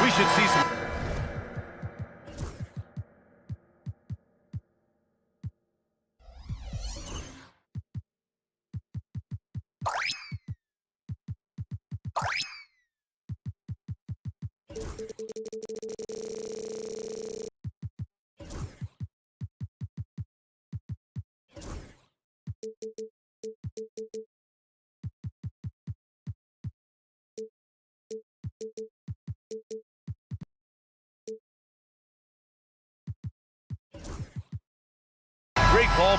We should see some. Great ball.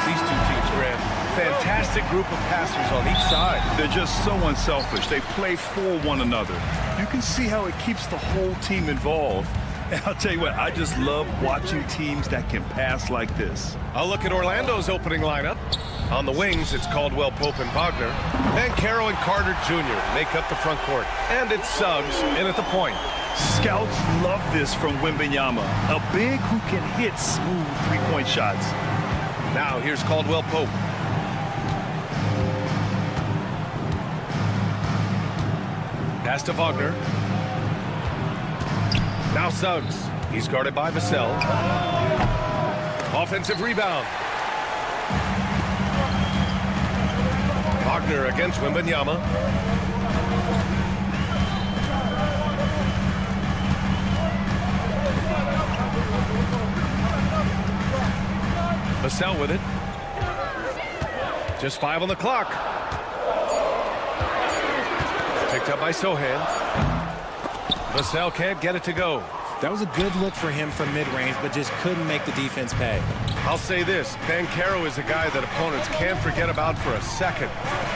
These two teams, Graham, fantastic group of passers on each side. They're just so unselfish. They play for one another. You can see how it keeps the whole team involved. And I'll tell you what, I just love watching teams that can pass like this. I'll look at Orlando's opening lineup. On the wings, it's Caldwell Pope and Wagner. Bancaro and Carter Jr. make up the front court. And it's Suggs in at the point. Scouts love this from Wembanyama, a big who can hit smooth three-point shots. Now here's Caldwell Pope. Pass to Wagner. Now Suggs. He's guarded by Vassell. Offensive rebound. Wagner against Wembanyama. Vassell with it. Just 5 on the clock. Picked up by Sohan. Vassell can't get it to go. That was a good look for him from mid-range, but just couldn't make the defense pay. I'll say this, Bancaro is a guy that opponents can't forget about for a second.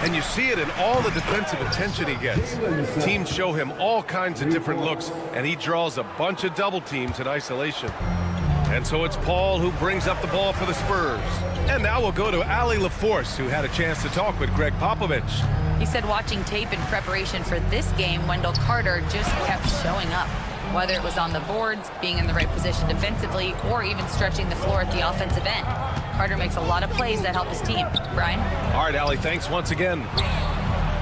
And you see it in all the defensive attention he gets. Teams show him all kinds of different looks, and he draws a bunch of double teams in isolation. And so it's Paul who brings up the ball for the Spurs. And now we'll go to Ali LaForce, who had a chance to talk with Greg Popovich. He said watching tape in preparation for this game, Wendell Carter just kept showing up. Whether it was on the boards, being in the right position defensively, or even stretching the floor at the offensive end. Carter makes a lot of plays that help his team. Brian? All right, Ali, thanks once again.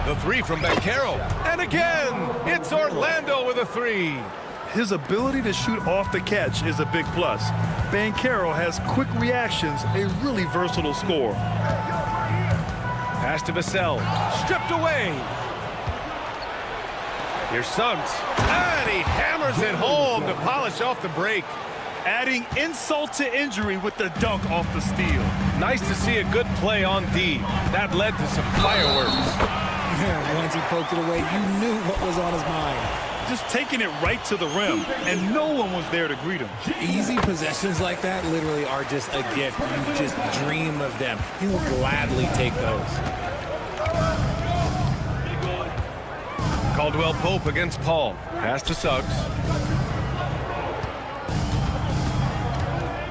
The three from Bancaro. And again, it's Orlando with a three. His ability to shoot off the catch is a big plus. Bancaro has quick reactions, a really versatile scorer. Pass to Vassell. Stripped away. Here's Suggs. And he hammers it home to polish off the break. Adding insult to injury with the dunk off the steal. Nice to see a good play on D. That led to some fireworks. Once he poked it away, you knew what was on his mind. Just taking it right to the rim, and no one was there to greet him. Easy possessions like that literally are just a gift. You just dream of them. He will gladly take those. Caldwell Pope against Paul. Pass to Suggs.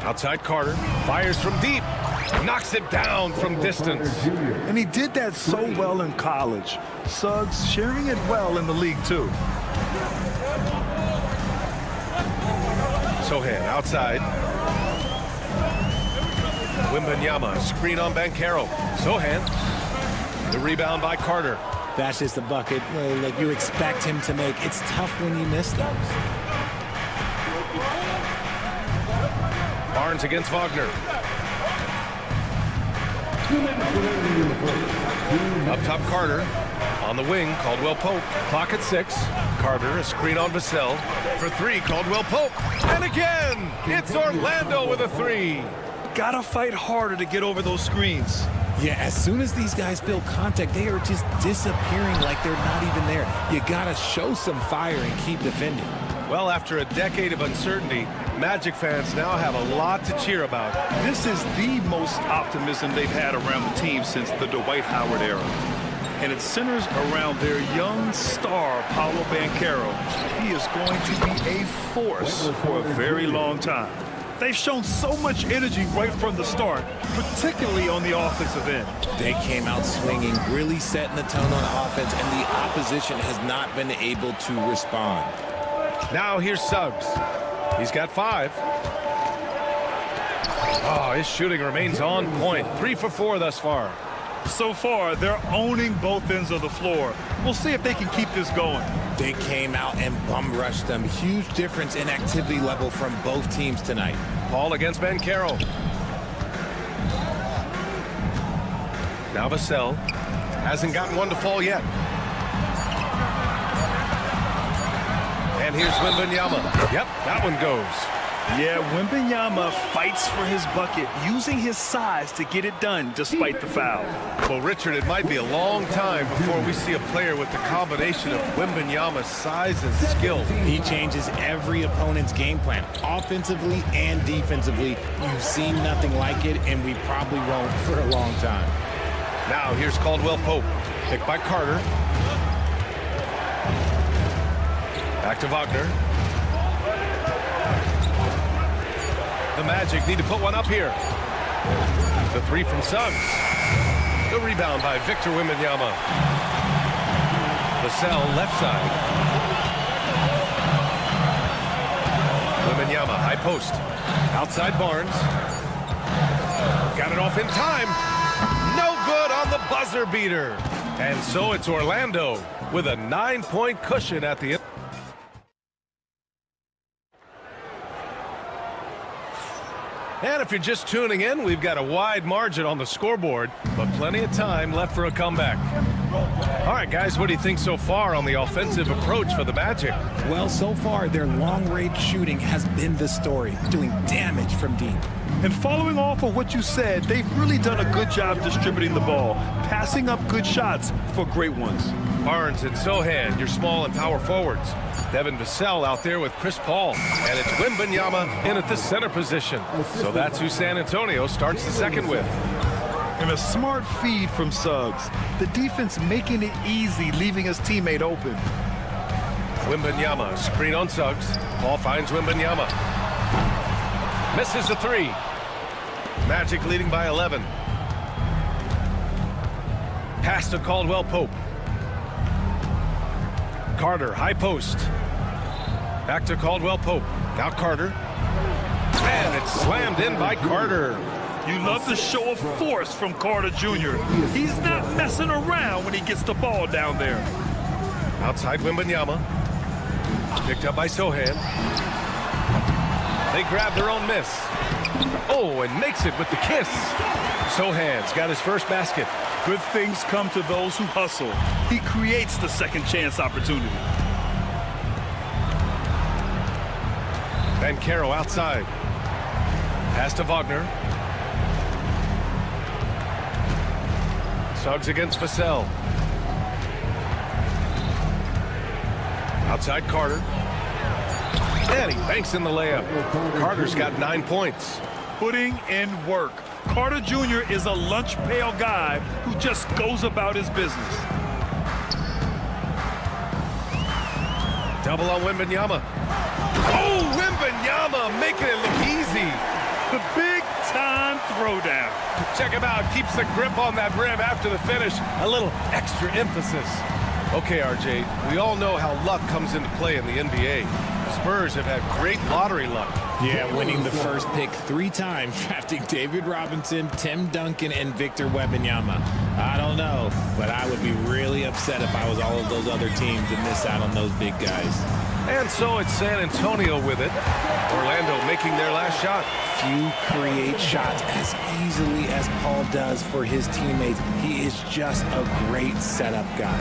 Outside Carter. Fires from deep. Knocks it down from distance. And he did that so well in college. Suggs sharing it well in the league, too. Sohan outside. Wembanyama, screen on Bancaro. Sohan. The rebound by Carter. That's just a bucket like you expect him to make. It's tough when you miss those. Barnes against Wagner. Up top Carter. On the wing, Caldwell Pope. Clock at 6. Carter, a screen on Vassell. For 3, Caldwell Pope. And again, it's Orlando with a 3. Gotta fight harder to get over those screens. Yeah, as soon as these guys feel contact, they are just disappearing like they're not even there. You gotta show some fire and keep defending. Well, after a decade of uncertainty, Magic fans now have a lot to cheer about. This is the most optimism they've had around the team since the Dwight Howard era. And it centers around their young star, Paolo Banchero. He is going to be a force for a very long time. They've shown so much energy right from the start, particularly on the offensive end. They came out swinging, really setting the tone on offense, and the opposition has not been able to respond. Now here's Suggs. He's got 5. Oh, his shooting remains on point. 3 for 4 thus far. So far, they're owning both ends of the floor. We'll see if they can keep this going. They came out and bum rushed them. Huge difference in activity level from both teams tonight. Paul against Banchero. Now Vassell hasn't gotten one to fall yet. And here's Wembanyama. Yep, that one goes. Yeah, Wembanyama fights for his bucket, using his size to get it done despite the foul. Well, Richard, it might be a long time before we see a player with the combination of Wembanyama's size and skill. He changes every opponent's game plan, offensively and defensively. You've seen nothing like it, and we probably won't for a long time. Now here's Caldwell Pope, picked by Carter. Back to Wagner. The Magic need to put one up here. The 3 from Suggs. The rebound by Victor Wembanyama. Vassell left side. Wembanyama high post. Outside Barnes. Got it off in time. No good on the buzzer beater. And so it's Orlando with a 9-point cushion at the end. And if you're just tuning in, we've got a wide margin on the scoreboard, but plenty of time left for a comeback. All right, guys, what do you think so far on the offensive approach for the Magic? Well, so far, their long-range shooting has been the story, doing damage from deep. And following off of what you said, they've really done a good job distributing the ball, passing up good shots for great ones. Barnes and Sohan, your small and power forwards. Devin Vassell out there with Chris Paul. And it's Wembanyama in at the center position. So that's who San Antonio starts the second with. And a smart feed from Suggs. The defense making it easy, leaving his teammate open. Wembanyama, screen on Suggs. Paul finds Wembanyama. Misses the 3. Magic leading by 11. Pass to Caldwell Pope. Carter, high post. Back to Caldwell Pope. Now Carter. And it's slammed in by Carter. You love the show of force from Carter Jr. He's not messing around when he gets the ball down there. Outside Wembanyama. Picked up by Sohan. They grab their own miss. Oh, and makes it with the kiss. Sohan's got his first basket. Good things come to those who hustle. He creates the second chance opportunity. Banchero outside. Pass to Wagner. Suggs against Vassell. Outside Carter. And he banks in the layup. Carter's got 9 points. Putting in work. Carter Jr. is a lunch pail guy who just goes about his business. Double on Wembanyama. Oh, Wembanyama making it look easy. The big-time throwdown. Check him out. Keeps the grip on that rim after the finish. A little extra emphasis. Okay, RJ, we all know how luck comes into play in the NBA. The Spurs have had great lottery luck. Yeah, winning the first pick 3 times, drafting David Robinson, Tim Duncan, and Victor Wembanyama. I don't know, but I would be really upset if I was all of those other teams and miss out on those big guys. And so it's San Antonio with it. Orlando making their last shot. Few create shots as easily as Paul does for his teammates. He is just a great setup guy.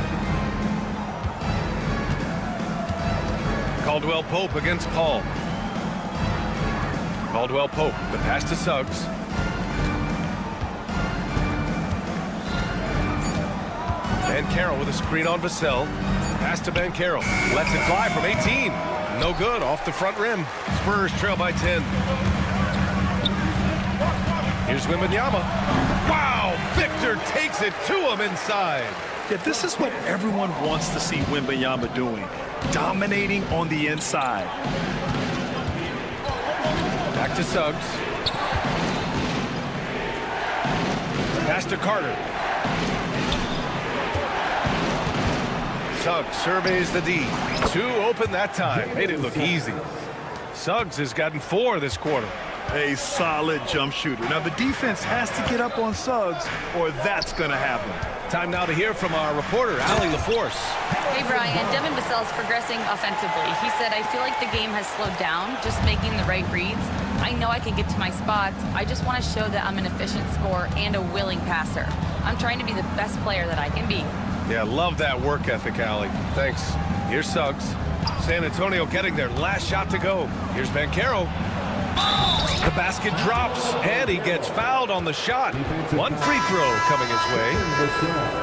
Caldwell Pope against Paul. Caldwell Pope, the pass to Suggs. Banchero with a screen on Vassell. Pass to Banchero. Lets it fly from 18. No good, off the front rim. Spurs trail by 10. Here's Wembanyama. Wow, Victor takes it to him inside. Yeah, this is what everyone wants to see Wembanyama doing. Dominating on the inside. Back to Suggs. Pass to Carter. Suggs surveys the D. 2 open that time. Made it look easy. Suggs has gotten 4 this quarter. A solid jump shooter. Now the defense has to get up on Suggs or that's going to happen. Time now to hear from our reporter, Allie LaForce. Hey, Brian. Devin Vassell's progressing offensively. He said, I feel like the game has slowed down, just making the right reads. I know I can get to my spots. I just want to show that I'm an efficient scorer and a willing passer. I'm trying to be the best player that I can be. Yeah, love that work ethic, Allie. Thanks. Here's Suggs. San Antonio getting their last shot to go. Here's Banchero. The basket drops, and he gets fouled on the shot. 1 free throw coming his way.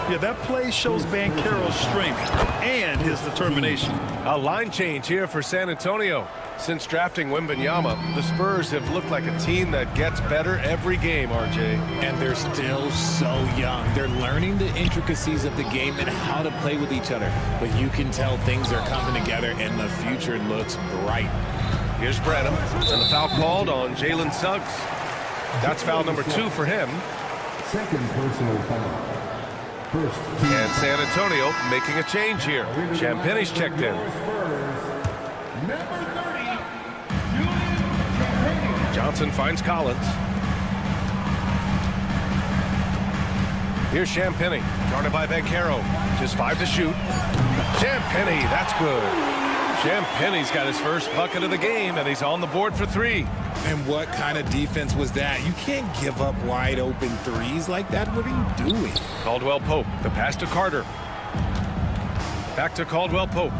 Yeah, that play shows Banchero's strength and his determination. A line change here for San Antonio. Since drafting Wembanyama, the Spurs have looked like a team that gets better every game, RJ. And they're still so young. They're learning the intricacies of the game and how to play with each other. But you can tell things are coming together, and the future looks bright. Here's Branham, and the foul called on Jalen Suggs. That's foul number 2 for him. Second personal foul. First team. And San Antonio making a change here. Champagne's checked in. Number 30, Johnson finds Collins. Here's Champagné, guarded by Banchero. Just 5 to shoot. Champagné, that's good. Champagné's got his first bucket of the game, and he's on the board for 3. And what kind of defense was that? You can't give up wide open threes like that. What are you doing? Caldwell Pope, the pass to Carter. Back to Caldwell Pope.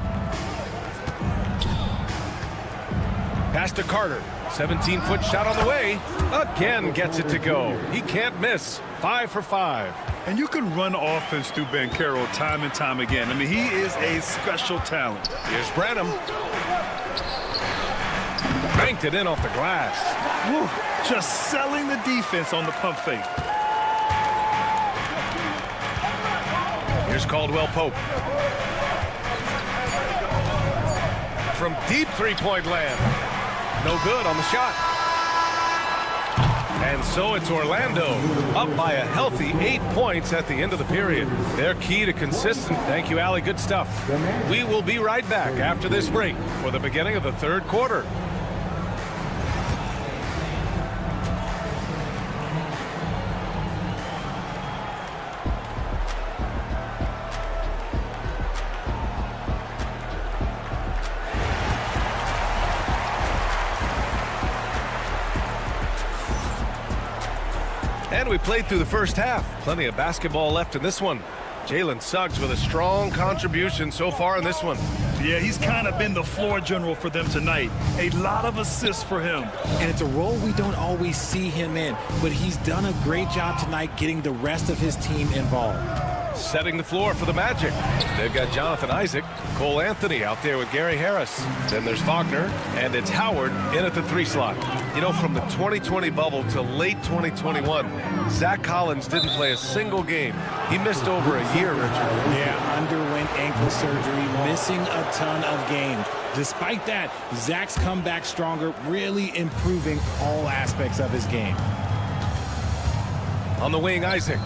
Pass to Carter. 17-foot shot on the way. Again gets it to go. He can't miss. 5 for 5. And you can run offense through Banchero time and time again. I mean, he is a special talent. Here's Branham. Banked it in off the glass. Woo, just selling the defense on the pump fake. Here's Caldwell Pope. From deep three-point land. No good on the shot. And so it's Orlando up by a healthy 8 points at the end of the period. They're key to consistent. Thank you, Allie. Good stuff. We will be right back after this break for the beginning of the 3rd quarter. And we played through the first half. Plenty of basketball left in this one. Jalen Suggs with a strong contribution so far in this one. Yeah, he's kind of been the floor general for them tonight. A lot of assists for him. And it's a role we don't always see him in, but he's done a great job tonight getting the rest of his team involved. Setting the floor for the Magic. They've got Jonathan Isaac, Cole Anthony out there with Gary Harris. Then there's Wagner, and it's Howard in at the 3 slot. You know, from the 2020 bubble to late 2021, Zach Collins didn't play a single game. He missed over a year, Richard. Yeah, underwent ankle surgery, missing a ton of games. Despite that, Zach's come back stronger, really improving all aspects of his game. On the wing, Isaac.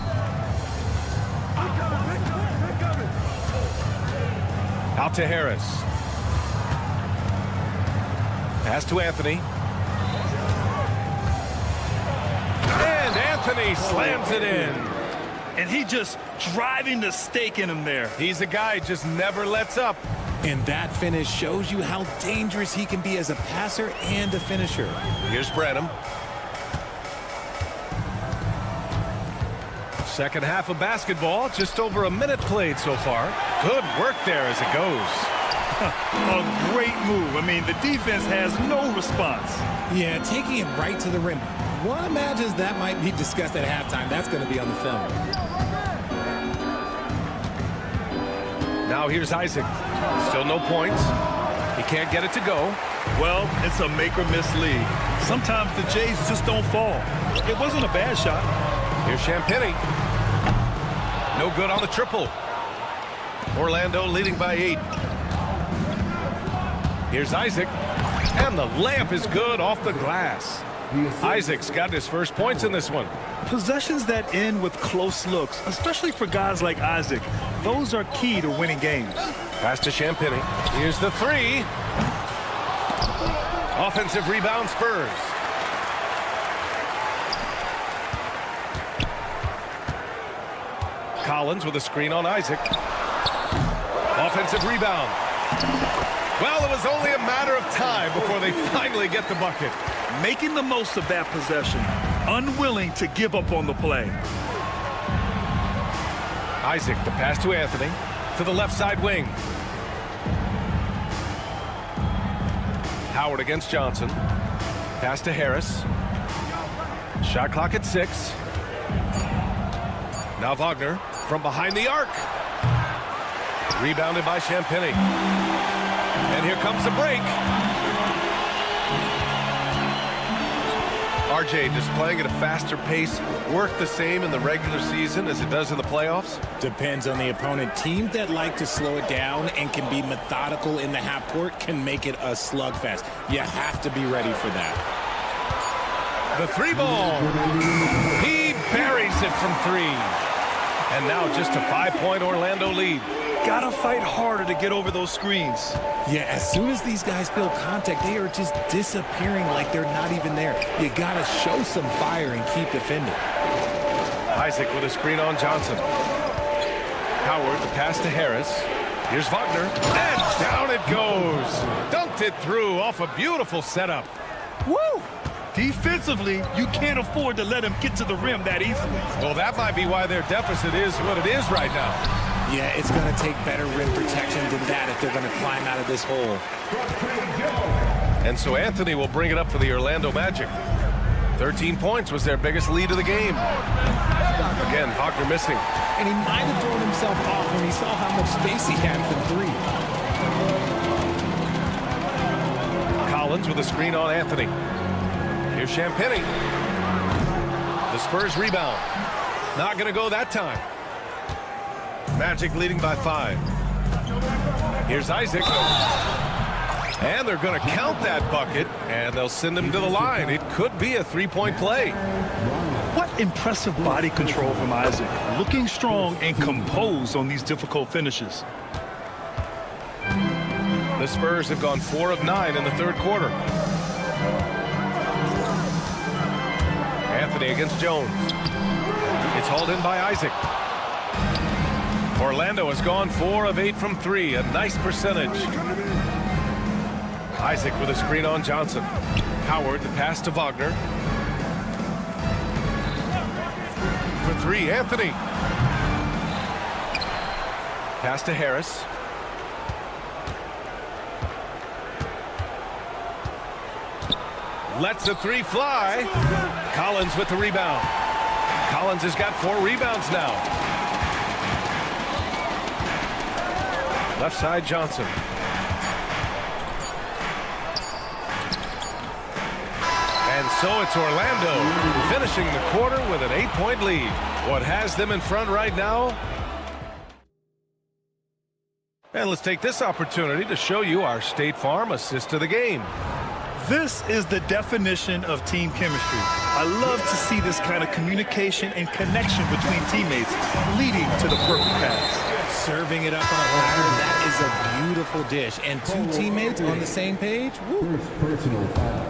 Out to Harris. Pass to Anthony. And Anthony slams it in. And he just driving the stake in him there. He's a guy just never lets up. And that finish shows you how dangerous he can be as a passer and a finisher. Here's Branham. Second half of basketball, just over a minute played so far. Good work there as it goes. A great move. I mean, the defense has no response. Yeah, taking it right to the rim. One imagines that might be discussed at halftime. That's going to be on the film. Now here's Isaac. Still no points. He can't get it to go. Well, it's a make-or-miss league. Sometimes the Jays just don't fall. It wasn't a bad shot. Here's Champagny. No good on the triple. Orlando leading by 8. Here's Isaac. And the layup is good off the glass. Isaac's got his first points in this one. Possessions that end with close looks, especially for guys like Isaac, those are key to winning games. Pass to Champagny. Here's the 3. Offensive rebound, Spurs. Collins with a screen on Isaac. Offensive rebound. Well, it was only a matter of time before they finally get the bucket. Making the most of that possession, unwilling to give up on the play. Isaac, the pass to Anthony, to the left side wing. Howard against Johnson. Pass to Harris. Shot clock at 6. Now Wagner from behind the arc. Rebounded by Champagny. And here comes the break. RJ displaying at a faster pace, work the same in the regular season as it does in the playoffs? Depends on the opponent. Teams that like to slow it down and can be methodical in the half court can make it a slugfest. You have to be ready for that. The 3 ball. He buries it from 3. And now just a 5-point Orlando lead. Gotta fight harder to get over those screens. Yeah, as soon as these guys feel contact, they are just disappearing like they're not even there. You gotta show some fire and keep defending. Isaac with a screen on Johnson. Howard, the pass to Harris. Here's Wagner. And down it goes. Dunked it through off a beautiful setup. Woo! Defensively, you can't afford to let him get to the rim that easily. Well, that might be why their deficit is what it is right now. Yeah, it's going to take better rim protection than that if they're going to climb out of this hole. And so Anthony will bring it up for the Orlando Magic. 13 points was their biggest lead of the game. Again, Wagner missing. And he might have thrown himself off when he saw how much space he had from 3. Collins with a screen on Anthony. Here's Champagny. The Spurs rebound. Not going to go that time. Magic leading by 5. Here's Isaac. And they're going to count that bucket, and they'll send him to the line. It could be a 3-point play. What impressive body control from Isaac. Looking strong and composed on these difficult finishes. The Spurs have gone 4 of 9 in the third quarter. Anthony against Jones. It's hauled in by Isaac. Orlando has gone 4 of 8 from 3, a nice percentage. Isaac with a screen on Johnson. Howard, the pass to Wagner. For 3, Anthony. Pass to Harris. Lets the 3 fly. Collins with the rebound. Collins has got 4 rebounds now. Left side, Johnson. And so it's Orlando finishing the quarter with an 8-point lead. What has them in front right now? And let's take this opportunity to show you our State Farm assist to the game. This is the definition of team chemistry. I love to see this kind of communication and connection between teammates leading to the perfect pass. Serving it up on a platter, that is a beautiful dish. And 2 teammates on the same page. Woo. First personal foul.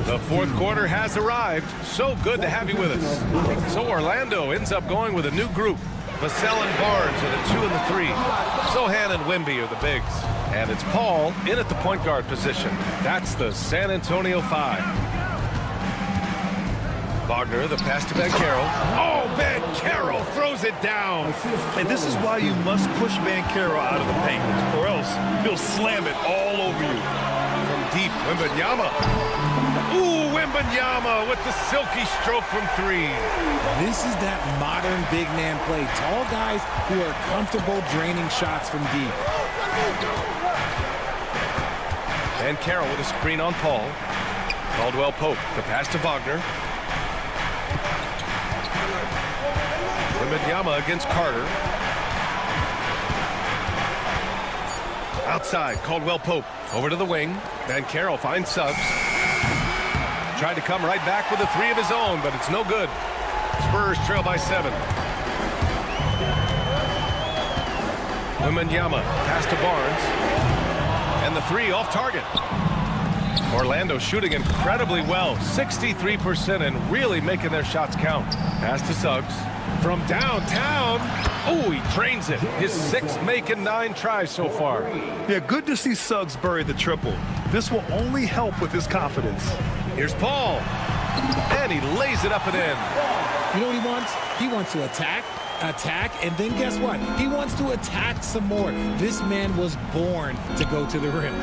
The fourth quarter has arrived. So good to have you with us. So Orlando ends up going with a new group. Vassell and Barnes are the 2 and the 3. Sohan and Wemby are the bigs. And it's Paul in at the point guard position. That's the San Antonio 5. Wagner, the pass to Banchero. Oh, Banchero throws it down. And this is why you must push Banchero out of the paint, or else he'll slam it all over you. From deep, Wembanyama. Ooh, Wembanyama with the silky stroke from 3. This is that modern big man play. Tall guys who are comfortable draining shots from deep. And Carroll with a screen on Paul. Caldwell Pope, the pass to Wagner. Wembanyama against Carter. Outside, Caldwell Pope over to the wing. Van Carroll finds Suggs. Tried to come right back with a 3 of his own, but it's no good. Spurs trail by 7. Wembanyama pass to Barnes. And the 3 off target. Orlando shooting incredibly well, 63%, and really making their shots count. Pass to Suggs. From downtown. Oh, he drains it. His 6th make in 9 tries so far. Yeah, good to see Suggs bury the triple. This will only help with his confidence. Here's Paul. And he lays it up and in. You know what he wants? He wants to attack, and then guess what? He wants to attack some more. This man was born to go to the rim.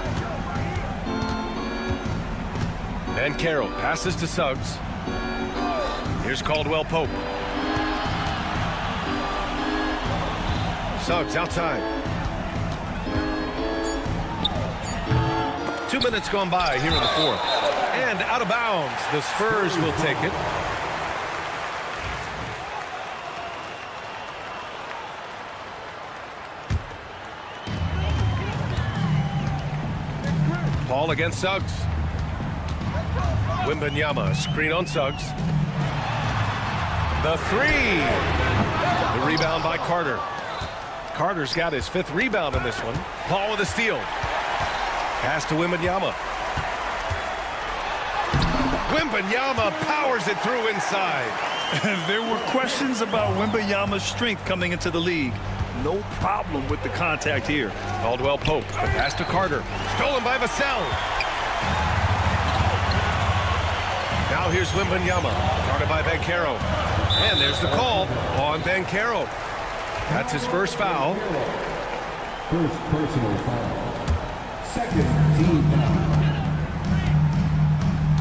And Carroll passes to Suggs. Here's Caldwell Pope. Suggs outside. 2 minutes gone by here in the 4th. And out of bounds. The Spurs will take it. Paul against Suggs. Wembanyama, screen on Suggs. The 3. The rebound by Carter. Carter's got his 5th rebound in this one. Paul with a steal. Pass to Wembanyama. Wembanyama powers it through inside. There were questions about Wembanyama's strength coming into the league. No problem with the contact here. Caldwell Pope, the pass to Carter. Stolen by Vassell. Now here's Wembanyama. Guarded by Banchero. And there's the call on Banchero. That's his first foul. First personal foul. Second team foul.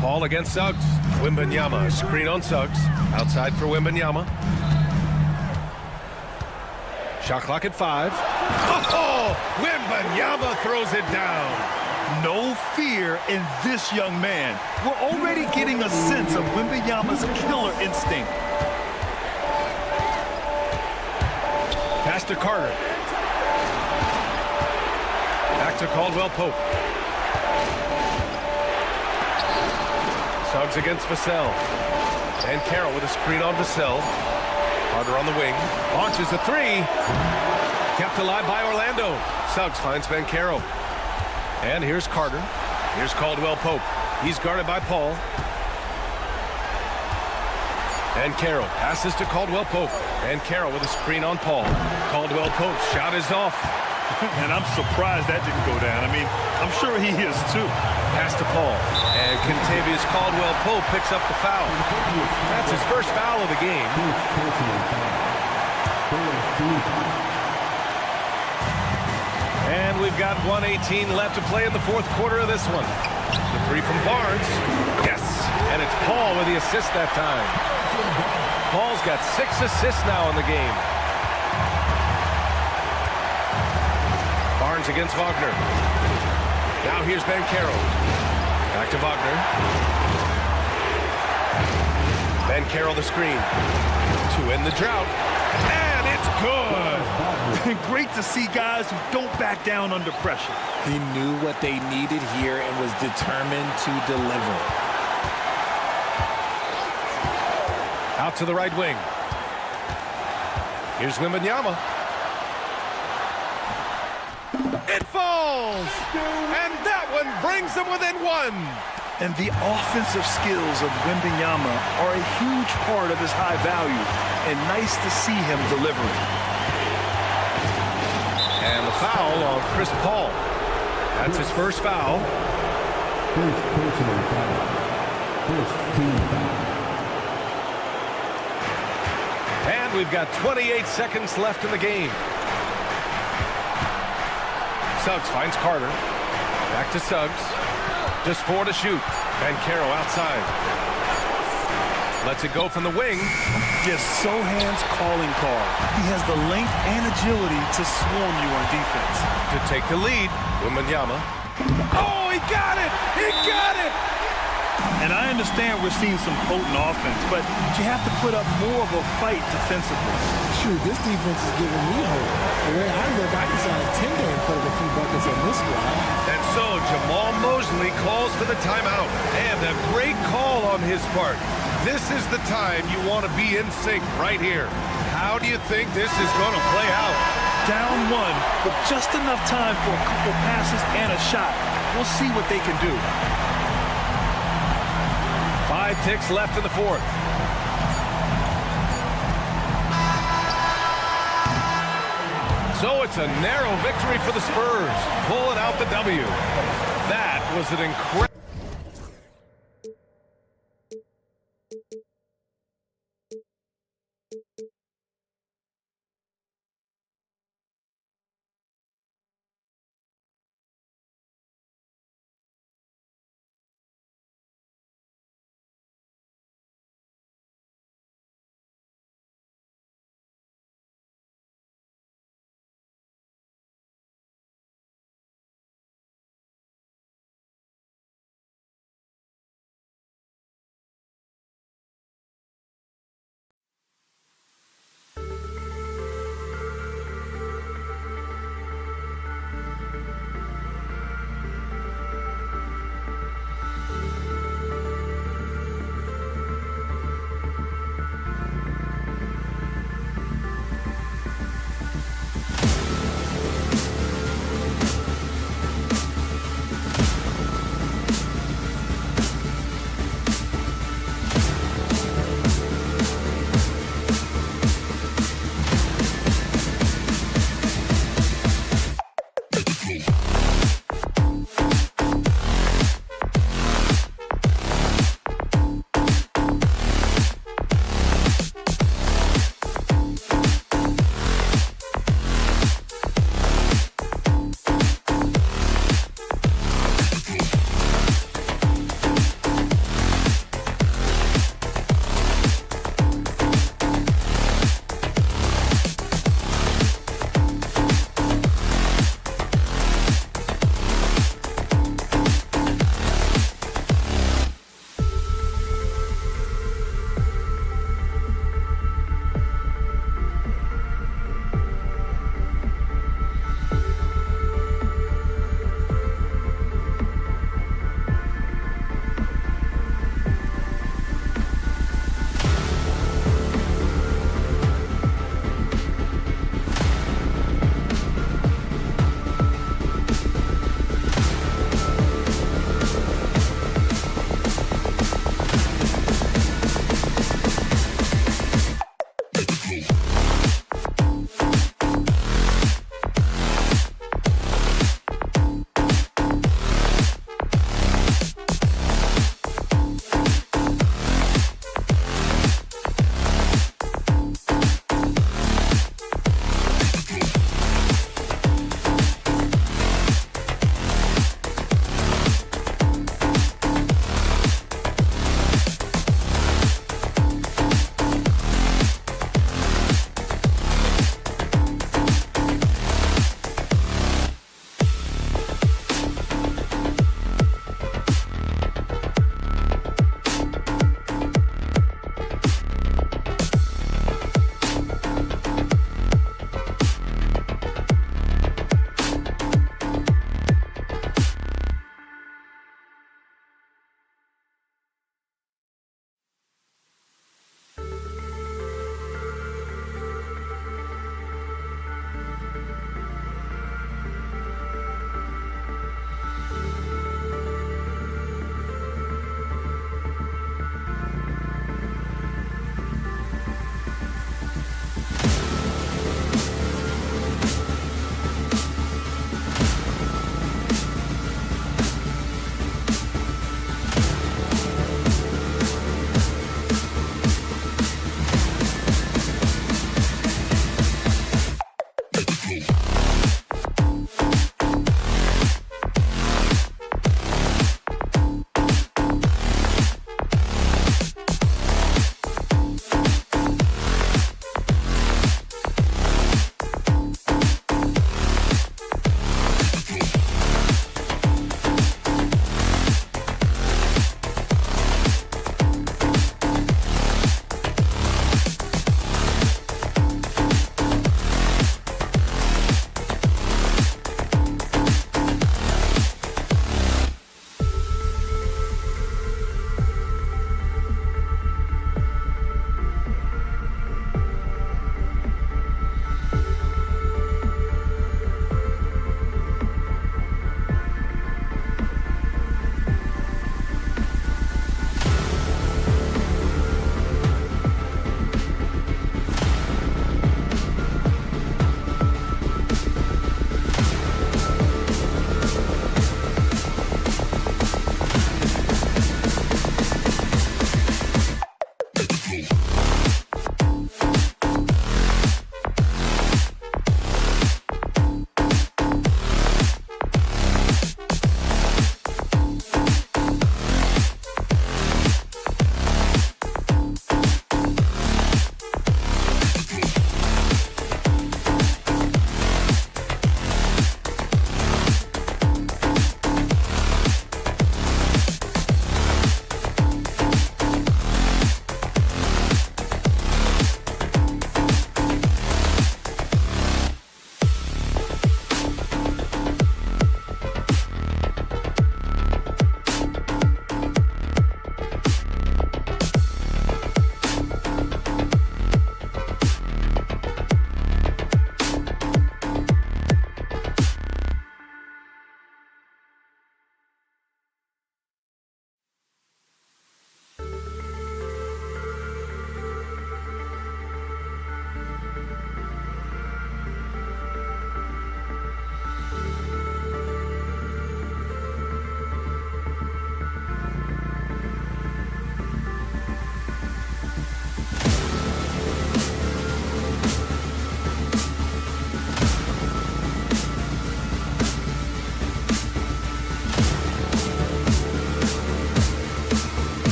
Paul against Suggs. Wembanyama, screen on Suggs. Outside for Wembanyama. Shot clock at 5. Oh, Wembanyama throws it down. No fear in this young man. We're already getting a sense of Wembanyama's killer instinct. Pass to Carter. Back to Caldwell Pope. Suggs against Vassell. And Carroll with a screen on Vassell. Carter on the wing. Launches a 3. Kept alive by Orlando. Suggs finds Banchero. And here's Carter. Here's Caldwell Pope. He's guarded by Paul. And Carroll passes to Caldwell Pope. And Carroll with a screen on Paul. Caldwell Pope's shot is off. And I'm surprised that didn't go down. I mean, I'm sure he is too. Pass to Paul. And Kentavious Caldwell Pope picks up the foul. That's his first foul of the game. And we've got 1:18 left to play in the 4th quarter of this one. The 3 from Barnes. Yes. And it's Paul with the assist that time. Paul's got 6 assists now in the game. Barnes against Wagner. Now here's Banchero. Back to Wagner. Banchero the screen. To end the drought. And it's good. Great to see guys who don't back down under pressure. He knew what they needed here and was determined to deliver. Out to the right wing. Here's Wembanyama. It falls! And that one brings them within 1. And the offensive skills of Wembanyama are a huge part of his high value. And nice to see him delivering. And the foul on Chris Paul. That's his first foul. First personal foul. First team foul. And we've got 28 seconds left in the game. Suggs finds Carter. Back to Suggs. Just 4 to shoot. Banchero outside. Lets it go from the wing. Yes, Sohan's calling card. He has the length and agility to swarm you on defense. To take the lead, Wembanyama. Oh, he got it! He got it! And I understand we're seeing some potent offense, but you have to put up more of a fight defensively. Shoot, this defense is giving me hope. The way I look, I can sign a tender and put up a few buckets on this squad. And so Jamal Mosley calls for the timeout. And a great call on his part. This is the time you want to be in sync right here. How do you think this is going to play out? Down one with just enough time for a couple passes and a shot. We'll see what they can do. 5 ticks left in the fourth. So it's a narrow victory for the Spurs, pulling out the W. That was an incredible...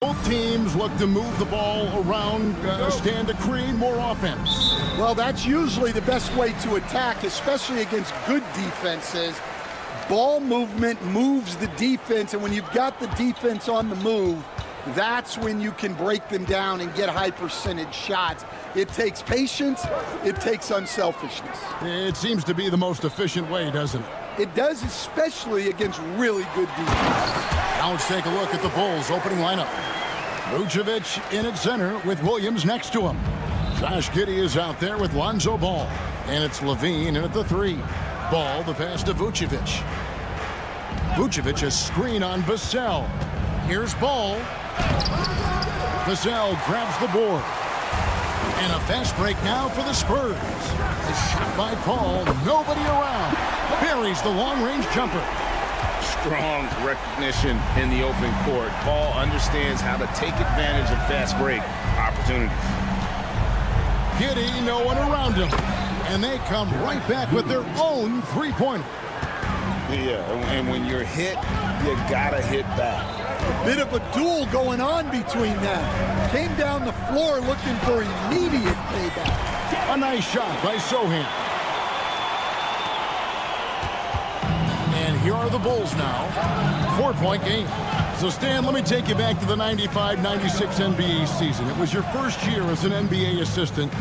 Both teams look to move the ball around, stand to create more offense. Well, that's usually the best way to attack, especially against good defenses. Ball movement moves the defense, and when you've got the defense on the move, that's when you can break them down and get high percentage shots. It takes patience, it takes unselfishness. It seems to be the most efficient way, doesn't it? It does, especially against really good defense. Now let's take a look at the Bulls' opening lineup. Vucevic in at center with Williams next to him. Josh Giddey is out there with Lonzo Ball. And it's Levine in at the 3. Ball, the pass to Vucevic. Vucevic a screen on Vassell. Here's Ball. Vassell grabs the board. And a fast break now for the Spurs. A shot by Paul, nobody around. Buries the long-range jumper. Strong recognition in the open court. Paul understands how to take advantage of fast break opportunities. Giddey, no one around him. And they come right back with their own three-pointer. Yeah, and when you're hit, you gotta hit back. A bit of a duel going on between them. Came down the floor looking for immediate payback. A nice shot by Sohan. And here are the Bulls now. 4-point game. So, Stan, let me take you back to the 95-96 NBA season. It was your first year as an NBA assistant.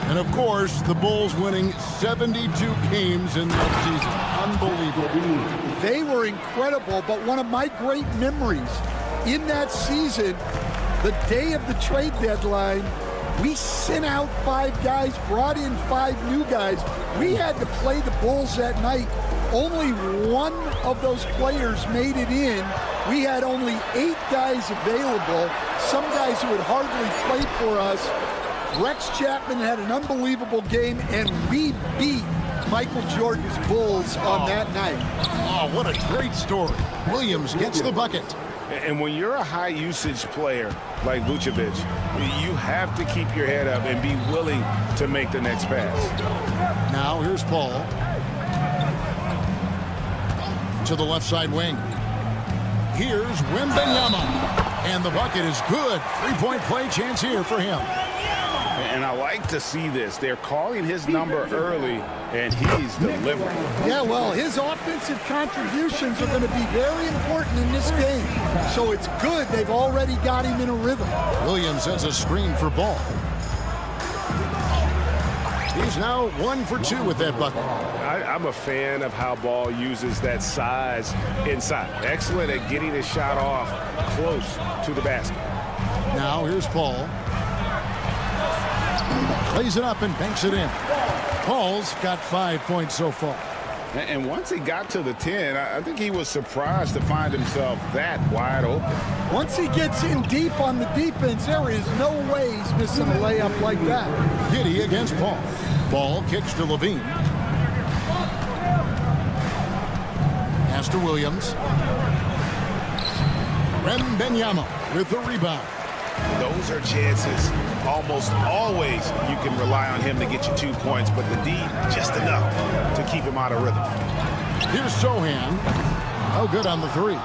And, of course, the Bulls winning 72 games in that season. Unbelievable. They were incredible, but one of my great memories in that season, the day of the trade deadline, we sent out 5 guys, brought in 5 new guys. We had to play the Bulls that night. Only one of those players made it in. We had only 8 guys available, some guys who had hardly played for us. Rex Chapman had an unbelievable game, and we beat Michael Jordan's Bulls on that night. Oh, what a great story. Williams gets the bucket. And when you're a high-usage player like Vucevic, you have to keep your head up and be willing to make the next pass. Now here's Paul. To the left side wing. Here's Wembanyama. And the bucket is good. 3-point play chance here for him. And I like to see this. They're calling his number early, and he's delivering. Yeah, well, his offensive contributions are going to be very important in this game. So it's good they've already got him in a rhythm. Williams has a screen for Ball. He's now 1 for 2 with that bucket. I'm a fan of how Ball uses that size inside. Excellent at getting his shot off close to the basket. Now here's Paul. Plays it up and banks it in. Paul's got 5 points so far. And once he got to the 10, I think he was surprised to find himself that wide open. Once he gets in deep on the defense, there is no way he's missing a layup like that. Giddey against Paul. Ball kicks to Levine. Pass to Williams. Wembanyama with the rebound. Those are chances. Almost always you can rely on him to get you 2 points, but the D just enough to keep him out of rhythm. Here's Sohan. No good on the 3.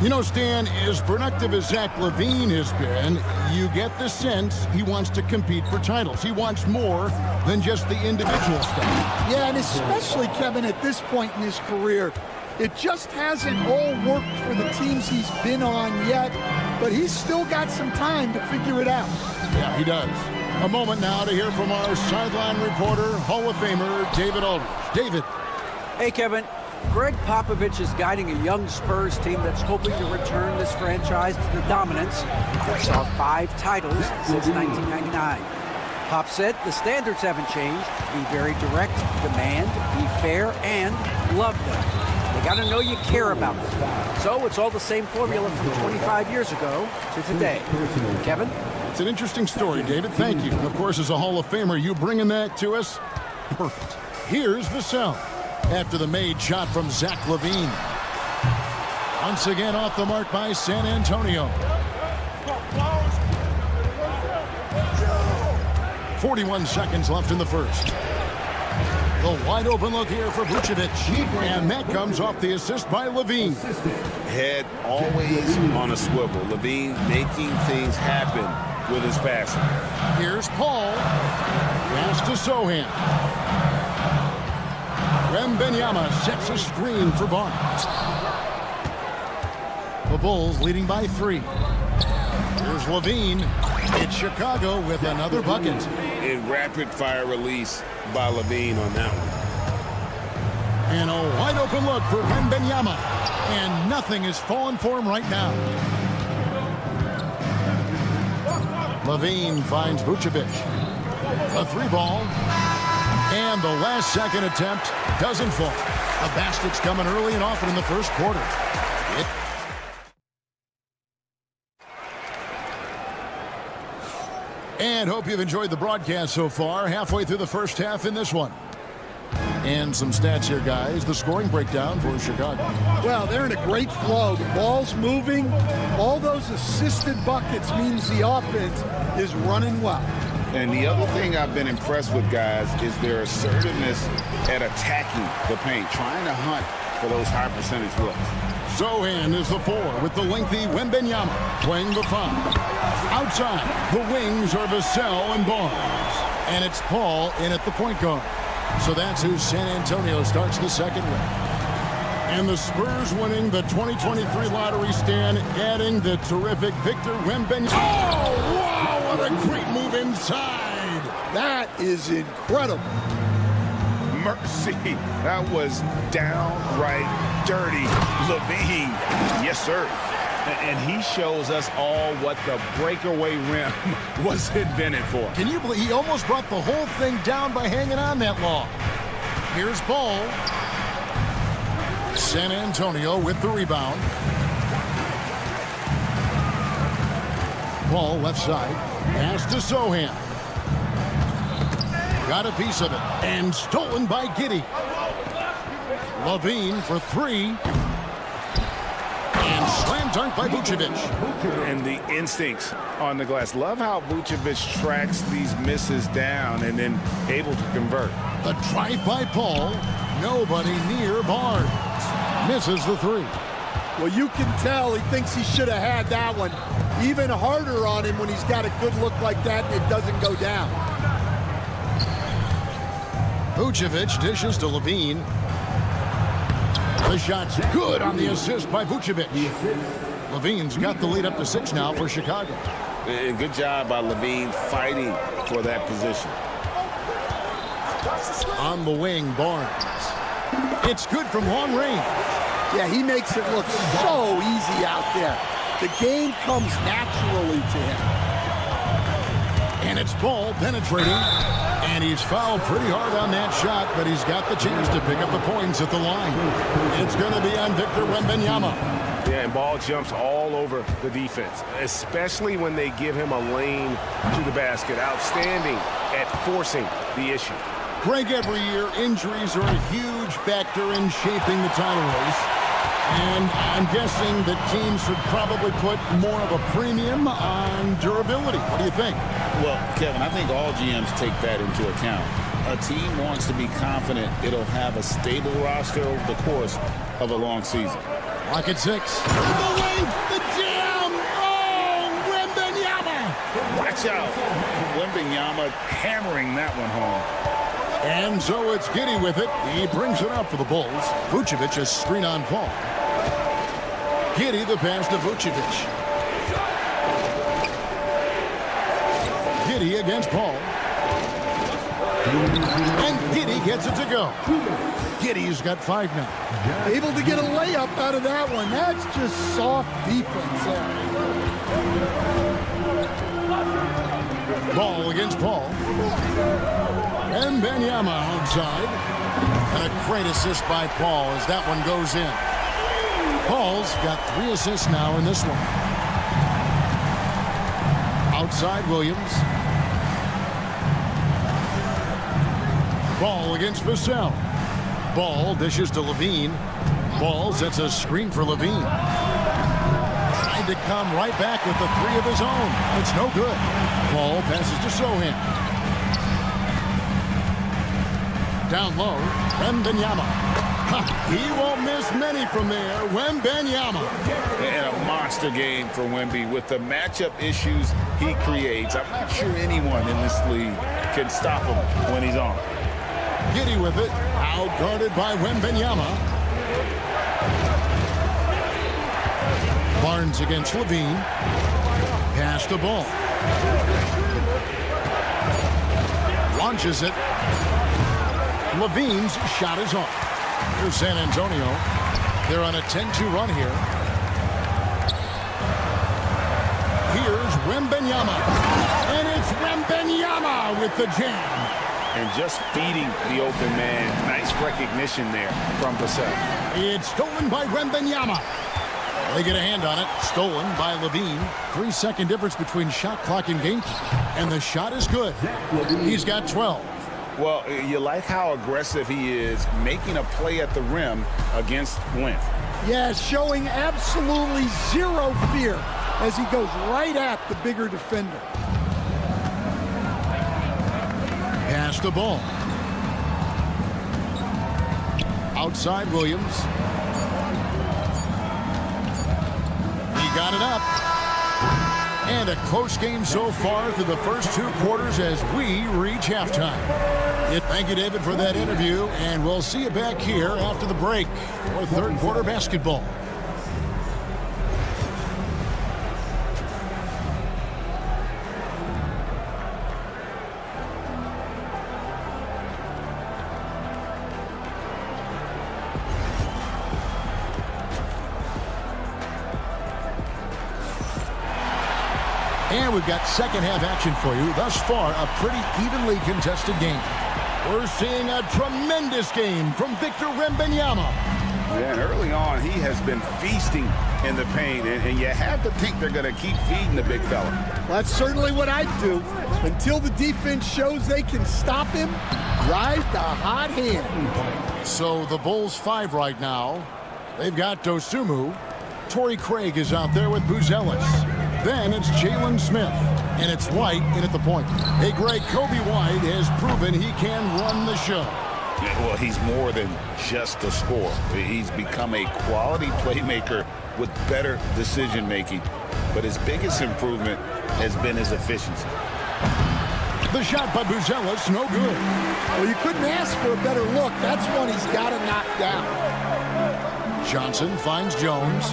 You know, Stan, as productive as Zach LaVine has been, you get the sense he wants to compete for titles. He wants more than just the individual stuff. Yeah, and especially, Kevin, at this point in his career, it just hasn't all worked for the teams he's been on yet, but he's still got some time to figure it out. Yeah, he does. A moment now to hear from our sideline reporter, Hall of Famer David Aldridge. David. Hey, Kevin. Greg Popovich is guiding a young Spurs team that's hoping to return this franchise to the dominance that saw 5 titles since 1999. Pop said the standards haven't changed. Be very direct, demand, be fair, and love them. They got to know you care about them. So it's all the same formula from 25 years ago to today. Kevin? It's an interesting story, David. Thank you. Of course, as a Hall of Famer, you bringing that to us? Perfect. Here's Vassell after the made shot from Zach LaVine. Once again off the mark by San Antonio. 41 seconds left in the first. The wide open look here for Vucevic. And that comes off the assist by Levine. Head always on a swivel. Levine making things happen with his passing. Here's Paul. Pass to Sohan. Wembanyama sets a screen for Barnes. The Bulls leading by 3. Here's Levine. It's Chicago with another bucket. A rapid-fire release by Levine on that one. And a wide open look for Wembanyama. And nothing is falling for him right now. Levine finds Vucevic. A 3-ball. And the last second attempt doesn't fall. The basket's coming early and often in the first quarter. And hope you've enjoyed the broadcast so far. Halfway through the first half in this one. And some stats here, guys. The scoring breakdown for Chicago. Well, they're in a great flow. The ball's moving. All those assisted buckets means the offense is running well. And the other thing I've been impressed with, guys, is their assertiveness at attacking the paint, trying to hunt for those high percentage looks. Sohan is the 4 with the lengthy Wembanyama playing the 5. Outside, the wings are Vassell and Barnes. And it's Paul in at the point guard. So that's who San Antonio starts the second with. And the Spurs winning the 2023 lottery stand, adding the terrific Victor Wembanyama. Oh, wow, what a great move inside. That is incredible. Mercy, that was downright dirty. Levine, yes, sir. And he shows us all what the breakaway rim was invented for. Can you believe he almost brought the whole thing down by hanging on that long? Here's Ball. San Antonio with the rebound. Ball left side. Pass to Sohan. Got a piece of it. And stolen by Giddey. Levine for 3. And slam dunk by Vucevic. And the instincts on the glass. Love how Vucevic tracks these misses down and then able to convert. The drive by Paul. Nobody near Barnes. Misses the 3. Well, you can tell he thinks he should have had that one. Even harder on him when he's got a good look like that and it doesn't go down. Vucevic dishes to Levine. The shot's good on the assist by Vucevic. Levine's got the lead up to 6 now for Chicago. And good job by Levine fighting for that position. On the wing, Barnes. It's good from long range. Yeah, he makes it look so easy out there. The game comes naturally to him. And it's Ball penetrating. And he's fouled pretty hard on that shot, but he's got the chance to pick up the points at the line. It's going to be on Victor Wembanyama. Yeah, and Ball jumps all over the defense, especially when they give him a lane to the basket. Outstanding at forcing the issue. Greg, every year, injuries are a huge factor in shaping the title race. And I'm guessing that teams should probably put more of a premium on durability. What do you think? Well, Kevin, I think all GMs take that into account. A team wants to be confident it'll have a stable roster over the course of a long season. Lock at 6. The wing, the jam! Oh, Wembanyama! Watch out. Wembanyama hammering that one home. And so it's Giddey with it. He brings it up for the Bulls. Vucevic a screen on Paul. Giddey the pass to Vucevic. Giddey against Paul. And Giddey gets it to go. Giddey's got 5 now. Able to get a layup out of that one. That's just soft defense there. Ball against Paul. And Wembanyama outside. And a great assist by Paul as that one goes in. Paul's got 3 assists now in this one. Outside Williams. Ball against Vassell. Ball dishes to Levine. Ball sets a screen for Levine. Trying to come right back with the 3 of his own. It's no good. Ball passes to Sohan. Down low, Wembanyama. He won't miss many from there. Wembanyama. And a monster game for Wemby with the matchup issues he creates. I'm not sure anyone in this league can stop him when he's on. Giddy with it. Out guarded by Wembanyama. Barnes against Levine. Pass the ball. Launches it. Levine's shot is off. Here's San Antonio. They're on a 10-2 run here. Here's Wembanyama. And it's Wembanyama with the jam. And just feeding the open man. Nice recognition there from Vassell. It's stolen by Wembanyama. They get a hand on it. Stolen by Levine. 3-second difference between shot clock and game clock. And the shot is good. He's got 12. Well, you like how aggressive he is making a play at the rim against length. Yeah, showing absolutely zero fear as he goes right at the bigger defender. Pass the ball. Outside Williams. He got it up. And a close game so far through the first 2 quarters as we reach halftime. Thank you, David, for that interview, and we'll see you back here after the break for third quarter basketball. And we've got second half action for you. Thus far, a pretty evenly contested game. We're seeing a tremendous game from Victor Wembanyama. Yeah, and early on, he has been feasting in the paint, and you have to think they're going to keep feeding the big fella. That's certainly what I'd do. Until the defense shows they can stop him, drive the hot hand. So the Bulls 5 right now. They've got Dosunmu. Torrey Craig is out there with Buzelis. Then it's Jalen Smith. And it's White in at the point. Hey, Greg, Kobe White has proven he can run the show. Yeah, well, he's more than just a scorer. He's become a quality playmaker with better decision-making. But his biggest improvement has been his efficiency. The shot by Buzelis, no good. Well, you couldn't ask for a better look. That's one he's got to knock down. Johnson finds Jones.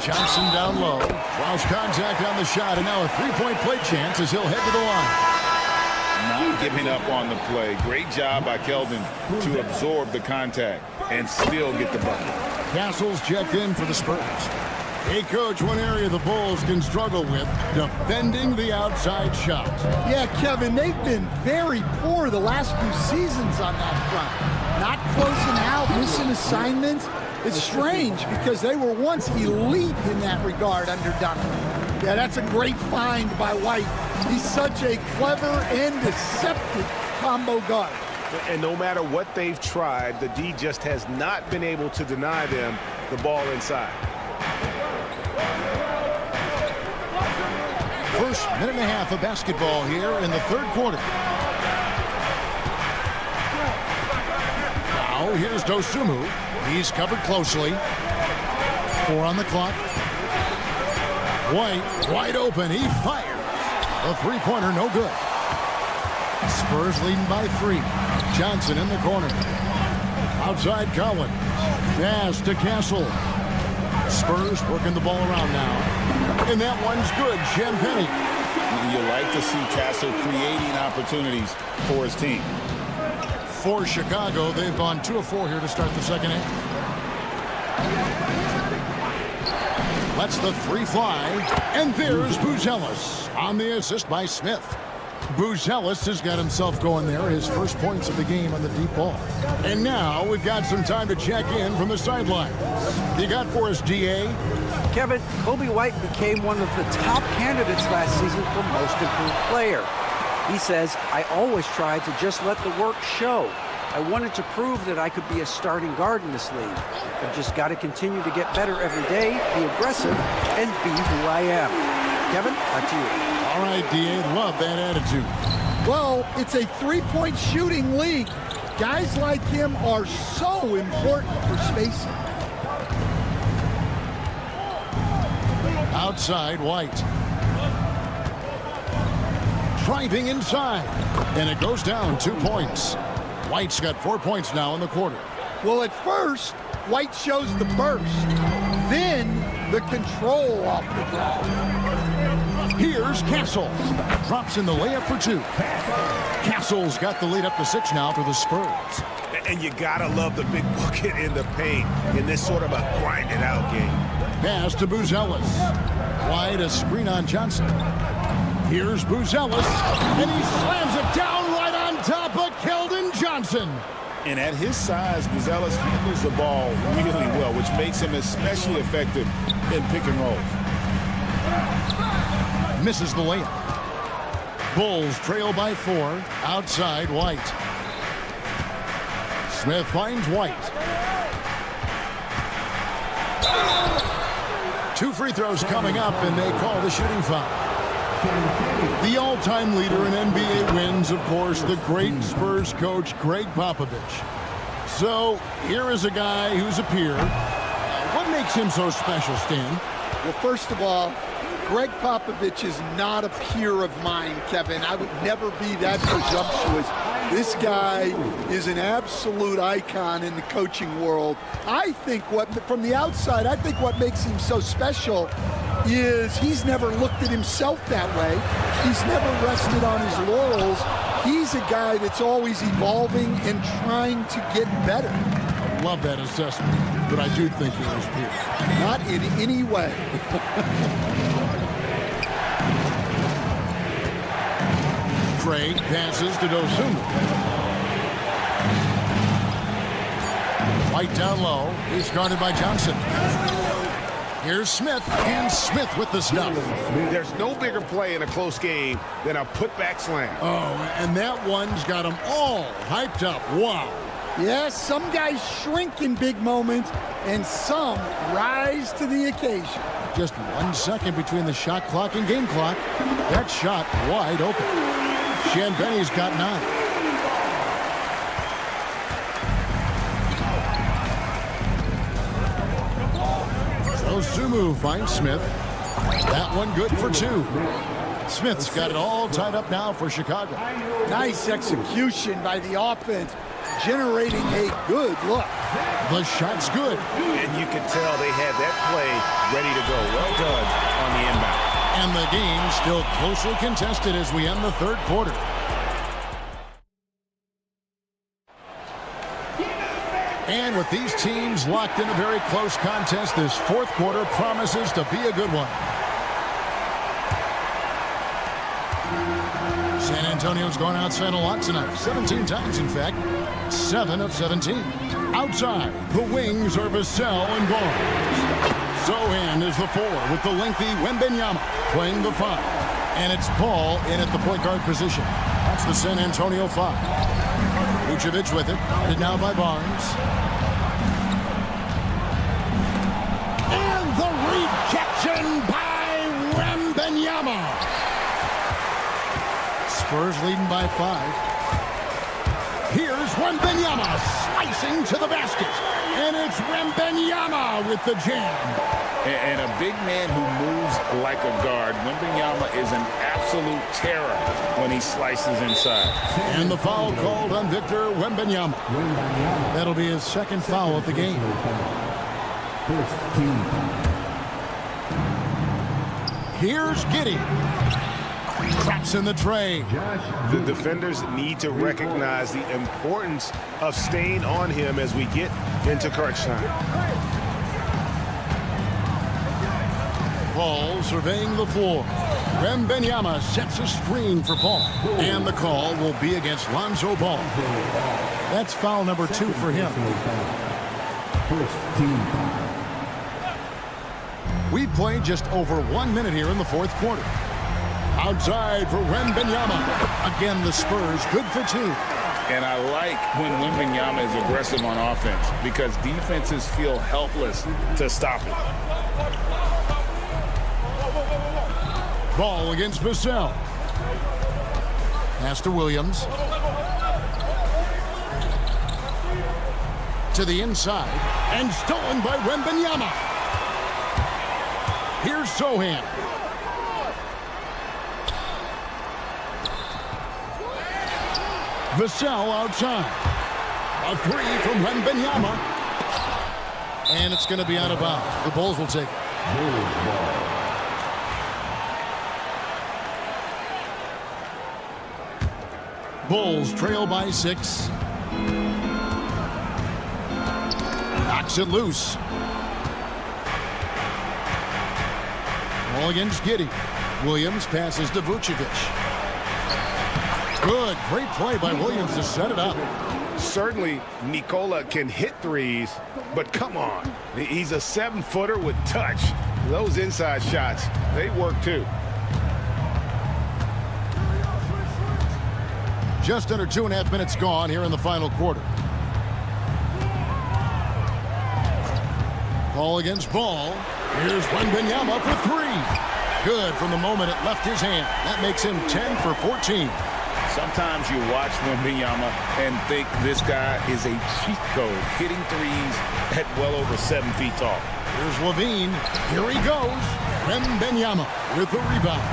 Johnson down low. Draws contact on the shot, and now a three-point play chance as he'll head to the line. Not giving up on the play. Great job by Keldon to absorb the contact and still get the bucket. Castle's checked in for the Spurs. Hey, Coach, one area the Bulls can struggle with, defending the outside shot. Yeah, Kevin, they've been very poor the last few seasons on that front. Not closing out, missing assignments. It's strange because they were once elite in that regard under Duncan. Yeah, that's a great find by White. He's such a clever and deceptive combo guard. And no matter what they've tried, the D just has not been able to deny them the ball inside. First minute and a half of basketball here in the third quarter. Now here's Dosunmu. He's covered closely. 4 on the clock. White wide open. He fires. The three-pointer no good. Spurs leading by 3. Johnson in the corner. Outside Collins. Pass to Castle. Spurs working the ball around now. And that one's good. Champagny. You like to see Castle creating opportunities for his team. For Chicago, they've gone 2 of 4 here to start the second half. Lets the 3 fly. And there's Buzelis on the assist by Smith. Buzelis has got himself going there, his first points of the game on the deep ball. And now we've got some time to check in from the sidelines. You got for us, DA? Kevin, Kobe White became one of the top candidates last season for most improved player. He says, I always tried to just let the work show. I wanted to prove that I could be a starting guard in this league. I've just got to continue to get better every day, be aggressive, and be who I am. Kevin, back to you. All right, DA, love that attitude. Well, it's a three-point shooting league. Guys like him are so important for spacing. Outside, White. Driving inside. And it goes down 2 points. White's got 4 points now in the quarter. Well, at first, White shows the burst. Then the control off the ground. Here's Castle. Drops in the layup for 2. Castle's got the lead up to 6 now for the Spurs. And you gotta love the big bucket in the paint in this sort of a grinded out game. Pass to Buzelis. Wide, a screen on Johnson. Here's Buzelis, and he slams it down right on top of Keldon Johnson. And at his size, Buzelis handles the ball really well, which makes him especially effective in pick and roll. Misses the layup. Bulls trail by 4. Outside, White. Smith finds White. 2 free throws coming up, and they call the shooting foul. The all-time leader in NBA wins, of course, the great Spurs coach, Greg Popovich. So here is a guy who's a peer. What makes him so special, Stan? Well, first of all, Greg Popovich is not a peer of mine, Kevin. I would never be that presumptuous. This guy is an absolute icon in the coaching world. I think from the outside, I think what makes him so special is he's never looked at himself that way. He's never rested on his laurels. He's a guy that's always evolving and trying to get better. I love that assessment, but I do think you're his peer. Not in any way. Craig passes to Dosunmu. White down low. He's guarded by Johnson. Here's Smith, and Smith with the stuff. There's no bigger play in a close game than a putback slam. Oh, and that one's got them all hyped up. Wow. Yes, some guys shrink in big moments, and some rise to the occasion. Just 1 second between the shot clock and game clock. That shot wide open. Shanbenny's got 9. Dosunmu finds Smith. That one good for 2. Smith's got it all tied up now for Chicago. Nice execution by the offense, generating a good look. The shot's good. And you can tell they had that play ready to go. Well done on the inbound. And the game still closely contested as we end the 3rd quarter. And with these teams locked in a very close contest, this 4th quarter promises to be a good one. San Antonio's gone outside a lot tonight. 17 times, in fact. 7 of 17. Outside, the wings are Vassell and Barnes. Sohan is the 4 with the lengthy Wembanyama playing the 5. And it's Paul in at the point guard position. That's the San Antonio 5. Vucevic with it. Guarded now by Barnes. And the rejection by Wembanyama. Spurs leading by 5. Here's Wembanyama slicing to the basket. And it's Wembanyama with the jam. And a big man who moves like a guard. Wembanyama is an absolute terror when he slices inside. And the foul called on Victor Wembanyama. That'll be his 2nd foul of the game. Here's Giddey. Traps in the tray. The defenders need to recognize the importance of staying on him as we get into crunch time. Paul surveying the floor. Wembanyama sets a screen for Paul. And the call will be against Lonzo Ball. That's foul number 2 for him. We've played just over 1 minute here in the 4th quarter. Outside for Wembanyama. Again, the Spurs good for 2. And I like when Wembanyama is aggressive on offense because defenses feel helpless to stop it. Ball against Vassell. Pass to Williams. To the inside. And stolen by Wembanyama. Here's Sohan. Vassell outside. A three from Wembanyama. And it's going to be out of bounds. The Bulls will take it. Bulls trail by 6. Knocks it loose. Ball against Giddey. Williams passes to Vucevic. Good, great play by Williams to set it up. Certainly, Nikola can hit threes, but come on. He's a 7-footer with touch. Those inside shots, they work too. Just under 2.5 minutes gone here in the final quarter. Ball against Ball. Here's Wembanyama for 3. Good from the moment it left his hand. That makes him 10 for 14. Sometimes you watch Wembanyama and think this guy is a cheat code, hitting threes at well over 7 feet tall. Here's Levine. Here he goes. Wembanyama with the rebound.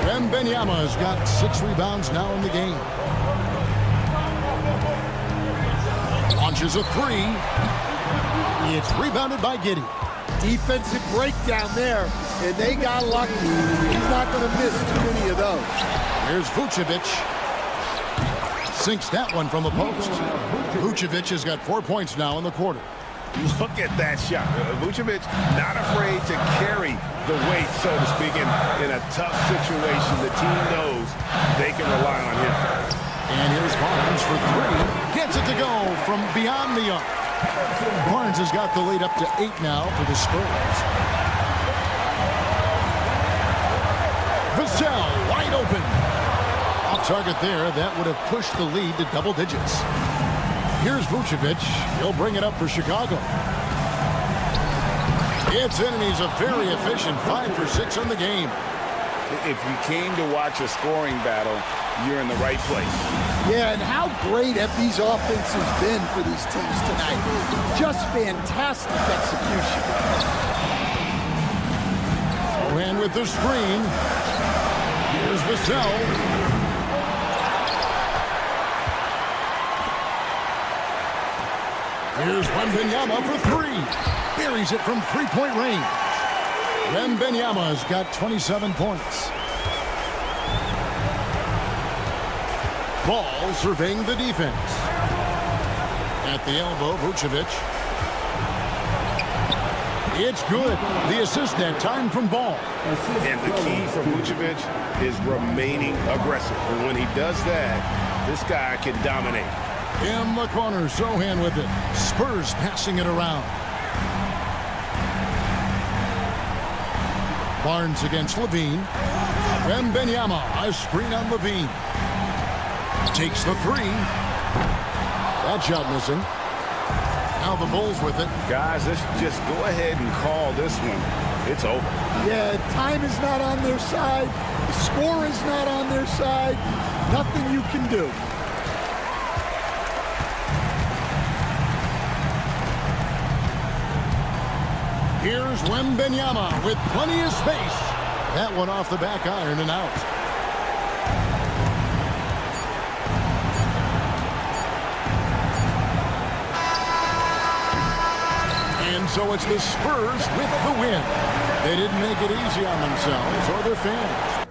Wembanyama has got 6 rebounds now in the game. Launches a 3. It's rebounded by Giddey. Defensive breakdown there, and they got lucky. He's not going to miss too many of those. Here's Vucevic. Sinks that one from the post. Vucevic has got 4 points now in the quarter. Look at that shot. Vucevic not afraid to carry the weight, so to speak, in a tough situation. The team knows they can rely on him. And here's Barnes for 3. Gets it to go from beyond the arc. Barnes has got the lead up to 8 now for the Spurs. Vassell wide open. Off target there. That would have pushed the lead to double digits. Here's Vucevic. He'll bring it up for Chicago. It's in, and he's a very efficient 5 for 6 on the game. If you came to watch a scoring battle, you're in the right place. Yeah, and how great have these offenses been for these teams tonight. Just fantastic execution. Sohan with the screen. Here's Vassell. Here's Wembanyama for 3. Buries it from 3-point range. Wembanyama's got 27 points. Ball surveying the defense. At the elbow, Vucevic. It's good. The assist that time from Ball. And the key for Vucevic is remaining aggressive. And when he does that, this guy can dominate. In the corner, Sohan with it. Spurs passing it around. Barnes against Levine. Wembanyama, a screen on Levine. Takes the 3. That shot missing. Now the Bulls with it. Guys, let's just go ahead and call this one. It's over. Yeah, time is not on their side. The score is not on their side. Nothing you can do. Here's Wembanyama with plenty of space. That one off the back iron and out. And so it's the Spurs with the win. They didn't make it easy on themselves or their fans.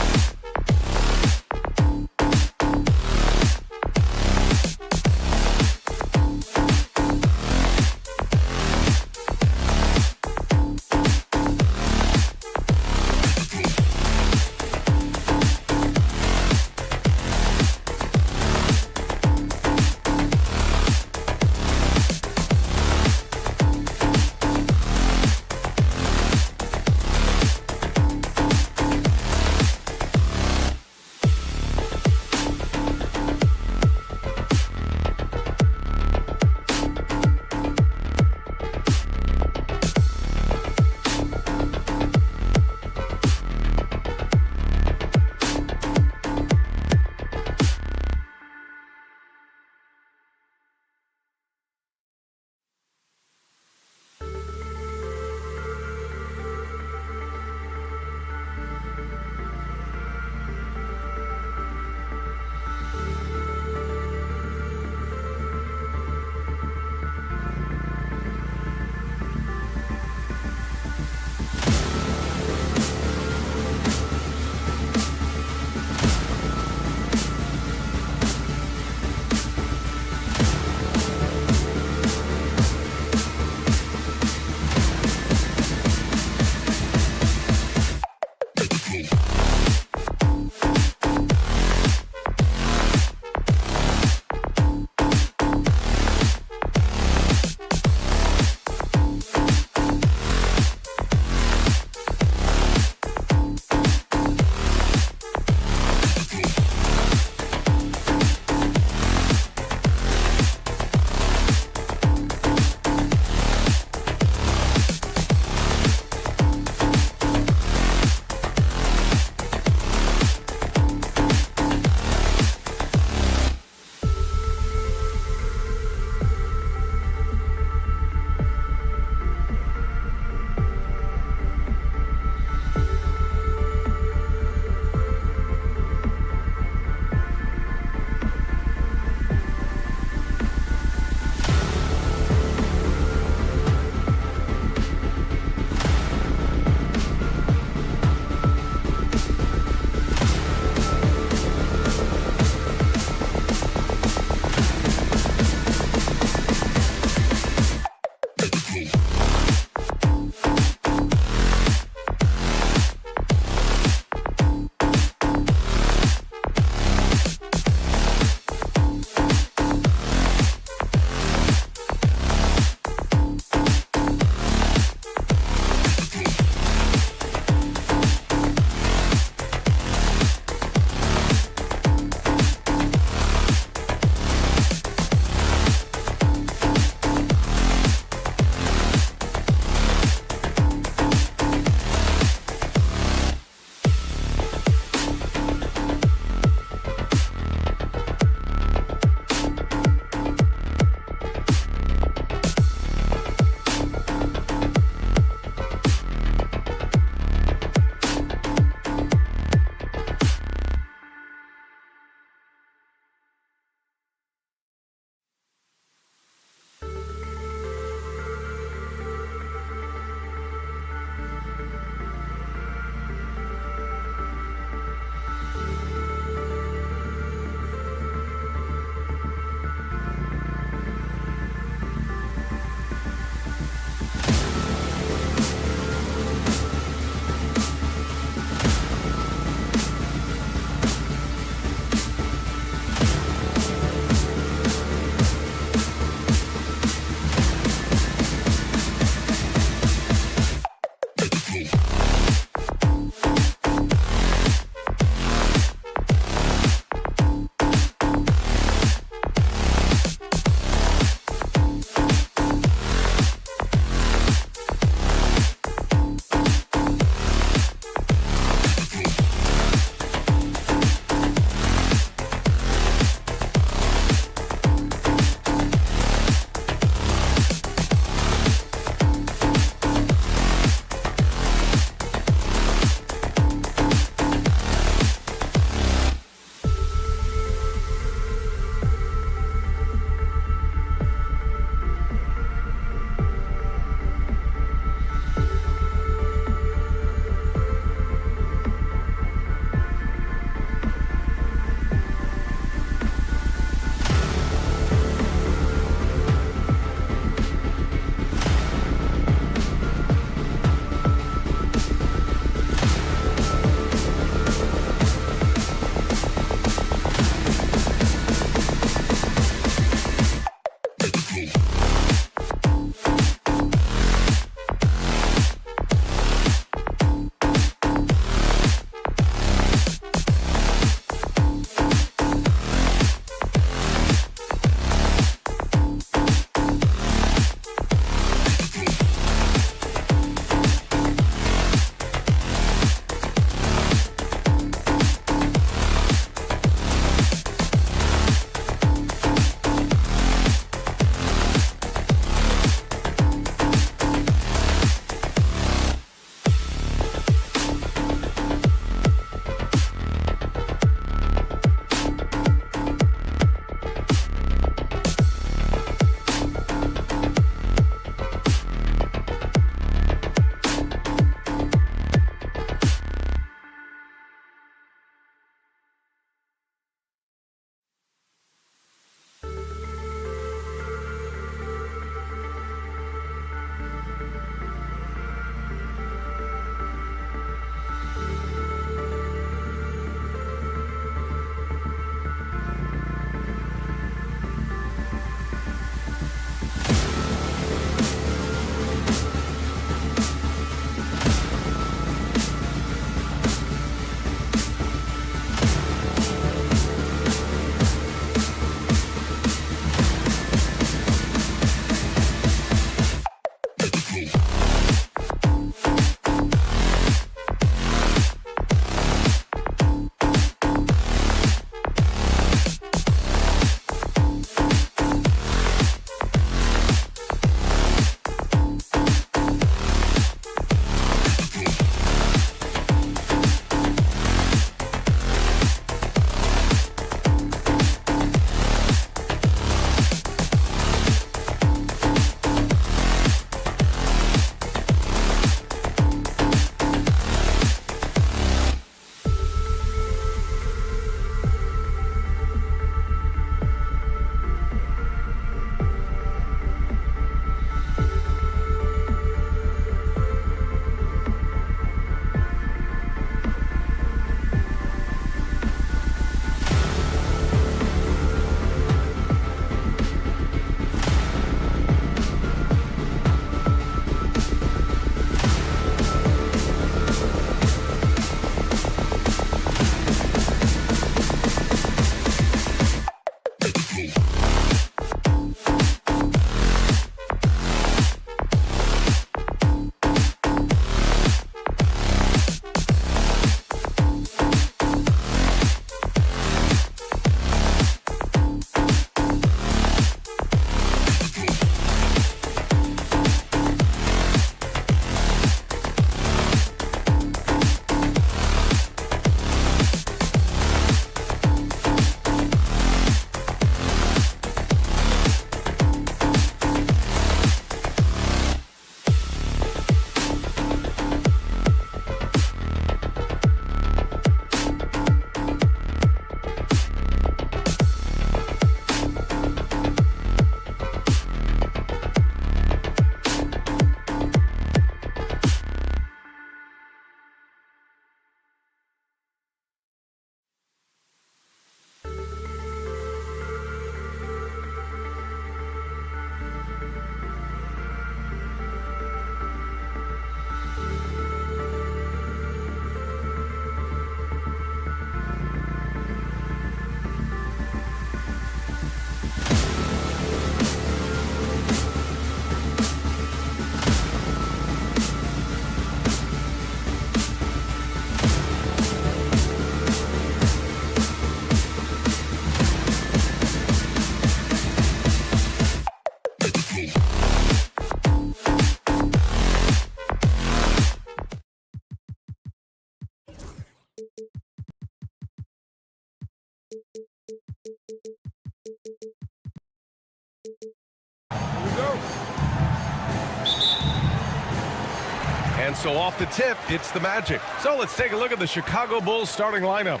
And so off the tip, it's the Magic. So let's take a look at the Chicago Bulls starting lineup.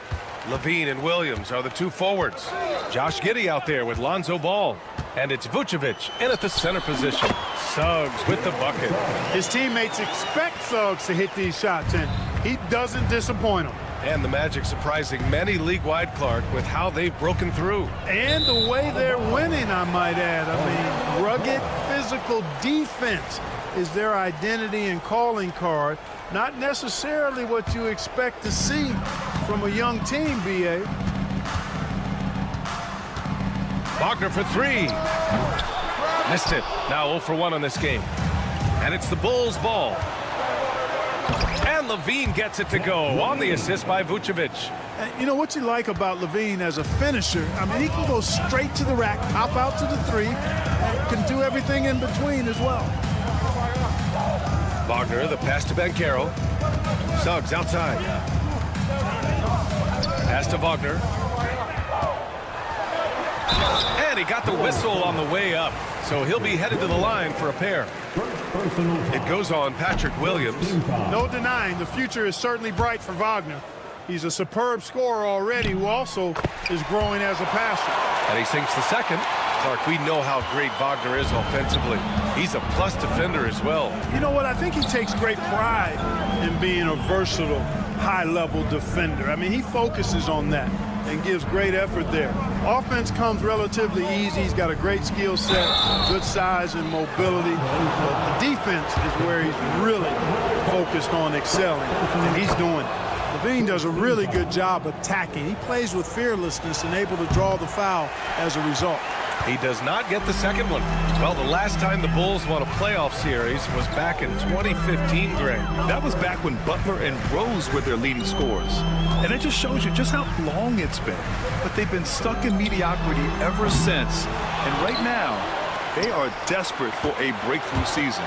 Levine and Williams are the two forwards. Josh Giddey out there with Lonzo Ball. And it's Vucevic in at the center position. Suggs with the bucket. His teammates expect Suggs to hit these shots, and he doesn't disappoint them. And the Magic surprising many league-wide, Clark, with how they've broken through. And the way they're winning, I might add. I mean, rugged physical defense is their identity and calling card. Not necessarily what you expect to see from a young team, B.A. Wagner for three. Missed it. Now 0 for 1 on this game. And it's the Bulls' ball. And Levine gets it to go on the assist by Vucevic. And you know what you like about Levine as a finisher? I mean, he can go straight to the rack, pop out to the three, and can do everything in between as well. Wagner, the pass to Banchero. Suggs outside. Pass to Wagner. And he got the whistle on the way up. So he'll be headed to the line for a pair. It goes on Patrick Williams. No denying the future is certainly bright for Wagner. He's a superb scorer already who also is growing as a passer. And he sinks the second. Clark, we know how great Wagner is offensively. He's a plus defender as well. You know what? I think he takes great pride in being a versatile, high-level defender. I mean, he focuses on that and gives great effort there. Offense comes relatively easy. He's got a great skill set, good size and mobility. But the defense is where he's really focused on excelling, and he's doing it. Levine does a really good job attacking. He plays with fearlessness and able to draw the foul as a result. He does not get the second one. Well, the last time the Bulls won a playoff series was back in 2015, Greg. That was back when Butler and Rose were their leading scorers. And it just shows you just how long it's been. But they've been stuck in mediocrity ever since. And right now, they are desperate for a breakthrough season.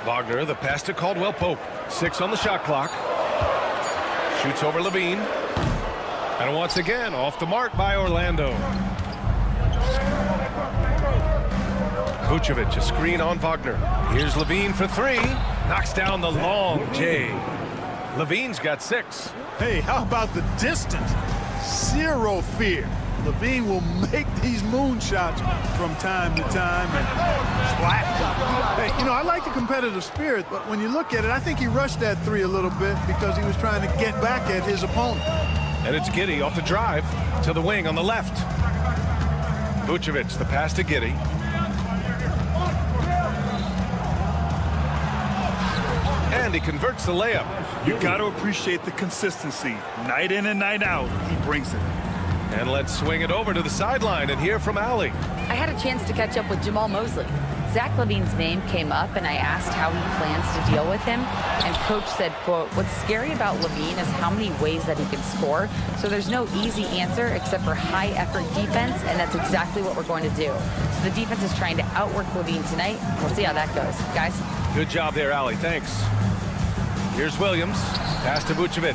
Wagner, the pass to Caldwell Pope. 6 on the shot clock. Shoots over Levine. And once again, off the mark by Orlando. Vucevic, a screen on Wagner. Here's Levine for three. Knocks down the long J. Levine's got 6. Hey, how about the distance? Zero fear. Levine will make these moonshots from time to time and splat. Hey, you know, I like the competitive spirit, but when you look at it, I think he rushed that three a little bit because he was trying to get back at his opponent. And it's Giddey off the drive to the wing on the left. Vucevic, the pass to Giddey. And he converts the layup. You got to appreciate the consistency. Night in and night out, he brings it. And let's swing it over to the sideline and hear from Allie. I had a chance to catch up with Jamal Mosley. Zach LaVine's name came up, and I asked how he plans to deal with him. And Coach said, quote, "What's scary about LaVine is how many ways that he can score. So there's no easy answer except for high-effort defense, and that's exactly what we're going to do. So the defense is trying to outwork LaVine tonight. We'll see how that goes. Guys." Good job there, Allie. Thanks. Here's Williams. Pass to Vucevic.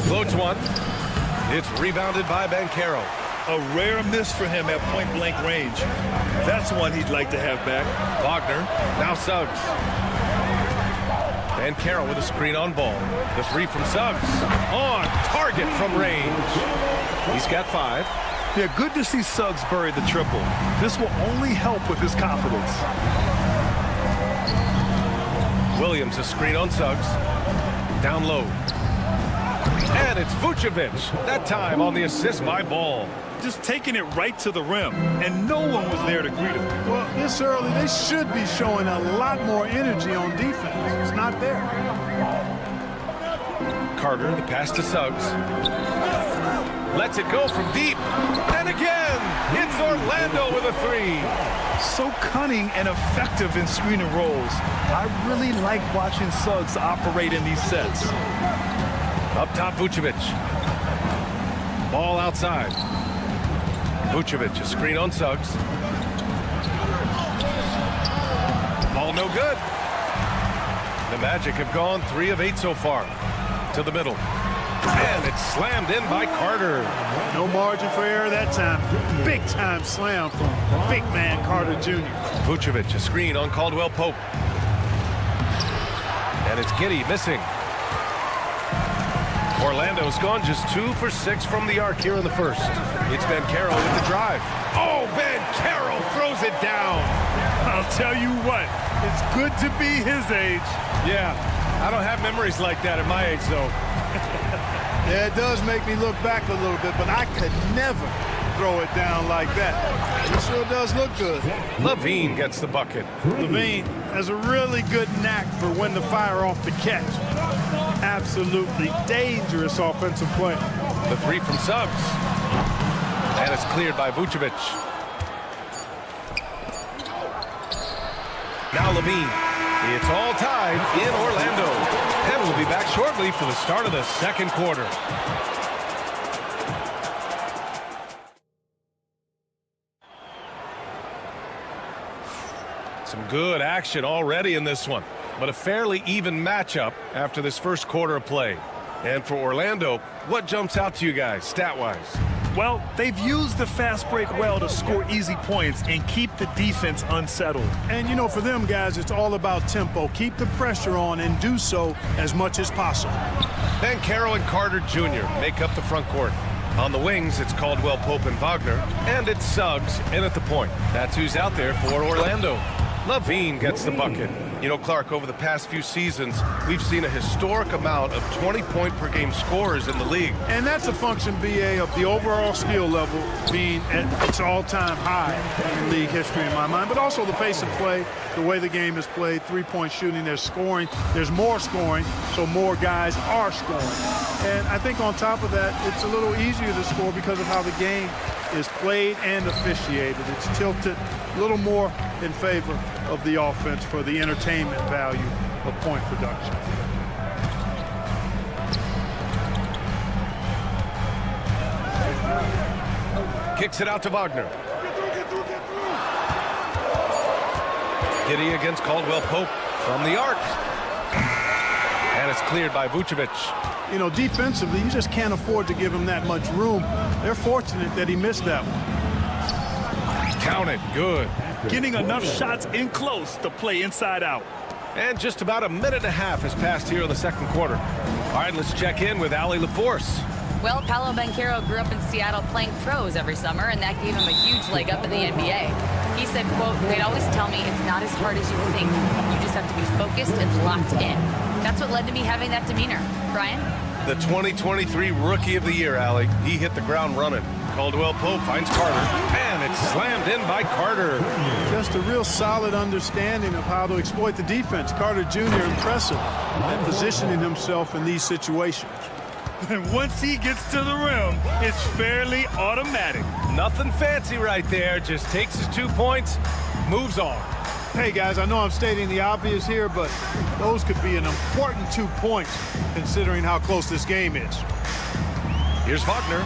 Floats one. It's rebounded by Banchero. A rare miss for him at point-blank range. That's one he'd like to have back. Wagner, now Suggs. Banchero with a screen on ball. The three from Suggs. On target from range. He's got 5. Yeah, good to see Suggs bury the triple. This will only help with his confidence. Williams, a screen on Suggs. Down low. And it's Vucevic. That time on the assist by Ball. Just taking it right to the rim, and no one was there to greet him. Well, this early, they should be showing a lot more energy on defense. It's not there. Carter, the pass to Suggs. Lets it go from deep. And again, it's Orlando with a 3. So cunning and effective in screening rolls. I really like watching Suggs operate in these sets. Up top, Vucevic. Ball outside. Vucevic, a screen on Suggs. good. The Magic have gone 3 of 8 so far. To the middle. And it's slammed in by Carter. No margin for error that time. Big time slam from big man Carter Jr. Vucevic, a screen on Caldwell Pope. And it's Giddey missing. Orlando's gone just 2 for 6 from the arc here in the first. It's Banchero with the drive. Oh, Banchero throws it down. I'll tell you what, it's good to be his age. Yeah, I don't have memories like that at my age, though. Yeah, it does make me look back a little bit, but I could never throw it down like that. It sure does look good. LaVine gets the bucket. LaVine has a really good knack for when to fire off the catch. Absolutely dangerous offensive play. The 3 from Suggs. And it's cleared by Vucevic. Now LaVine. It's all tied in Orlando. And we'll be back shortly for the start of the second quarter. Some good action already in this one, but a fairly even matchup after this first quarter of play. And for Orlando, what jumps out to you guys, stat-wise? Well, they've used the fast break well to score easy points and keep the defense unsettled. And, you know, for them guys, it's all about tempo. Keep the pressure on and do so as much as possible. Banchero and Carter Jr. make up the front court. On the wings, it's Caldwell Pope and Wagner, and it's Suggs in at the point. That's who's out there for Orlando. LaVine gets the bucket. You know, Clark, over the past few seasons, we've seen a historic amount of 20-point-per-game scorers in the league. And that's a function, BA, of the overall skill level being at its all-time high in league history in my mind, but also the pace of play, the way the game is played, three-point shooting, there's scoring, there's more scoring, so more guys are scoring. And I think on top of that, it's a little easier to score because of how the game is played and officiated. It's tilted a little more in favor of the offense for the entertainment value of point production. Kicks it out to Wagner. Giddey against Caldwell Pope from the arc. And it's cleared by Vucevic. You know, defensively, you just can't afford to give him that much room. They're fortunate that he missed that one. Count it. Good. Getting enough shots in close to play inside out. And just about a minute and a half has passed here in the second quarter. All right, let's check in with Allie LaForce. Well, Paolo Banchero grew up in Seattle playing pros every summer, and that gave him a huge leg up in the NBA. He said, quote, "They'd always tell me it's not as hard as you think. You just have to be focused and locked in." That's what led to me having that demeanor. Brian? The 2023 Rookie of the Year, Allie. He hit the ground running. Caldwell Pope finds Carter, and it's slammed in by Carter. Just a real solid understanding of how to exploit the defense. Carter Jr. impressive at positioning himself in these situations. And once he gets to the rim, it's fairly automatic. Nothing fancy right there. Just takes his 2 points, moves on. Hey, guys, I know I'm stating the obvious here, but those could be an important 2 points considering how close this game is. Here's Wagner.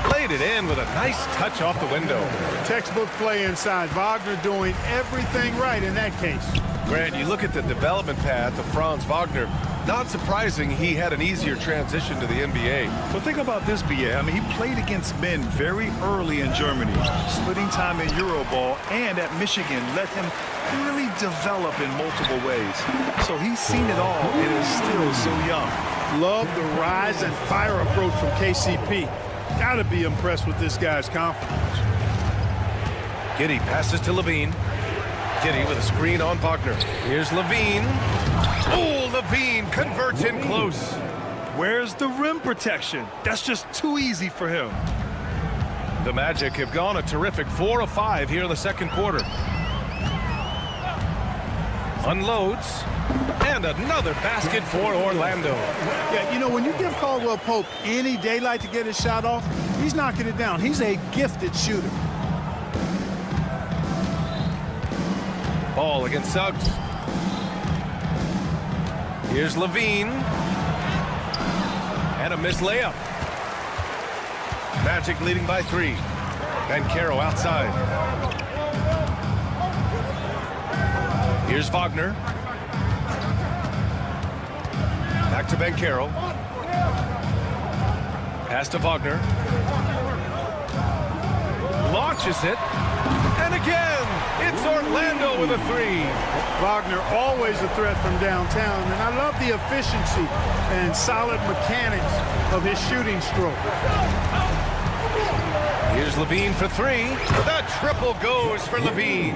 Played it in with a nice touch off the window. Textbook play inside. Wagner doing everything right in that case. Grant, you look at the development path of Franz Wagner. Not surprising he had an easier transition to the NBA. But think about this, BA. I mean, he played against men very early in Germany. Splitting time in Euroball and at Michigan let him really develop in multiple ways. So he's seen it all and is still so young. Love the rise and fire approach from KCP. Gotta be impressed with this guy's confidence. Giddey passes to LaVine. Giddey with a screen on Wagner. Here's LaVine. Oh, LaVine converts in close. Where's the rim protection? That's just too easy for him. The Magic have gone a terrific 4 of 5 here in the second quarter. Unloads. And another basket for Orlando. Yeah, you know, when you give Caldwell Pope any daylight to get his shot off, he's knocking it down. He's a gifted shooter. Ball against Suggs. Here's LaVine. And a missed layup. Magic leading by 3. Banchero outside. Here's Wagner. Back to Banchero. Pass to Wagner. Launches it. And again, it's Orlando with a three. Wagner always a threat from downtown, and I love the efficiency and solid mechanics of his shooting stroke. Here's Levine for three. The triple goes for Levine.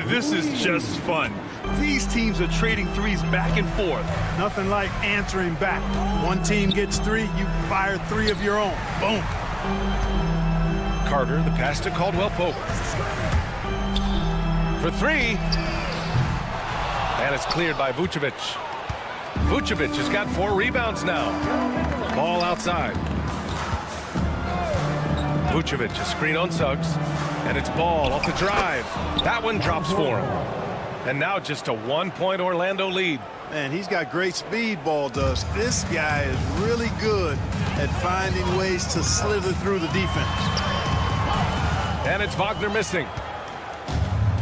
This is just fun. These teams are trading threes back and forth. Nothing like answering back. One team gets three, you fire three of your own. Boom. Carter, the pass to Caldwell-Pope. For three. And it's cleared by Vucevic. Vucevic has got 4 rebounds now. Ball outside. Vucevic, a screen on Suggs. And it's Ball off the drive. That one drops for him. And now just a 1-point Orlando lead. Man, he's got great speed, Ball does. This guy is really good at finding ways to slither through the defense. And it's Wagner missing.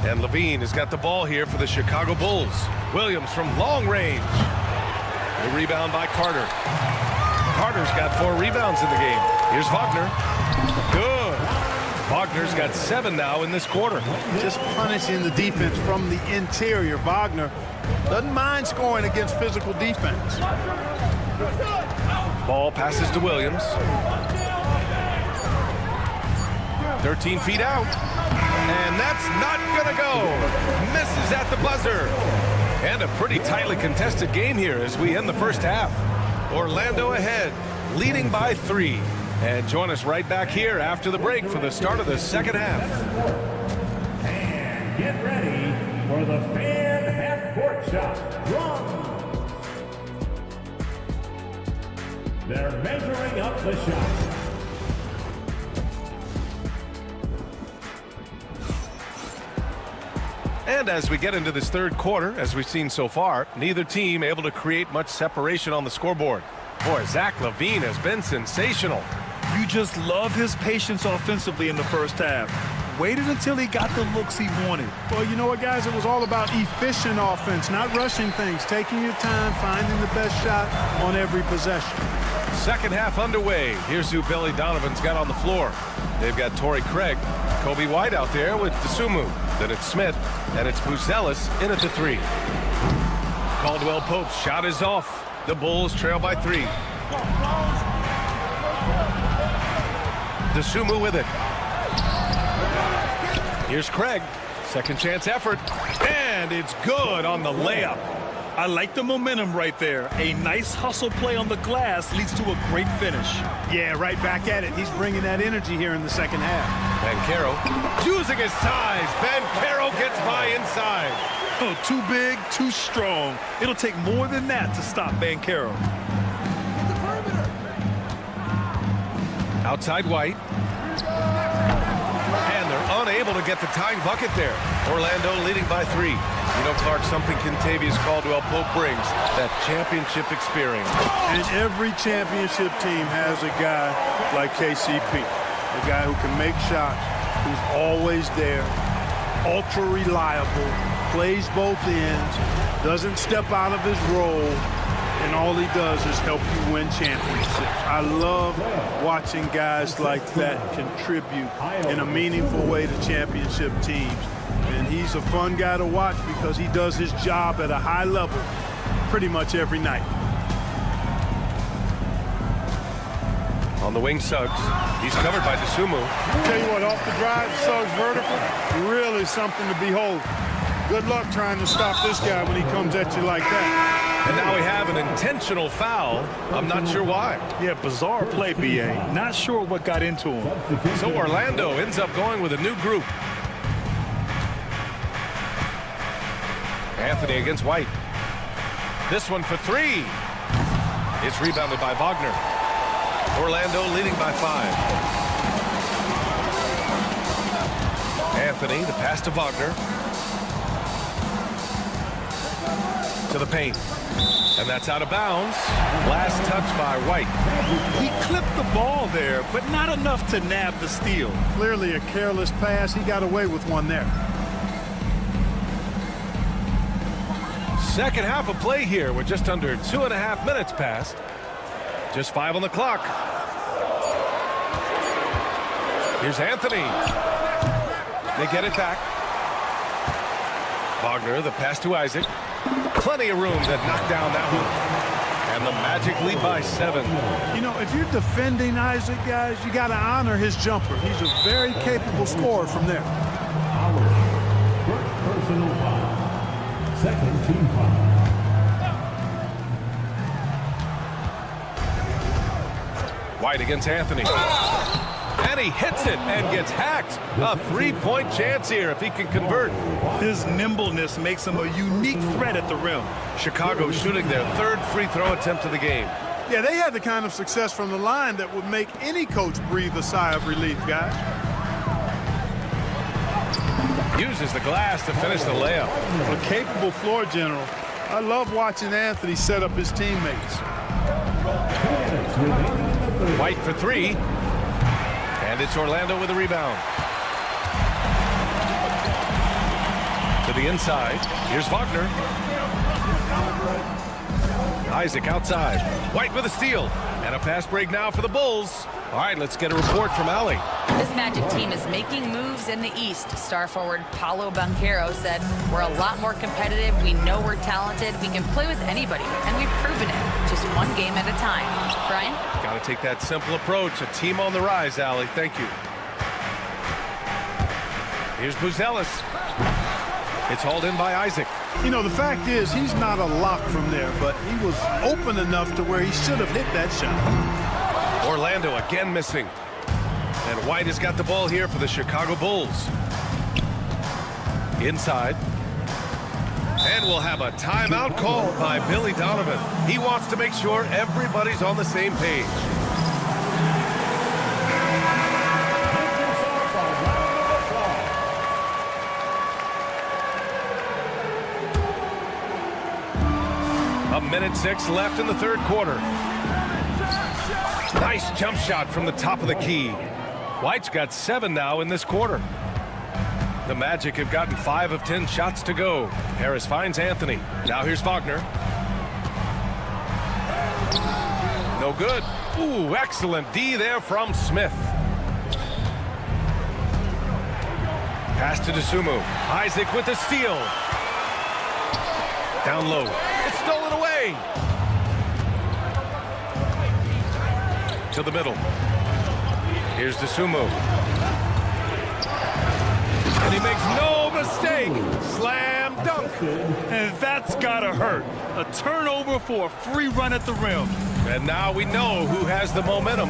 And Levine has got the ball here for the Chicago Bulls. Williams from long range. The rebound by Carter. Carter's got 4 rebounds in the game. Here's Wagner. Good. Wagner's got 7 now in this quarter. Just punishing the defense from the interior. Wagner doesn't mind scoring against physical defense. Ball passes to Williams. 13 feet out. And that's not going to go. Misses at the buzzer. And a pretty tightly contested game here as we end the first half. Orlando ahead, leading by 3. And join us right back here after the break for the start of the second half. And get ready for the fan half-court shot. They're measuring up the shot. And as we get into this third quarter, as we've seen so far, neither team able to create much separation on the scoreboard. Boy, Zach LaVine has been sensational. You just love his patience offensively in the first half. Waited until he got the looks he wanted. Well, you know what, guys? It was all about efficient offense, not rushing things, taking your time, finding the best shot on every possession. Second half underway. Here's who Billy Donovan's got on the floor. They've got Torrey Craig, Kobe White out there with Dosunmu. Then it's Smith, and it's Buzelis in at the 3. Caldwell-Pope's shot is off. The Bulls trail by 3. Dosunmu with it. Here's Craig. Second chance effort. And it's good on the layup. I like the momentum right there. A nice hustle play on the glass leads to a great finish. Yeah, right back at it. He's bringing that energy here in the second half. Banchero using his size. Banchero gets by inside. Oh, too big, too strong. It'll take more than that to stop Banchero. Outside White. And they're unable to get the tying bucket there. Orlando leading by 3. You know, Clark, something Kentavious Caldwell-Pope brings, that championship experience. And every championship team has a guy like KCP, a guy who can make shots, who's always there, ultra reliable, plays both ends, doesn't step out of his role, and all he does is help you win championships. I love watching guys like that contribute in a meaningful way to championship teams. And he's a fun guy to watch because he does his job at a high level pretty much every night. On the wing, Suggs. He's covered by Dosunmu. Tell you what, off the drive, Suggs vertical, really something to behold. Good luck trying to stop this guy when he comes at you like that. And now we have an intentional foul. I'm not sure why. Yeah, bizarre play, B.A. Not sure what got into him. So Orlando ends up going with a new group. Anthony against White. This one for 3. It's rebounded by Wagner. Orlando leading by 5. Anthony, the pass to Wagner. To the paint. And that's out of bounds. Last touch by White. He clipped the ball there, but not enough to nab the steal. Clearly a careless pass. He got away with one there. Second half of play here with just under 2.5 minutes passed. Just 5 on the clock. Here's Anthony. They get it back. Wagner, the pass to Isaac. Plenty of room to knock down that one. And the Magic lead by 7. You know, if you're defending Isaac, guys, you got to honor his jumper. He's a very capable scorer from there. First personal foul. Second team foul. White against Anthony. And he hits it and gets hacked. A 3-point chance here if he can convert. His nimbleness makes him a unique threat at the rim. Chicago shooting their 3rd free throw attempt of the game. Yeah, they had the kind of success from the line that would make any coach breathe a sigh of relief, guys. Uses the glass to finish the layup. A capable floor general. I love watching Anthony set up his teammates. White for 3. And it's Orlando with a rebound. To the inside. Here's Wagner. Isaac outside. White with a steal. And a fast break now for the Bulls. All right, let's get a report from Ali. This Magic team is making moves in the East. Star forward Paolo Banchero said, "We're a lot more competitive. We know we're talented. We can play with anybody, and we've proven it. Just one game at a time." Brian? Got to take that simple approach. A team on the rise, Ali. Thank you. Here's Buzelis. It's hauled in by Isaac. You know, the fact is he's not a lock from there, but he was open enough to where he should have hit that shot. Orlando again missing. And White has got the ball here for the Chicago Bulls. Inside. And we'll have a timeout called by Billy Donovan. He wants to make sure everybody's on the same page. A minute 6 left in the 3rd quarter. Nice jump shot from the top of the key. White's got 7 now in this quarter. The Magic have gotten 5 of 10 shots to go. Harris finds Anthony. Now here's Wagner. No good. Ooh, excellent D there from Smith. Pass to DeSumo. Isaac with the steal. Down low. It's stolen away. To the middle. Here's DeSumo. And he makes no mistake. Slam dunk. And that's gotta hurt. A turnover for a free run at the rim. And now we know who has the momentum.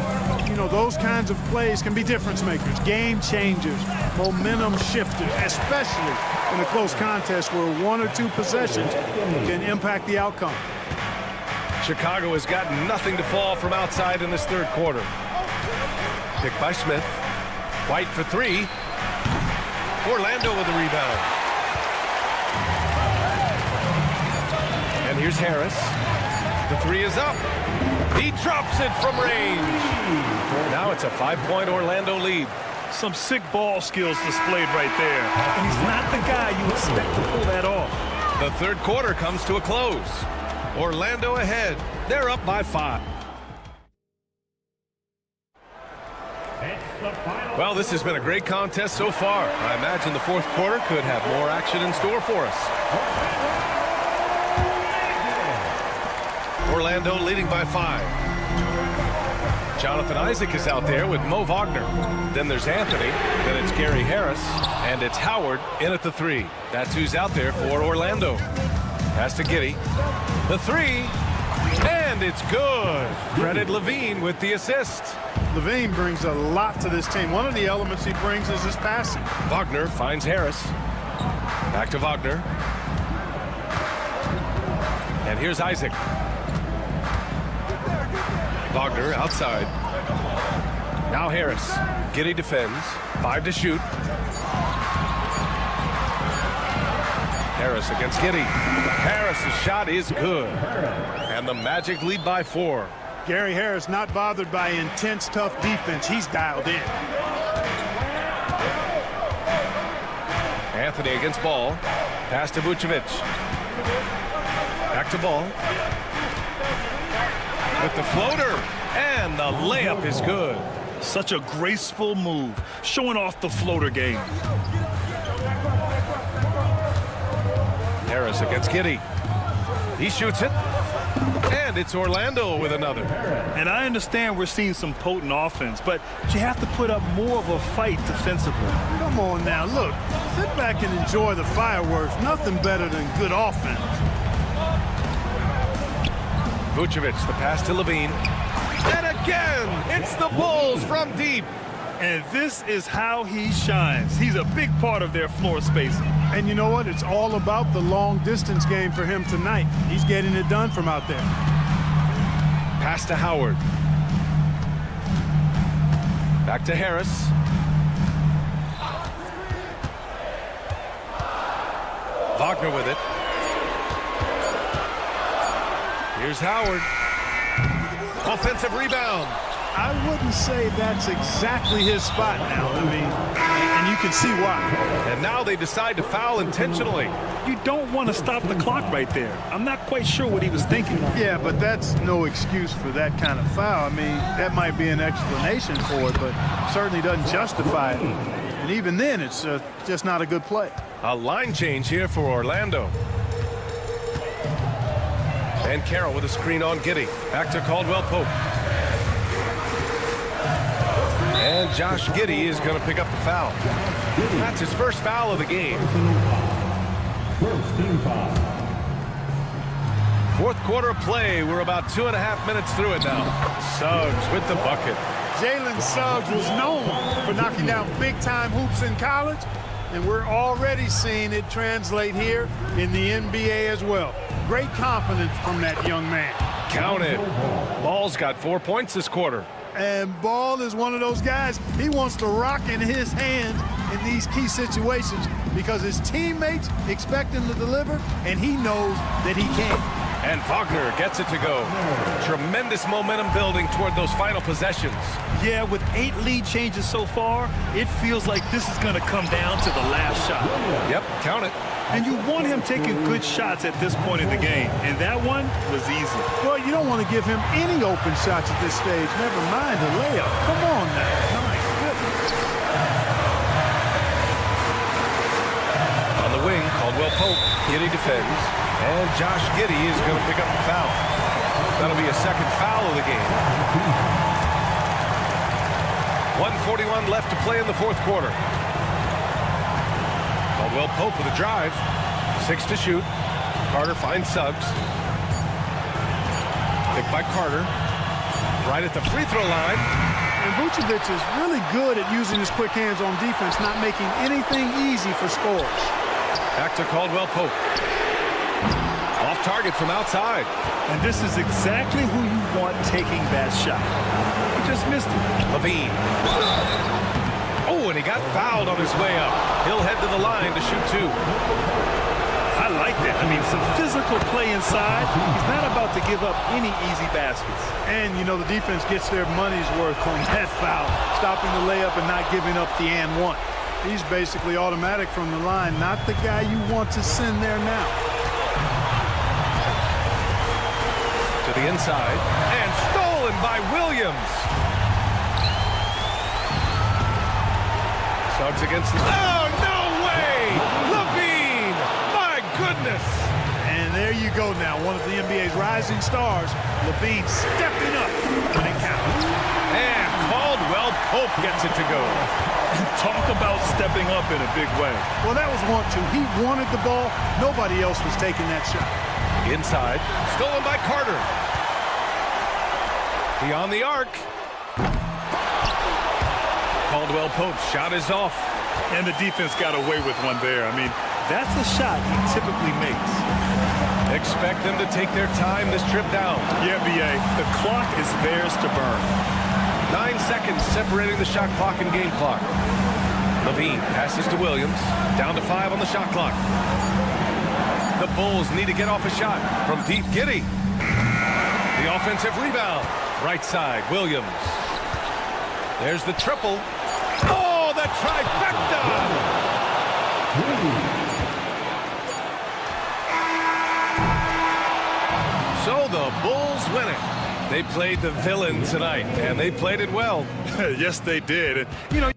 You know, those kinds of plays can be difference makers, game changers, momentum shifters, especially in a close contest where 1 or 2 possessions can impact the outcome. Chicago has got nothing to fall from outside in this 3rd quarter. Picked by Smith. White for 3. Orlando with a rebound. And here's Harris. The 3 is up. He drops it from range. Now it's a 5-point Orlando lead. Some sick ball skills displayed right there. And he's not the guy you expect to pull that off. The 3rd quarter comes to a close. Orlando ahead. They're up by 5. Well, this has been a great contest so far. I imagine the 4th quarter could have more action in store for us. Orlando leading by 5. Jonathan Isaac is out there with Mo Wagner. Then there's Anthony. Then it's Gary Harris. And it's Howard in at the 3. That's who's out there for Orlando. Pass to Giddey. The 3. And it's good. Credit Levine with the assist. Levine brings a lot to this team. One of the elements he brings is his passing. Wagner finds Harris. Back to Wagner. And here's Isaac. Wagner outside. Now Harris. Giddey defends. 5 to shoot. Harris against Giddey. Harris's shot is good. And the Magic lead by 4. Gary Harris not bothered by intense, tough defense. He's dialed in. Anthony against Ball. Pass to Vucevic. to ball. With the floater, and the layup is good. Such a graceful move, showing off the floater game. Harris against Giddey. He shoots it, and it's Orlando with another. And I understand we're seeing some potent offense, but you have to put up more of a fight defensively. Come on now, look. Sit back and enjoy the fireworks. Nothing better than good offense. Vucevic, the pass to Levine. And again, it's the Bulls from deep. And this is how he shines. He's a big part of their floor spacing. And you know what? It's all about the long distance game for him tonight. He's getting it done from out there. Pass to Howard. Back to Harris. Wagner with it. Here's Howard. Offensive rebound. I wouldn't say that's exactly his spot now. I mean, and you can see why. And now they decide to foul intentionally. You don't want to stop the clock right there. I'm not quite sure what he was thinking. Yeah, but that's no excuse for that kind of foul. I mean, that might be an explanation for it, but certainly doesn't justify it. And even then, it's just not a good play. A line change here for Orlando. And Carroll with a screen on Giddey. Back to Caldwell Pope. And Josh Giddey is going to pick up the foul. That's his first foul of the game. First team foul. Fourth quarter of play. We're about 2.5 minutes through it now. Suggs with the bucket. Jalen Suggs was known for knocking down big-time hoops in college, and we're already seeing it translate here in the NBA as well. Great confidence from that young man. Count it. Ball's got 4 points this quarter. And Ball is one of those guys, he wants to rock in his hand in these key situations because his teammates expect him to deliver, and he knows that he can. And Wagner gets it to go. Tremendous momentum building toward those final possessions. Yeah, with 8 lead changes so far, it feels like this is going to come down to the last shot. Yep, count it. And you want him taking good shots at this point in the game, and that one was easy. Well, you don't want to give him any open shots at this stage, never mind the layup. Come on now. My goodness. On the wing, Caldwell Pope. Giddey defends. And Josh Giddey is going to pick up the foul. That'll be a second foul of the game. 1:41 left to play in the fourth quarter. Caldwell Pope with a drive. 6 to shoot. Carter finds Suggs. Picked by Carter. Right at the free throw line. And Vucevic is really good at using his quick hands on defense, not making anything easy for scores. Back to Caldwell Pope. Off target from outside. And this is exactly who you want taking that shot. He just missed it. Levine. Oh, and he got fouled on his way up. He'll head to the line to shoot 2. I like that. I mean, some physical play inside. He's not about to give up any easy baskets. And, you know, the defense gets their money's worth on that foul, stopping the layup and not giving up the and one. He's basically automatic from the line, not the guy you want to send there now. To the inside, and stolen by Williams. Suggs against the... Oh, no way! Levine! My goodness! And there you go now, one of the NBA's rising stars, Levine stepping up when it counts. And Caldwell Pope gets it to go. Talk about stepping up in a big way. Well, that was 1-2. He wanted the ball. Nobody else was taking that shot. Inside, stolen by Carter. Beyond the arc. Caldwell Pope's shot is off. And the defense got away with one there. I mean, that's a shot he typically makes. Expect them to take their time this trip down. Yeah, B.A., the clock is theirs to burn. 9 seconds separating the shot clock and game clock. Levine passes to Williams. Down to 5 on the shot clock. The Bulls need to get off a shot from deep. Giddey. The offensive rebound. Right side, Williams. There's the triple. Oh, the trifecta! They played the villain tonight, and they played it well. Yes, they did. And, you know,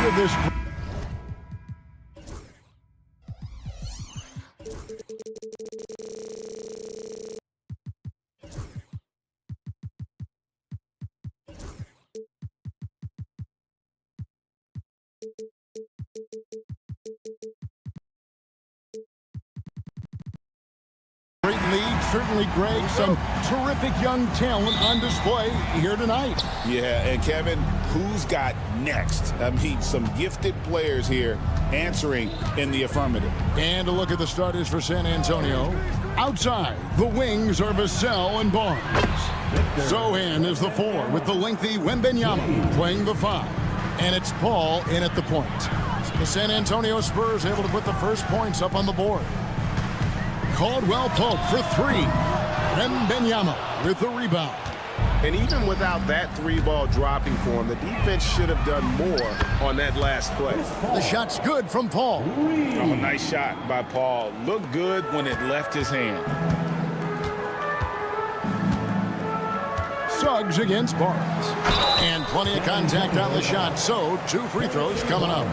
of this. Great lead, certainly, Greg. Some terrific young talent on display here tonight. Yeah, and Kevin, who's got next? I mean, some gifted players here answering in the affirmative. And a look at the starters for San Antonio. Outside, the wings are Vassell and Barnes. Zohan is the 4 with the lengthy Wembanyama playing the 5. And it's Paul in at the point. The San Antonio Spurs able to put the first points up on the board. Caldwell Pope for 3. Wembanyama with the rebound. And even without that 3-ball dropping for him, the defense should have done more on that last play. The shot's good from Paul. Oh, nice shot by Paul. Looked good when it left his hand. Suggs against Barnes. And plenty of contact on the shot, so 2 free throws coming up.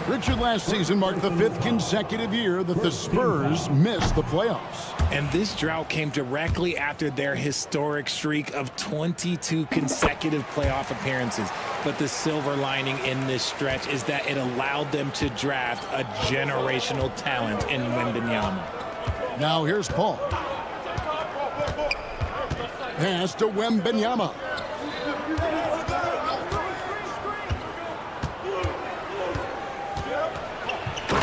Richard, last season marked the 5th consecutive year that the Spurs missed the playoffs. And this drought came directly after their historic streak of 22 consecutive playoff appearances. But the silver lining in this stretch is that it allowed them to draft a generational talent in Wembanyama. Now here's Paul. Pass to Wembanyama.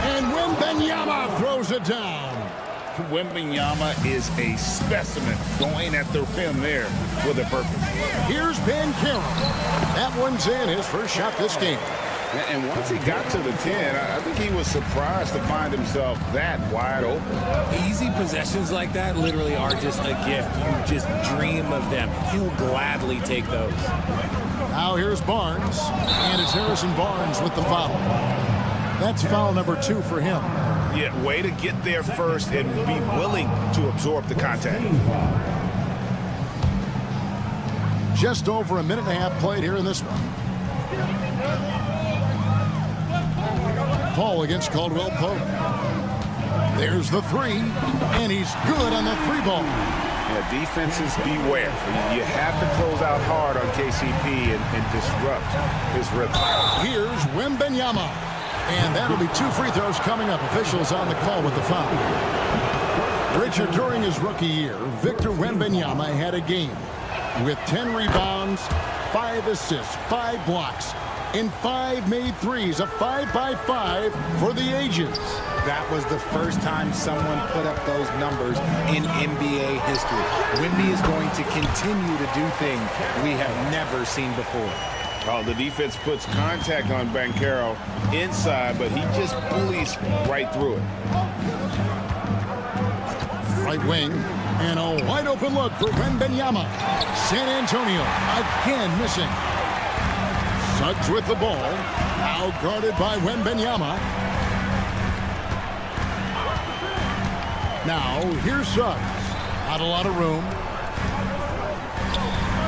And Wembanyama throws it down. Wembanyama is a specimen going at the rim there with a purpose. Here's Banchero. That one's in, his first shot this game. And once he got to the 10, I think he was surprised to find himself that wide open. Easy possessions like that literally are just a gift. You just dream of them. He'll gladly take those. Now here's Barnes. And it's Harrison Barnes with the foul. That's foul number 2 for him. Yeah, way to get there first and be willing to absorb the contact. Just over a minute and a half played here in this one. Paul against Caldwell Pope. There's the 3, and he's good on the 3-ball. Yeah, defenses beware. You have to close out hard on KCP and disrupt his rhythm. Here's Wembanyama. And that'll be 2 free throws coming up. Officials on the call with the foul. Richard, during his rookie year, Victor Wembanyama had a game with 10 rebounds, 5 assists, 5 blocks, and 5 made threes, a 5-by-5 for the ages. That was the first time someone put up those numbers in NBA history. Wemby is going to continue to do things we have never seen before. Oh, the defense puts contact on Banchero inside, but he just bullies right through it. Right wing, and a wide open look for Wembanyama. San Antonio again missing. Suggs with the ball, now guarded by Wembanyama. Now here's Suggs. Not a lot of room.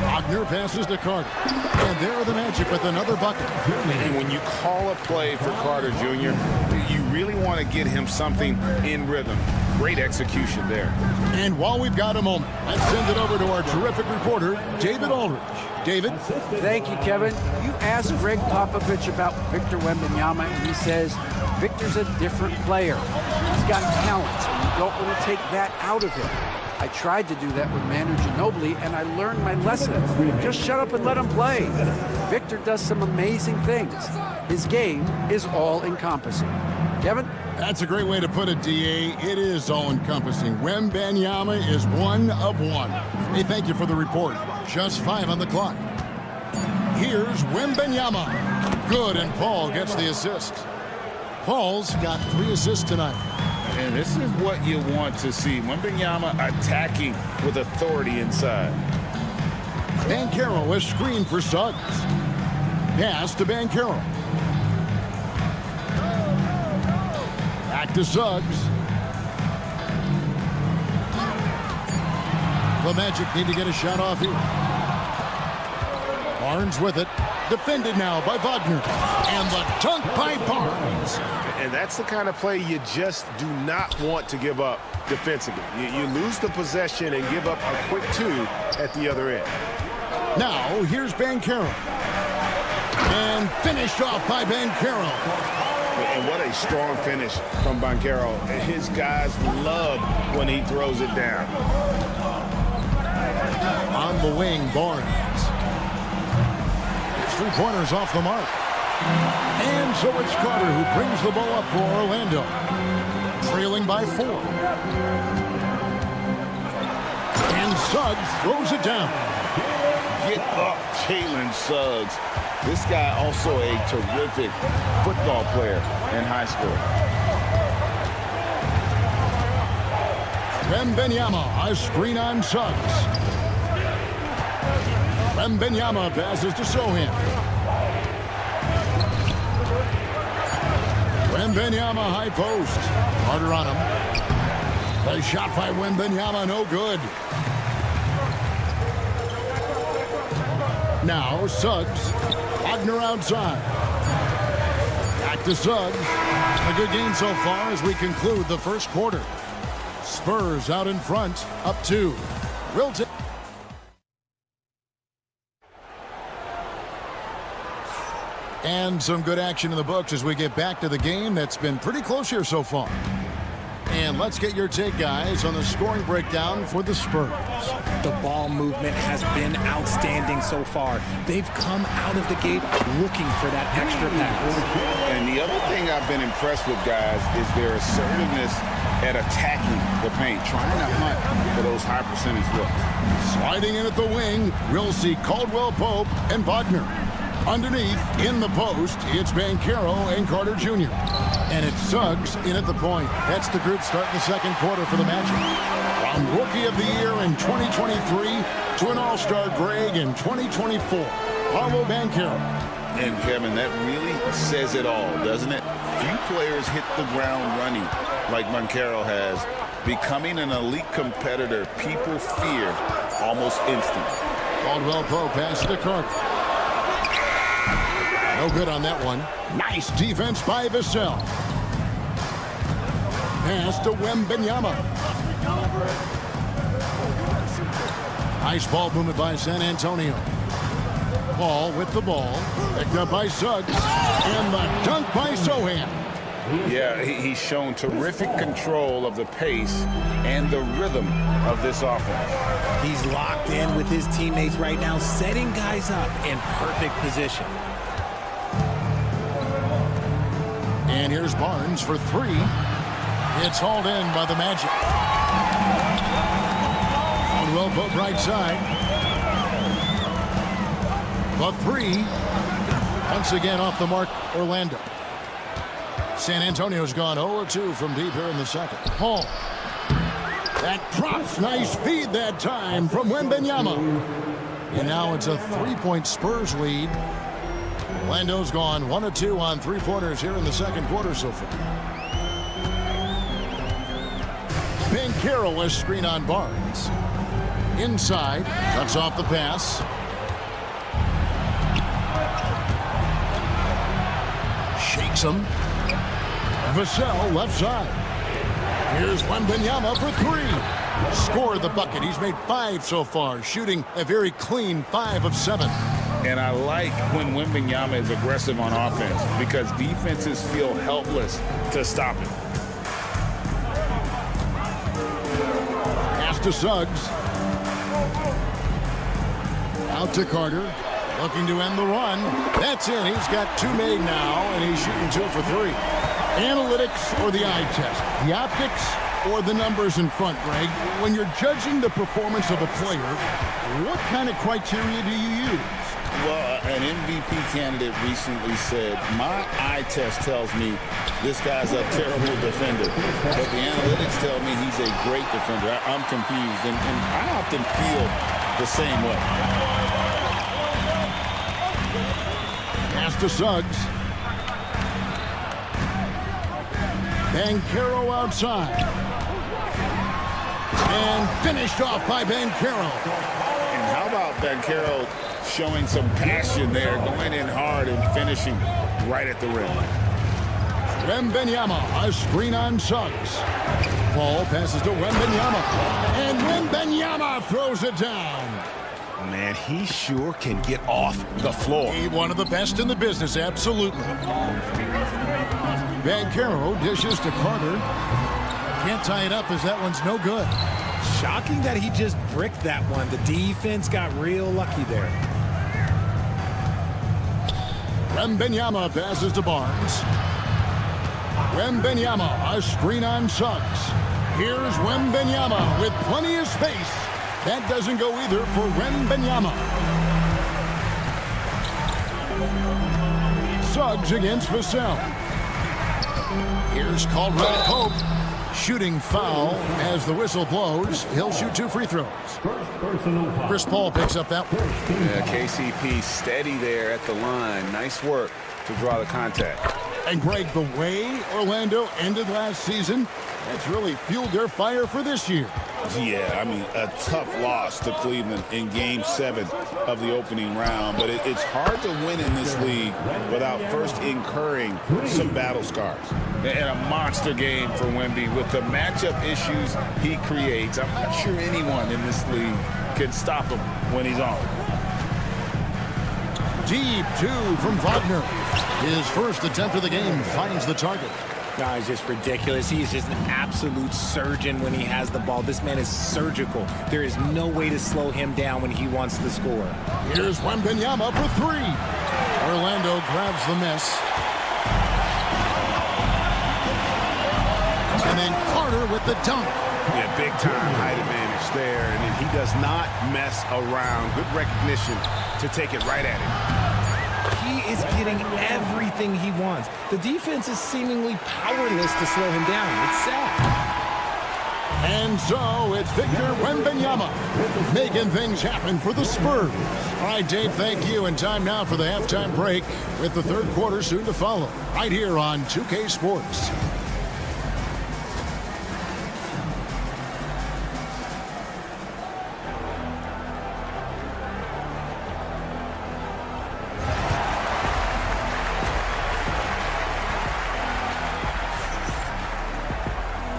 Wagner passes to Carter. And there are the Magic with another bucket. And when you call a play for Carter Jr., you really want to get him something in rhythm. Great execution there. And while we've got a moment, let's send it over to our terrific reporter, David Aldridge. David? Thank you, Kevin. You asked Greg Popovich about Victor Wembanyama, and he says Victor's a different player. He's got talent, so you don't want to take that out of him. I tried to do that with Manu Ginobili, and I learned my lesson. Just shut up and let him play. Victor does some amazing things. His game is all-encompassing. Kevin? That's a great way to put it, D.A. It is all-encompassing. Wembanyama is 1 of 1. Hey, thank you for the report. Just 5 on the clock. Here's Wembanyama. Good, and Paul gets the assist. Paul's got 3 assists tonight. And this is what you want to see. Wembanyama attacking with authority inside. Banchero is screened for Suggs. Pass to Banchero. Back to Suggs. The Magic need to get a shot off here. Barnes with it. Defended now by Wagner. And the dunk by Barnes. And that's the kind of play you just do not want to give up defensively. You lose the possession and give up a quick 2 at the other end. Now, here's Banchero. And finished off by Banchero. And what a strong finish from Banchero. His guys love when he throws it down. On the wing, Barnes. 3-pointers off the mark. And so it's Carter who brings the ball up for Orlando. Trailing by 4. And Suggs throws it down. Get up, Jalen Suggs. This guy also a terrific football player in high school. Wembanyama, a screen on Suggs. Wembanyama passes to Sohan. Wembanyama high post. Carter on him. The shot by Wembanyama, no good. Now Suggs. Wagner outside. Back to Suggs. A good game so far as we conclude the first quarter. Spurs out in front, up 2. Wilton. And some good action in the books as we get back to the game that's been pretty close here so far. And let's get your take, guys, on the scoring breakdown for the Spurs. The ball movement has been outstanding so far. They've come out of the gate looking for that extra pass. And the other thing I've been impressed with, guys, is their assertiveness at attacking the paint, trying to hunt for those high percentage looks. Sliding in at the wing, we'll see Caldwell Pope and Wagner. Underneath, in the post, it's Banchero and Carter Jr. And it's Suggs in at the point. That's the group starting the second quarter for the Magic. From Rookie of the Year in 2023 to an All-Star Greg in 2024, Paolo Banchero. And, Kevin, that really says it all, doesn't it? Few players hit the ground running like Banchero has. Becoming an elite competitor, people fear almost instantly. Caldwell Pope passes to Carter. No good on that one. Nice defense by Vassell. Pass to Wembanyama. Nice ball movement by San Antonio. Paul with the ball. Picked up by Suggs. And the dunk by Sohan. Yeah, he's shown terrific control of the pace and the rhythm of this offense. He's locked in with his teammates right now, setting guys up in perfect position. And here's Barnes for 3. It's hauled in by the Magic. Caldwell Pope right side. The 3. Once again off the mark, Orlando. San Antonio's gone 0-2 from deep here in the second. Paul. That drops. Nice feed that time from Wembanyama. And now it's a 3-point Spurs lead. Orlando's gone 1-2 on 3-pointers here in the second quarter so far. Banchero, a screen on Barnes. Inside, cuts off the pass. Shakes him. Vassell left side. Here's Wembanyama for 3. Scored the bucket. He's made 5 so far, shooting a very clean 5 of 7. And I like when Wembanyama is aggressive on offense because defenses feel helpless to stop him. Pass to Suggs. Out to Carter. Looking to end the run. That's in. He's got 2 made now, and he's shooting 2 for 3. Analytics or the eye test? The optics or the numbers in front, Greg? When you're judging the performance of a player, what kind of criteria do you use? Well, an MVP candidate recently said, my eye test tells me this guy's a terrible defender, but the analytics tell me he's a great defender. I'm confused, and I often feel the same way. Pass to Suggs. Banchero outside. And finished off by Banchero. And how about Banchero showing some passion there, going in hard and finishing right at the rim. Wembanyama, a screen on Suggs. Ball passes to Wembanyama, and Wembanyama throws it down. Man, he sure can get off the floor. He one of the best in the business, absolutely. Banchero dishes to Carter. Can't tie it up as that one's no good. Shocking that he just bricked that one. The defense got real lucky there. Wembanyama passes to Barnes. Wembanyama, a screen on Suggs. Here's Wembanyama with plenty of space. That doesn't go either for Wembanyama. Suggs against Vassell. Here's Caldwell Pope. Shooting foul as the whistle blows. He'll shoot 2 free throws. Chris Paul picks up that one. Yeah, KCP steady there at the line. Nice work to draw the contact. And Greg, the way Orlando ended last season, that's really fueled their fire for this year. Yeah, I mean, a tough loss to Cleveland in Game 7 of the opening round. But it's hard to win in this league without first incurring some battle scars. And a monster game for Wemby with the matchup issues he creates. I'm not sure anyone in this league can stop him when he's on. Deep 2 from Wagner. His first attempt of the game finds the target. No, it's just ridiculous. He's just an absolute surgeon when he has the ball. This man is surgical. There is no way to slow him down when he wants to score. Here's Wembanyama for 3. Orlando grabs the miss. And then Carter with the dunk. Yeah, big time height advantage there, and he does not mess around. Good recognition to take it right at him. He is getting everything he wants. The defense is seemingly powerless to slow him down. It's sad. And so it's Victor Wembanyama making things happen for the Spurs. All right, Dave, thank you. And time now for the halftime break with the third quarter soon to follow right here on 2K Sports.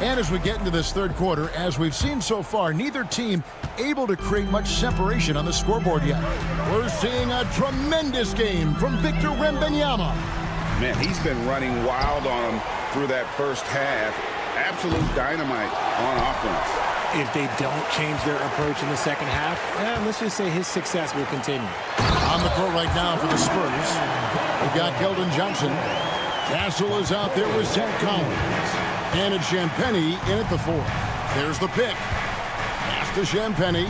And as we get into this third quarter, as we've seen so far, neither team able to create much separation on the scoreboard yet. We're seeing a tremendous game from Victor Wembanyama. Man, he's been running wild on him through that first half. Absolute dynamite on offense. If they don't change their approach in the second half, let's just say his success will continue. On the court right now for the Spurs, we've got Keldon Johnson. Castle is out there with Zach Collins. And it's Champagnie in at the 4. There's the pick. Pass to Champagnie.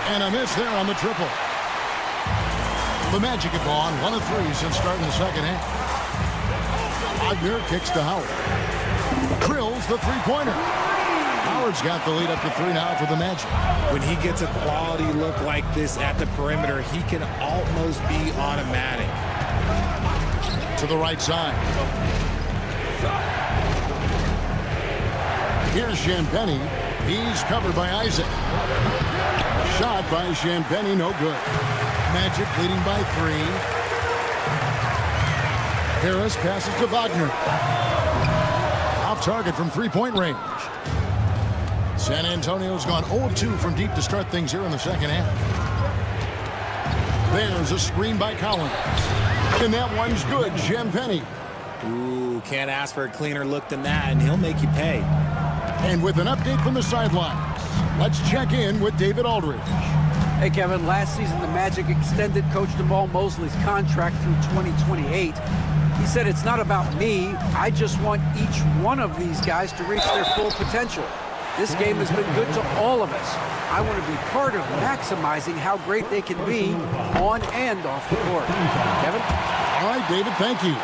And a miss there on the triple. The Magic have gone 1 of 3 since starting the second half. Wagner kicks to Howard. Drills the three-pointer. Howard's got the lead up to 3 now for the Magic. When he gets a quality look like this at the perimeter, he can almost be automatic. To the right side. Here's Champagnie. He's covered by Isaac. Shot by Champagnie, no good. Magic leading by 3. Harris passes to Wagner. Off target from three-point range. San Antonio's gone 0-2 from deep to start things here in the second half. There's a screen by Collins. And that one's good, Champagnie. Ooh, can't ask for a cleaner look than that, and he'll make you pay. And with an update from the sidelines, let's check in with David Aldridge. Hey, Kevin, last season the Magic extended Coach Jamal Mosley's contract through 2028. He said, it's not about me. I just want each one of these guys to reach their full potential. This game has been good to all of us. I want to be part of maximizing how great they can be on and off the court. Kevin? All right, David, thank you.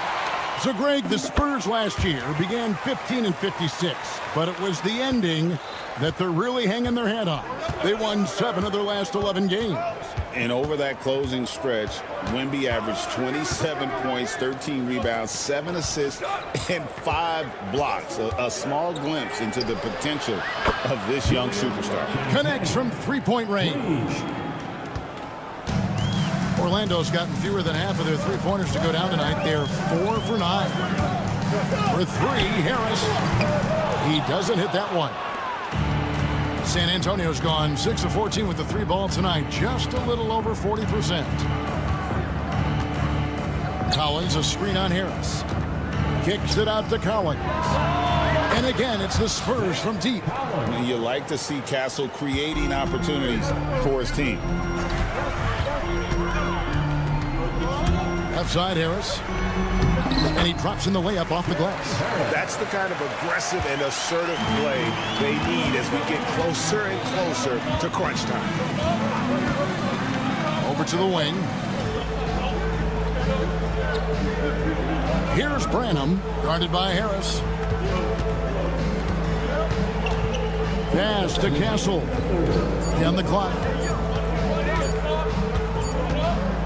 So, Greg, the Spurs last year began 15-56, but it was the ending that they're really hanging their head on. They won 7 of their last 11 games. And over that closing stretch, Wemby averaged 27 points, 13 rebounds, 7 assists, and 5 blocks. A small glimpse into the potential of this young superstar. Connects from three-point range. Orlando's gotten fewer than half of their three-pointers to go down tonight. They're 4 for 9. For 3, Harris. He doesn't hit that one. San Antonio's gone 6 of 14 with the 3 ball tonight. Just a little over 40%. Collins, a screen on Harris. Kicks it out to Collins. And again, it's the Spurs from deep. And you like to see Castle creating opportunities for his team. Left side, Harris. And he drops in the layup off the glass. That's the kind of aggressive and assertive play they need as we get closer and closer to crunch time. Over to the wing. Here's Branham, guarded by Harris. Pass to Castle. And the clock.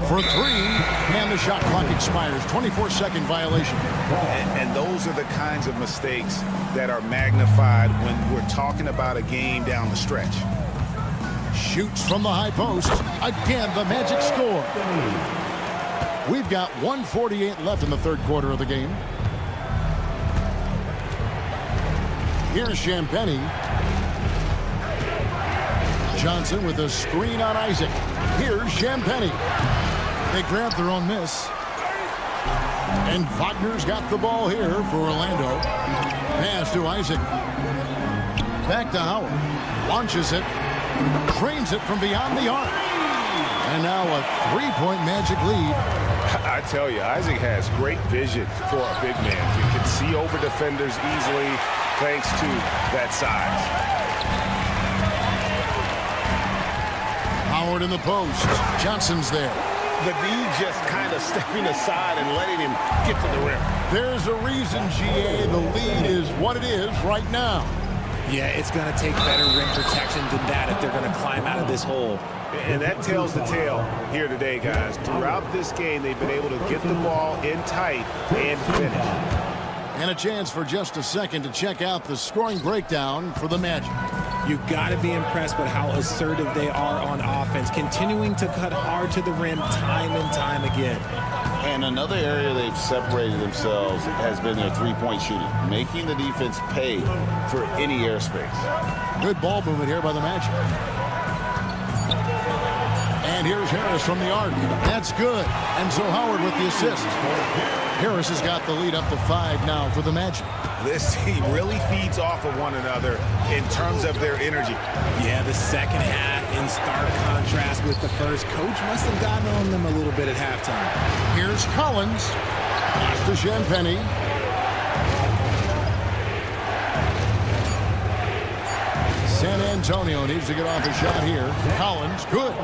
For 3, and the shot clock expires. 24-second violation. And those are the kinds of mistakes that are magnified when we're talking about a game down the stretch. Shoots from the high post. Again, the Magic score. We've got 1:48 left in the third quarter of the game. Here's Champagny. Johnson with a screen on Isaac. Here's Champagny. They grab their own miss. And Wagner's got the ball here for Orlando. Pass to Isaac. Back to Howard. Launches it. Drains it from beyond the arc. And now a 3-point Magic lead. I tell you, Isaac has great vision for a big man. He can see over defenders easily thanks to that size. Howard in the post. Johnson's there. The D just kind of stepping aside and letting him get to the rim. There's a reason, GA, the lead is what it is right now. Yeah, it's going to take better rim protection than that if they're going to climb out of this hole. And that tells the tale here today, guys. Throughout this game, they've been able to get the ball in tight and finish. And a chance for just a second to check out the scoring breakdown for the Magic. You've got to be impressed with how assertive they are on offense, continuing to cut hard to the rim time and time again. And another area they've separated themselves has been their three-point shooting, making the defense pay for any airspace. Good ball movement here by the Magic. And here's Harris from the arc. That's good. And so Howard with the assist. Harris has got the lead up to 5 now for the Magic. This team really feeds off of one another in terms of their energy. Yeah, the second half in stark contrast with the first. Coach must have gotten on them a little bit at halftime. Here's Collins. Pass to Champagny. San Antonio needs to get off a shot here. Collins, good.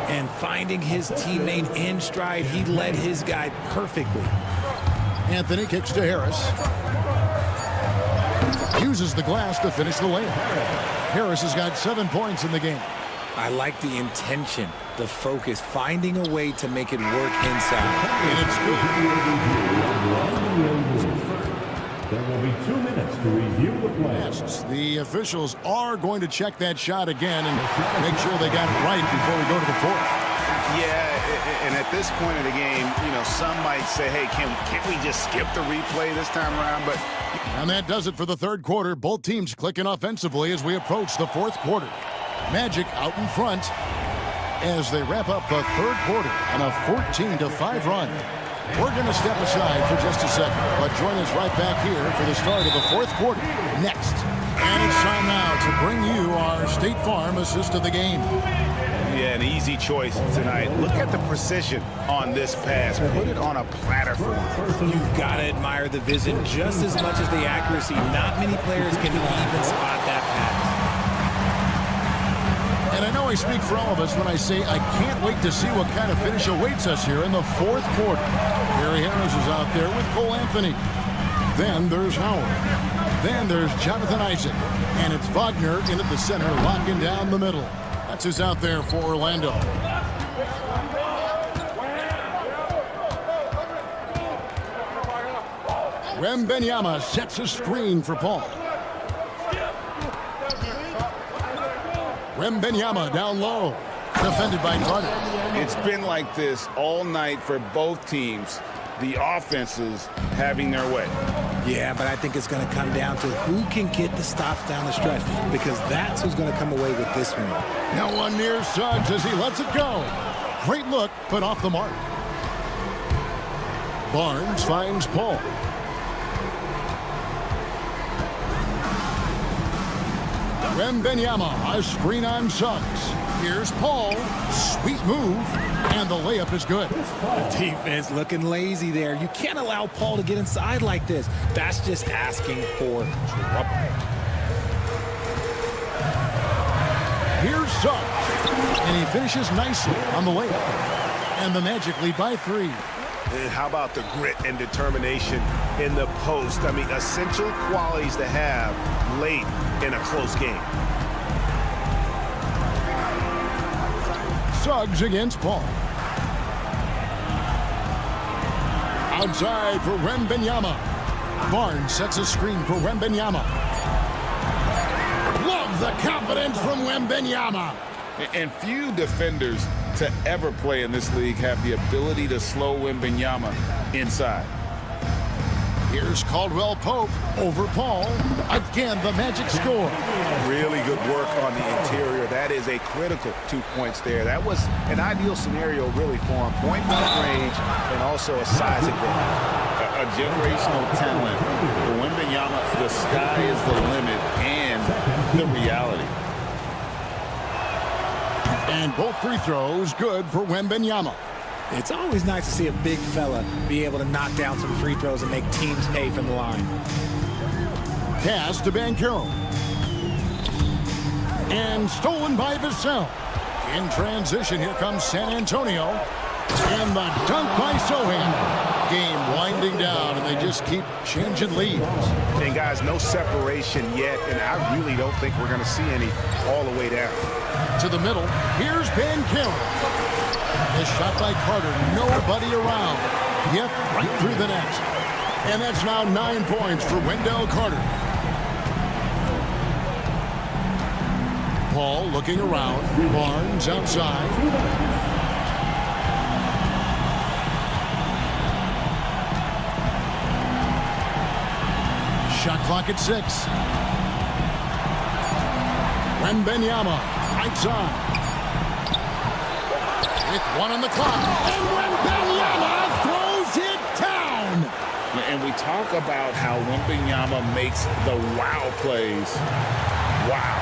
And finding his teammate in stride, he led his guy perfectly. Anthony kicks to Harris. Uses the glass to finish the layup. Harris has got 7 points in the game. I like the intention, the focus, finding a way to make it work inside. And it's good. There will be 2 minutes to review the play. Yes, the officials are going to check that shot again and make sure they got it right before we go to the fourth. Yeah, and at this point in the game, you know, some might say, hey, can't we just skip the replay this time around? But and that does it for the third quarter. Both teams clicking offensively as we approach the fourth quarter. Magic out in front as they wrap up the third quarter on a 14-5 run. We're going to step aside for just a second, but join us right back here for the start of the fourth quarter next. And it's time now to bring you our State Farm assist of the game. Yeah, an easy choice tonight. Look at the precision on this pass. Put it on a platter for him. You've got to admire the vision just as much as the accuracy. Not many players can even spot that pass. And I know I speak for all of us when I say I can't wait to see what kind of finish awaits us here in the fourth quarter. Gary Harris is out there with Cole Anthony. Then there's Howard. Then there's Jonathan Isaac. And it's Wagner in at the center, locking down the middle. That's who's out there for Orlando. Wembanyama sets a screen for Paul. Wembanyama down low. Defended by Carter. It's been like this all night for both teams. The offenses having their way. Yeah, but I think it's going to come down to who can get the stops down the stretch, because that's who's going to come away with this one. Now one near Suggs as he lets it go. Great look, but off the mark. Barnes finds Paul. Wembanyama, a screen on Suggs. Here's Paul. Sweet move. And the layup is good. The defense looking lazy there. You can't allow Paul to get inside like this. That's just asking for trouble. Here's Suggs. And he finishes nicely on the layup. And the Magic lead by 3. And how about the grit and determination in the post? I mean, essential qualities to have late in a close game. Suggs against Paul. Outside for Wembanyama. Barnes sets a screen for Wembanyama. Love the confidence from Wembanyama. And few defenders to ever play in this league have the ability to slow Wembanyama inside. Here's Caldwell Pope over Paul. Again, the Magic score. Really good work on the interior. That is a critical 2 points there. That was an ideal scenario really for him. Point blank range and also a size advantage. A generational talent. For Wembanyama, the sky is the limit and the reality. And both free throws good for Wembanyama. It's always nice to see a big fella be able to knock down some free throws and make teams pay from the line. Pass to Banchero. And stolen by Vassell. In transition, here comes San Antonio. And the dunk by Sohan. Game winding down, and they just keep changing leads. And guys, no separation yet, and I really don't think we're going to see any all the way down. To the middle, here's Banchero. The shot by Carter, nobody around. Yep, right through the net. And that's now 9 points for Wendell Carter. Paul looking around. Barnes outside. Shot clock at 6. Wembanyama, right side. With 1 on the clock. And Wembanyama throws it down. And we talk about how Wembanyama makes the wow plays. Wow.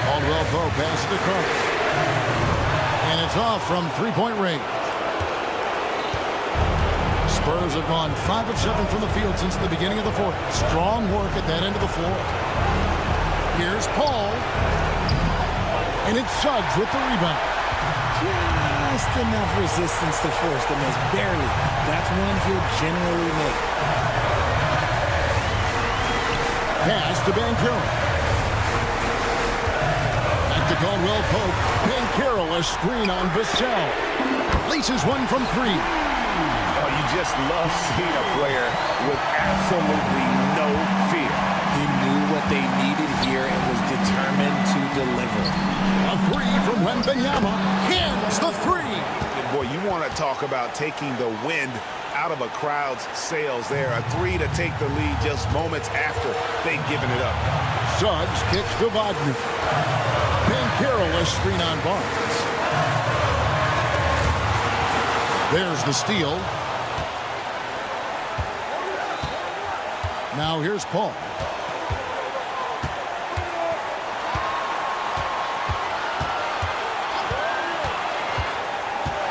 Caldwell Pope passes to Carter. And it's off from three-point range. Spurs have gone 5 of 7 from the field since the beginning of the fourth. Strong work at that end of the floor. Here's Paul. And it's Suggs with the rebound. Just enough resistance to force the miss. Barely. That's one he'll generally make. Pass to Banchero. Back to Caldwell Pope. Banchero, a screen on Vassell. Laces one from 3. Oh, you just love seeing a player with absolutely no fear. He knew what they needed here and was determined to deliver. A 3 from Wembanyama. Hands the 3. And boy, you want to talk about taking the wind out of a crowd's sails there. A 3 to take the lead just moments after they'd given it up. Suggs kicks to Wagner. Banchero, a screen on Barnes. There's the steal. Now here's Paul.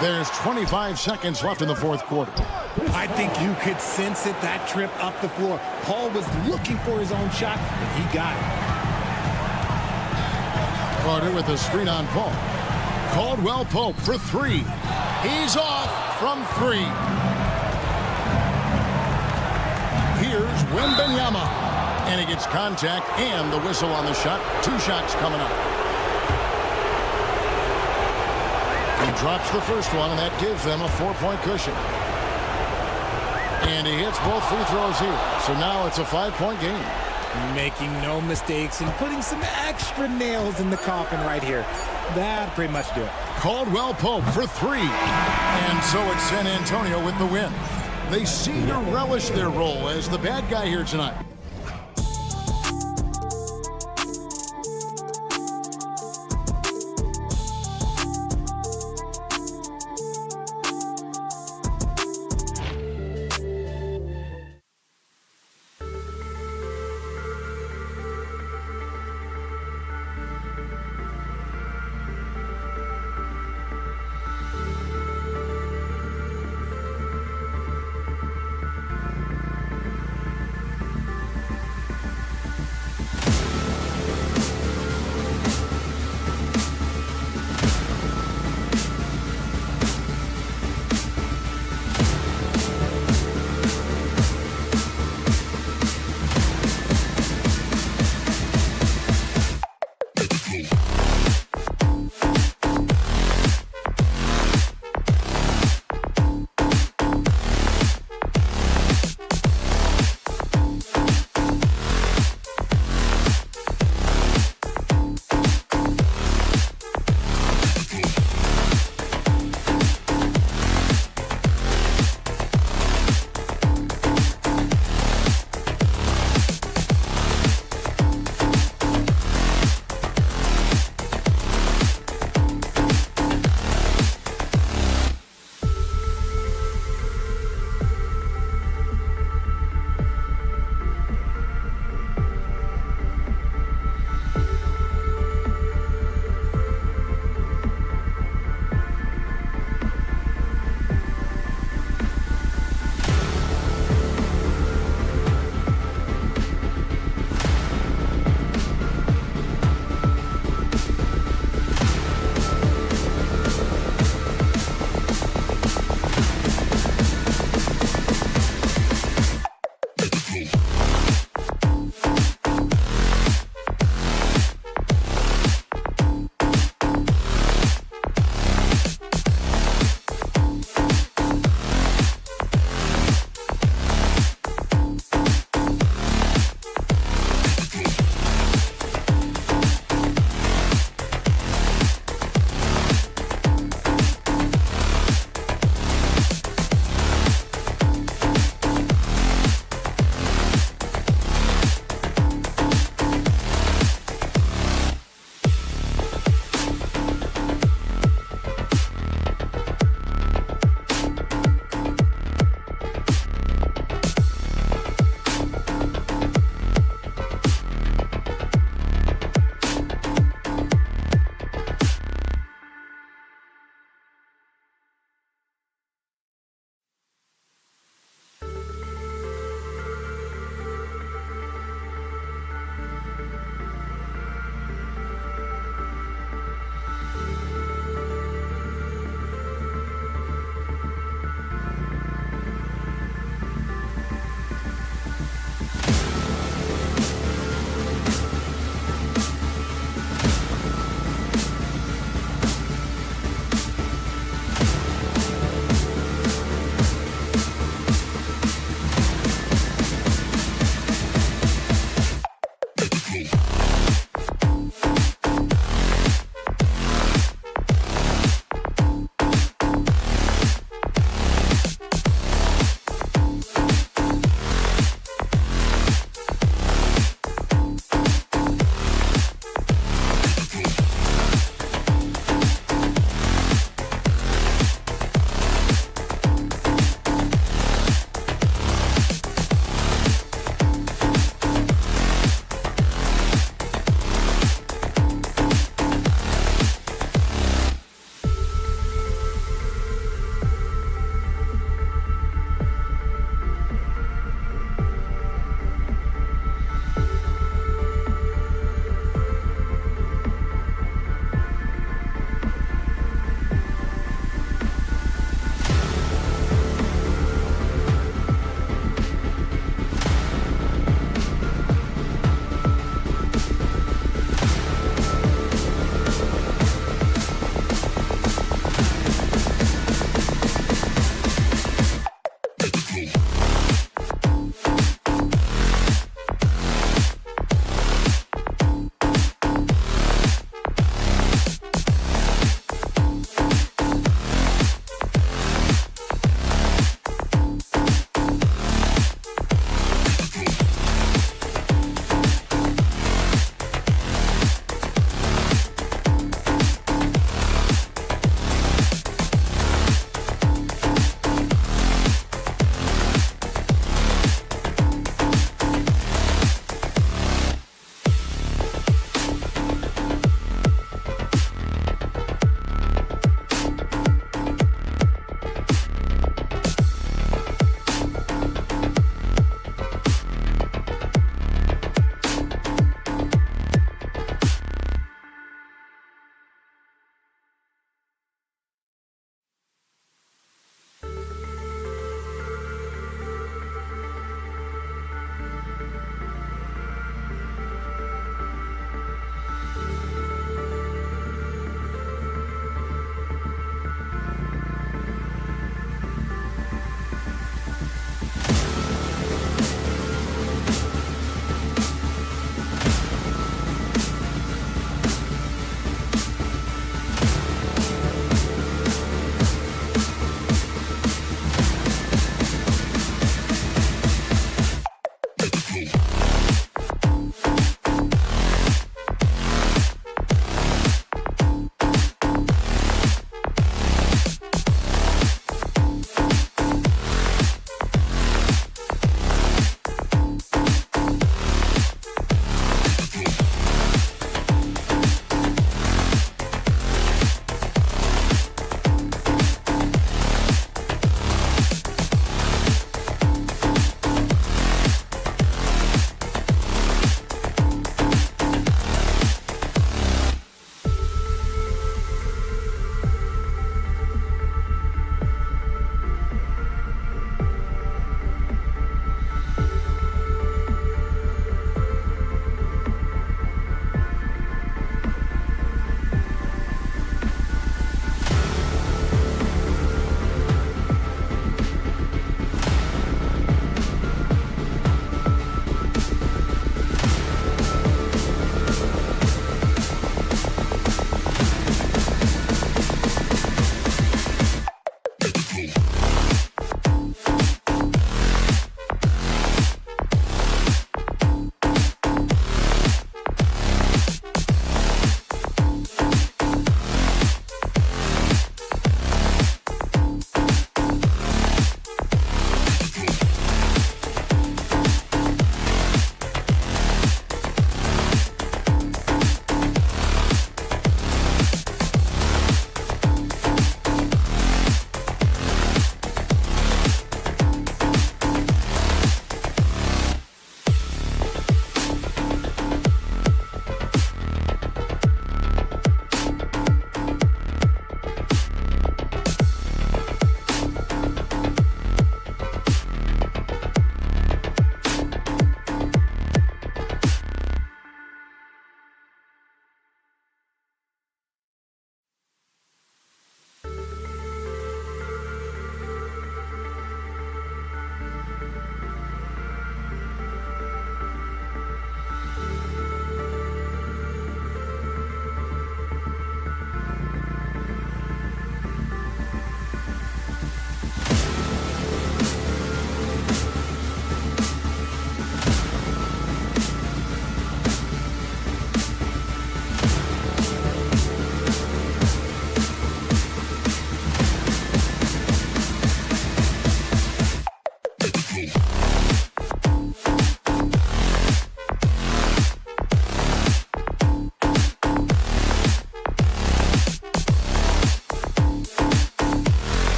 There's 25 seconds left in the fourth quarter. I think you could sense it, that trip up the floor. Paul was looking for his own shot, and he got it. Carter with a screen on Paul. Caldwell Pope for 3. He's off from 3. Here's Wembanyama. And he gets contact and the whistle on the shot. 2 shots coming up. He drops the first one, and that gives them a 4-point cushion. And he hits both free throws here. So now it's a 5-point game. making no mistakes and putting some extra nails in the coffin right here. That'd pretty much do it. Caldwell Pope for 3. And so it's San Antonio with the win. They seem to relish their role as the bad guy here tonight.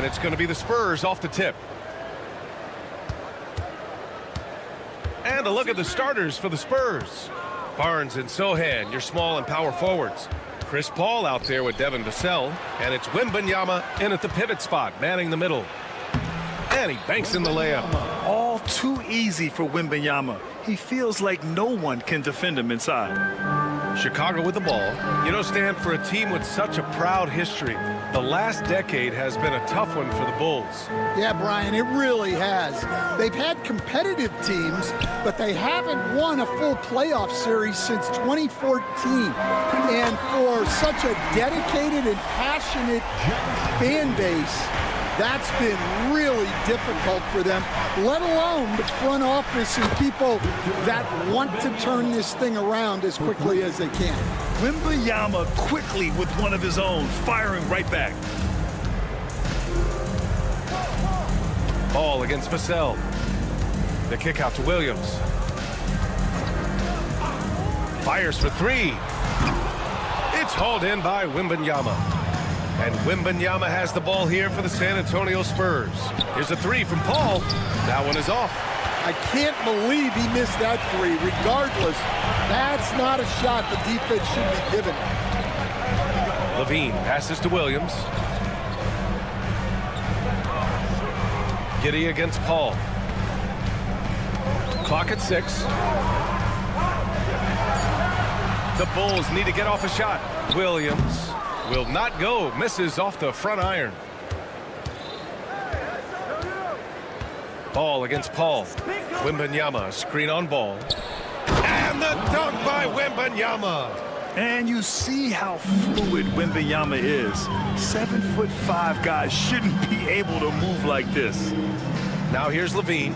And it's going to be the Spurs off the tip. And a look at the starters for the Spurs. Barnes and Sohan, your small and power forwards. Chris Paul out there with Devin Vassell. And it's Wembanyama in at the pivot spot, manning the middle. And he banks in the layup. All too easy for Wembanyama. He feels like no one can defend him inside. Chicago with the ball. You know, Stan, for a team with such a proud history, the last decade has been a tough one for the Bulls. Yeah, Brian, it really has. They've had competitive teams, but they haven't won a full playoff series since 2014. And for such a dedicated and passionate fan base, that's been really difficult for them, let alone the front office and people that want to turn this thing around as quickly as they can. Wembanyama quickly with one of his own, firing right back. Ball against Vassell. The kick out to Williams. Fires for three. It's hauled in by Wembanyama. And Wembanyama has the ball here for the San Antonio Spurs. Here's a three from Paul. That one is off. I can't believe he missed that three. Regardless, that's not a shot the defense should be giving him. Levine passes to Williams. Giddey against Paul. Clock at 6. The Bulls need to get off a shot. Williams will not go. Misses off the front iron. Ball against Paul. Wembanyama, screen on ball. And the dunk by Wembanyama. And you see how fluid Wembanyama is. 7'5" guys shouldn't be able to move like this. Now here's Levine.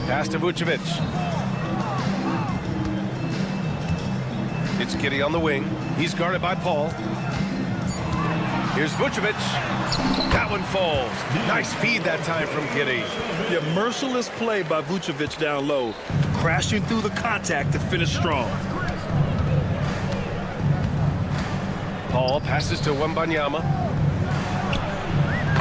Pass to Vucevic. It's Giddey on the wing. He's guarded by Paul. Here's Vucevic. That one falls. Nice feed that time from Giddey. Yeah, merciless play by Vucevic down low. Crashing through the contact to finish strong. Paul passes to Wembanyama.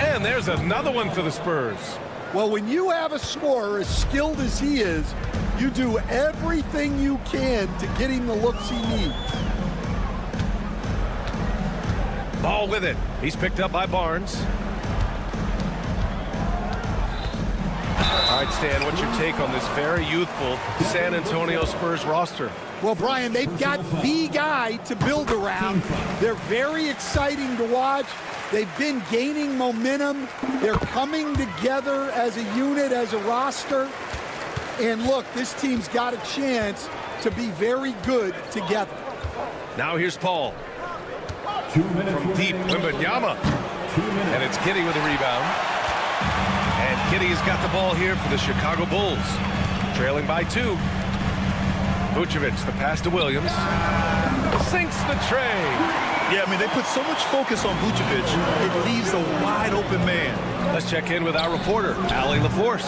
And there's another one for the Spurs. Well, when you have a scorer as skilled as he is, you do everything you can to get him the looks he needs. Ball with it. He's picked up by Barnes. All right, Stan, what's your take on this very youthful San Antonio Spurs roster? Well, Brian, they've got the guy to build around. They're very exciting to watch. They've been gaining momentum. They're coming together as a unit, as a roster. And look, this team's got a chance to be very good together. Now here's Paul. From deep, Wembanyama. And it's Giddey with a rebound. And Giddey has got the ball here for the Chicago Bulls. Trailing by 2. Vucevic, the pass to Williams. Sinks the tray. Yeah, I mean, they put so much focus on Vucevic, it leaves a wide open man. Let's check in with our reporter, Allie LaForce.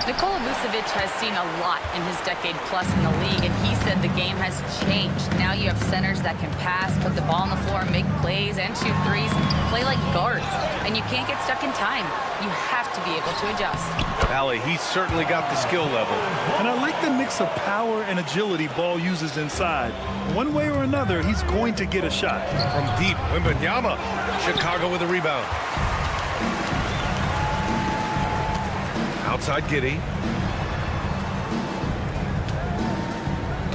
Nikola Vucevic has seen a lot in his decade plus in the league, and he said the game has changed. Now you have centers that can pass, put the ball on the floor, make plays, and shoot threes, play like guards. And you can't get stuck in time. You have to be able to adjust. Allie, he's certainly got the skill level. And I like the mix of power and agility Ball uses inside. One way or another, he's going to get a shot. From deep, Wembanyama. Chicago with a rebound. Outside Giddey.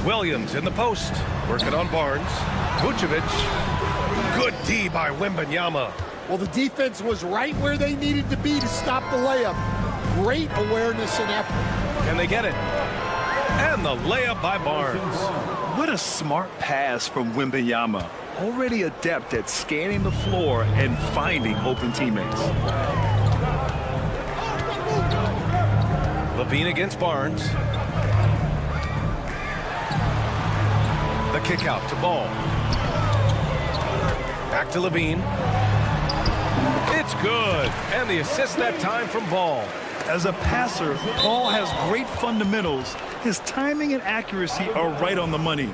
Williams in the post. Working on Barnes. Vucevic. Good D by Wembanyama. Well, the defense was right where they needed to be to stop the layup. Great awareness and effort. Can they get it? And the layup by Barnes. What a smart pass from Wembanyama. Already adept at scanning the floor and finding open teammates. Levine against Barnes. The kick out to Ball. Back to Levine. It's good. And the assist that time from Ball. As a passer, Ball has great fundamentals. His timing and accuracy are right on the money.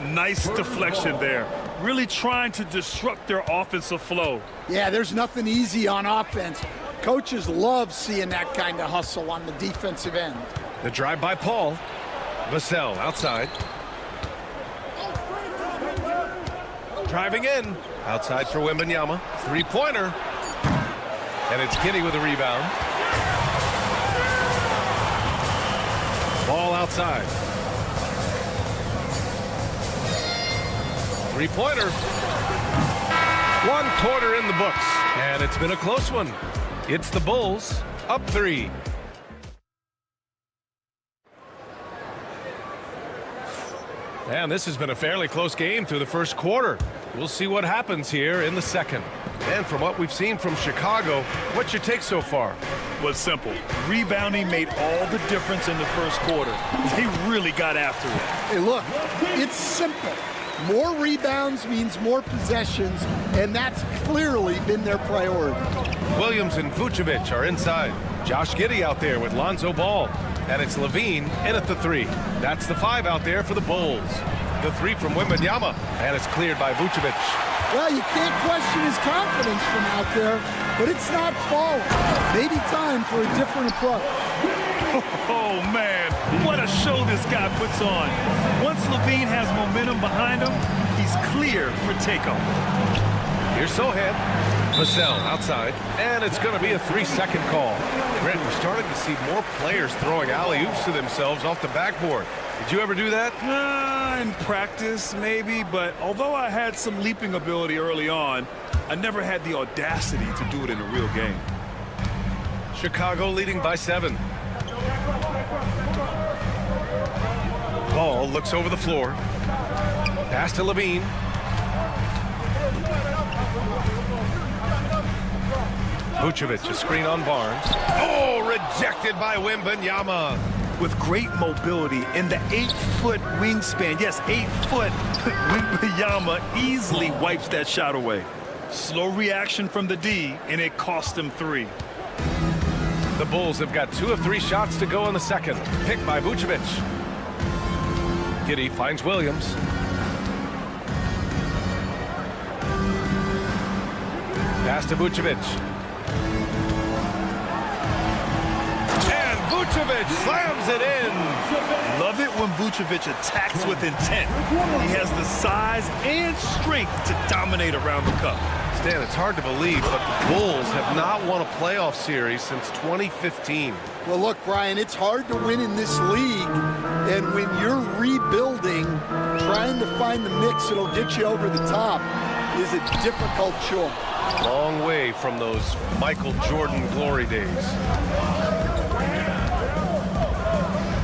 Nice deflection there. Really trying to disrupt their offensive flow. Yeah, there's nothing easy on offense. Coaches love seeing that kind of hustle on the defensive end. The drive by Paul. Vassell outside. Driving in. Outside for Wembanyama. Three-pointer. And it's Kinney with a rebound. Ball outside. Three-pointer. 1 quarter in the books. And it's been a close one. It's the Bulls up 3. And this has been a fairly close game through the first quarter. We'll see what happens here in the second. And from what we've seen from Chicago, what's your take so far? Was simple. Rebounding made all the difference in the first quarter. They really got after it. Hey, look, it's simple. More rebounds means more possessions, and that's clearly been their priority. Williams and Vucevic are inside. Josh Giddey out there with Lonzo Ball. And it's Levine in at the 3. That's the 5 out there for the Bulls. The 3 from Wembanyama, and it's cleared by Vucevic. Well, you can't question his confidence from out there, but it's not falling. Maybe time for a different approach. Oh, man, what a show this guy puts on. Once Levine has momentum behind him, he's clear for takeoff. Here's Sohan. Vassell outside, and it's going to be a 3-second call. Brent, we're starting to see more players throwing alley-oops to themselves off the backboard. Did you ever do that? In practice, maybe, but although I had some leaping ability early on, I never had the audacity to do it in a real game. Chicago leading by 7. Ball looks over the floor. Pass to Levine. Vucevic, a screen on Barnes. Oh, rejected by Wembanyama. With great mobility in the 8-foot wingspan, yes, 8 foot, Wembanyama easily wipes that shot away. Slow reaction from the D, and it cost him 3. The Bulls have got 2 of 3 shots to go in the second. Picked by Vucevic. Giddey finds Williams. Pass to Vucevic. And Vucevic slams it in. Love it when Vucevic attacks with intent. He has the size and strength to dominate around the cup. Stan, it's hard to believe, but the Bulls have not won a playoff series since 2015. Well, look, Brian, it's hard to win in this league, and when you're rebuilding, trying to find the mix that'll get you over the top is a difficult chore. Long way from those Michael Jordan glory days.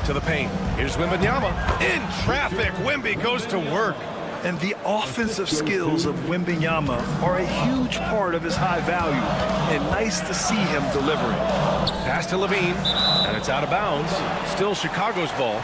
To the paint. Here's Wembanyama. In traffic, Wemby goes to work. And the offensive skills of Wembanyama are a huge part of his high value, and nice to see him delivering. Pass to Levine, and it's out of bounds. Still Chicago's ball.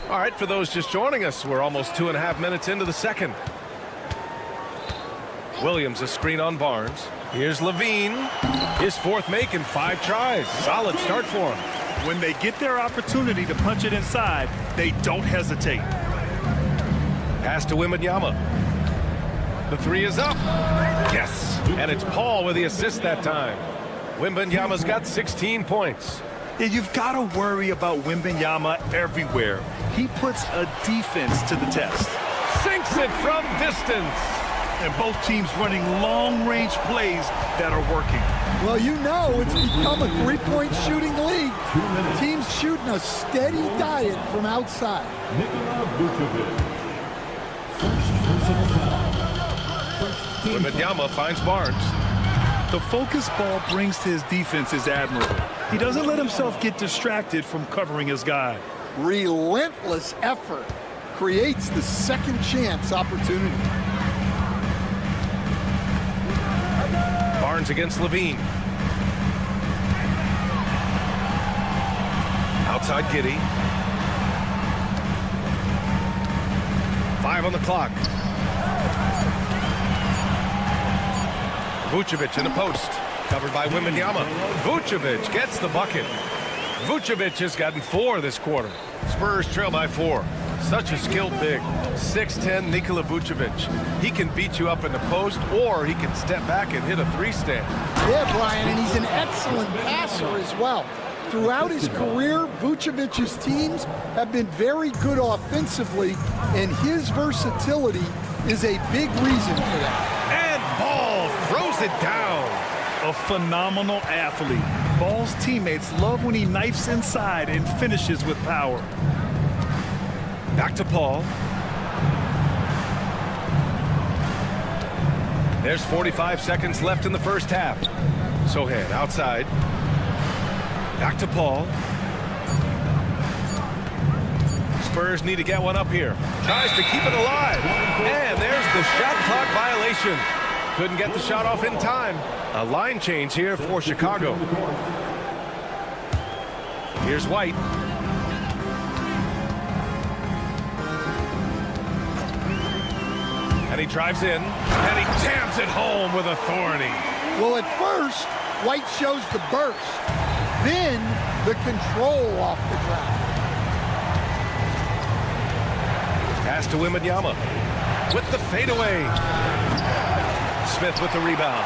All right, for those just joining us, we're almost 2.5 minutes into the second. Williams, a screen on Barnes. Here's Levine. His 4th make in 5 tries. Solid start for him. When they get their opportunity to punch it inside, they don't hesitate. Pass to Wembanyama. The 3 is up. Yes. And it's Paul with the assist that time. Wembanyama's got 16 points. Yeah, you've got to worry about Wembanyama everywhere. He puts a defense to the test. Sinks it from distance. and both teams running long-range plays that are working. Well, you know it's become a three-point shooting league. Teams shooting a steady diet from outside. Wembanyama finds Barnes. The focus ball brings to his defense is admirable. He doesn't let himself get distracted from covering his guy. Relentless effort creates the second chance opportunity. Barnes against Levine. Outside Giddey. 5 on the clock. Vucevic in the post. Covered by Wembanyama. Vucevic gets the bucket. Vucevic has gotten 4 this quarter. Spurs trail by 4. Such a skilled big. 6'10" Nikola Vucevic. He can beat you up in the post, or he can step back and hit a 3-stand. Yeah, Brian, and he's an excellent passer as well. Throughout his career, Vucevic's teams have been very good offensively, and his versatility is a big reason for that. And Ball throws it down. A phenomenal athlete. Ball's teammates love when he knifes inside and finishes with power. Back to Paul. There's 45 seconds left in the first half. Sohan outside. Back to Paul. Spurs need to get one up here. Tries to keep it alive. And there's the shot clock violation. Couldn't get the shot off in time. A line change here for Chicago. Here's White. And he drives in, and he jams it home with authority. Well, at first, White shows the burst, then the control off the ground. Pass to Wembanyama with the fadeaway. Smith with the rebound.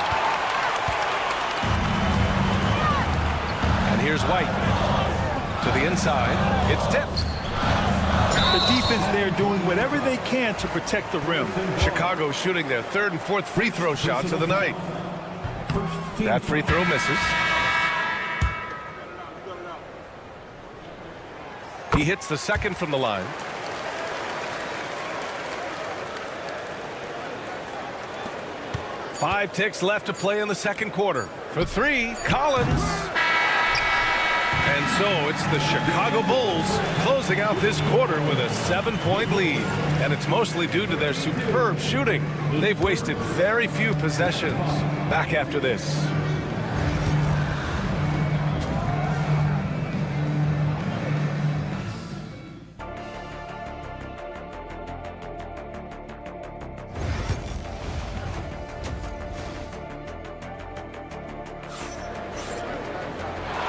And here's White to the inside. It's tipped. The defense there doing whatever they can to protect the rim. Chicago shooting their 3rd and 4th free throw shots of the night. That free throw misses. He hits the second from the line. Five ticks left to play in the second quarter. For 3, Collins. And so it's the Chicago Bulls closing out this quarter with a 7-point lead. And it's mostly due to their superb shooting. They've wasted very few possessions. Back after this.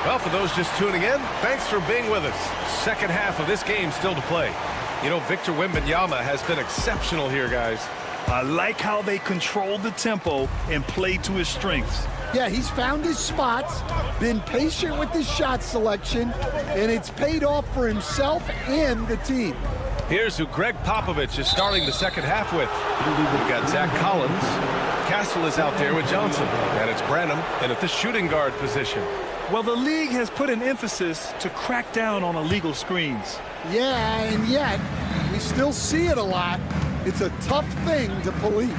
Well, for those just tuning in, thanks for being with us. Second half of this game still to play. You know, Victor Wembanyama has been exceptional here, guys. I like how they controlled the tempo and played to his strengths. Yeah, he's found his spots, been patient with his shot selection, and it's paid off for himself and the team. Here's who Greg Popovich is starting the second half with. We've got Zach Collins. Castle is out there with Johnson. And it's Branham in at the shooting guard position. Well, the league has put an emphasis to crack down on illegal screens. Yeah, and yet, we still see it a lot. It's a tough thing to police.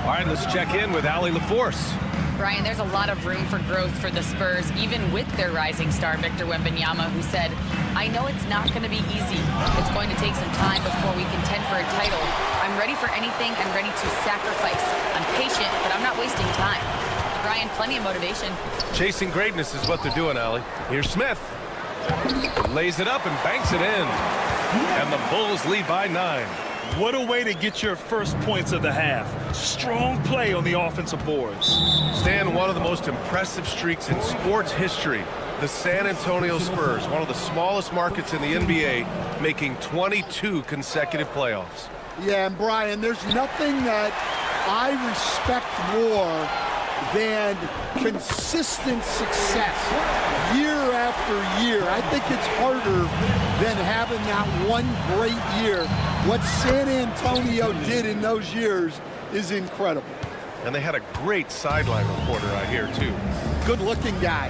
All right, let's check in with Allie LaForce. Brian, there's a lot of room for growth for the Spurs, even with their rising star, Victor Wembanyama, who said, I know it's not going to be easy. It's going to take some time before we contend for a title. I'm ready for anything and ready to sacrifice. I'm patient, but I'm not wasting time. Brian, plenty of motivation. Chasing greatness is what they're doing, Allie. Here's Smith. Lays it up and banks it in. And the Bulls lead by 9. What a way to get your first points of the half. Strong play on the offensive boards. Stan, one of the most impressive streaks in sports history. The San Antonio Spurs, one of the smallest markets in the NBA, making 22 consecutive playoffs. Yeah, and Brian, there's nothing that I respect more than consistent success year after year. I think it's harder than having that one great year. What San Antonio did in those years is incredible. And they had a great sideline reporter out here, too. Good-looking guy.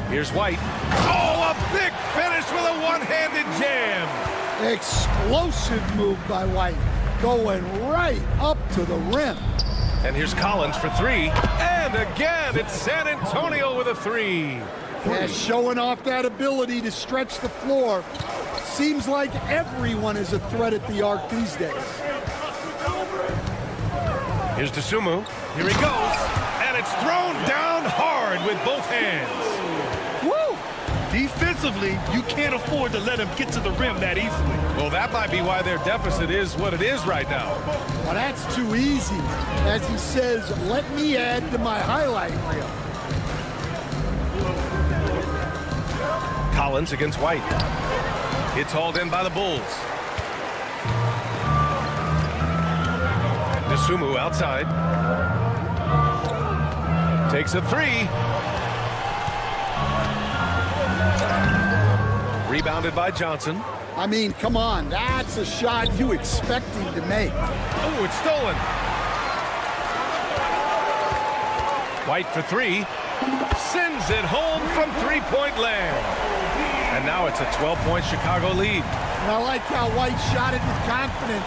Here's White. Oh, a big finish with a one-handed jam. Explosive move by White, going right up to the rim. And here's Collins for three. And again, it's San Antonio with a three. Yeah, showing off that ability to stretch the floor. Seems like everyone is a threat at the arc these days. Here's Dosunmu. Here he goes. And it's thrown down hard with both hands. Woo! Defensively, you can't afford to let him get to the rim that easily. Well, that might be why their deficit is what it is right now. Well, that's too easy. As he says, let me add to my highlight reel. Collins against White. It's hauled in by the Bulls. Dosunmu outside. Takes a three. Rebounded by Johnson. I mean, come on. That's a shot you expect him to make. Oh, it's stolen. White for three. Sends it home from three-point land. And now it's a 12-point Chicago lead. And I like how White shot it with confidence.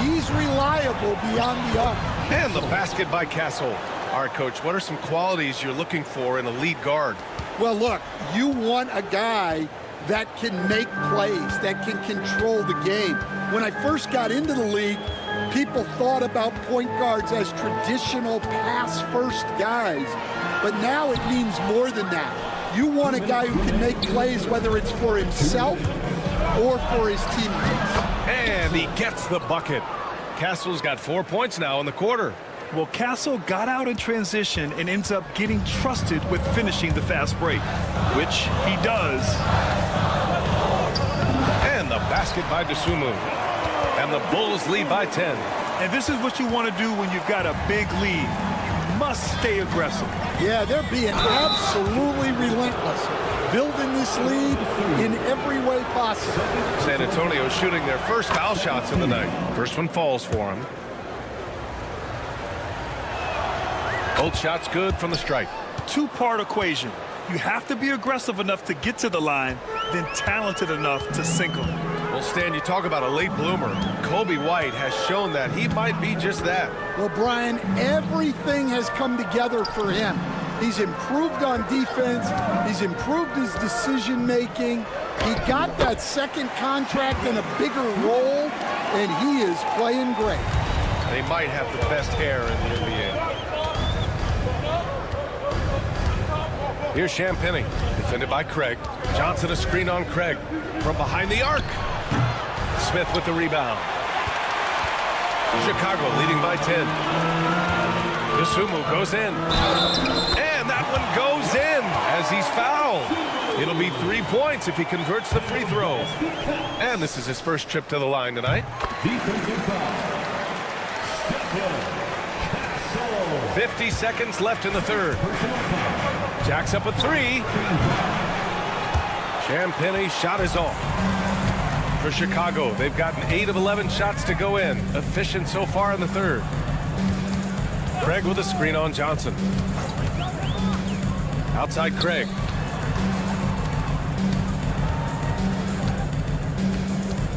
He's reliable beyond the arc. And the basket by Castle. All right, Coach, what are some qualities you're looking for in a lead guard? Well, look, you want a guy that can make plays, that can control the game. When I first got into the league, people thought about point guards as traditional pass-first guys. But now it means more than that. You want a guy who can make plays, whether it's for himself or for his teammates. And he gets the bucket. Castle's got 4 points now in the quarter. Well, Castle got out in transition and ends up getting trusted with finishing the fast break, which he does. And the basket by Dosunmu. And the Bulls lead by 10. And this is what you want to do when you've got a big lead. You must stay aggressive. Yeah, they're being absolutely relentless, building this lead in every way possible. San Antonio shooting their first foul shots of the night. First one falls for him. Both shots good from the stripe. Two-part equation. You have to be aggressive enough to get to the line, then talented enough to sink them. Well, Stan, you talk about a late bloomer. Kobe White has shown that he might be just that. Well, Brian, everything has come together for him. He's improved on defense. He's improved his decision-making. He got that second contract in a bigger role, and he is playing great. They might have the best hair in the NBA. Here's Champagny, defended by Craig. Johnson a screen on Craig from behind the arc. Smith with the rebound. Chicago leading by 10. Dosunmu goes in. And that one goes in as he's fouled. It'll be 3 points if he converts the free throw. And this is his first trip to the line tonight. 50 seconds left in the third. Jacks up a three. Champagny shot is off. For Chicago, they've gotten 8 of 11 shots to go in. Efficient so far in the third. Craig with a screen on Johnson. Outside Craig.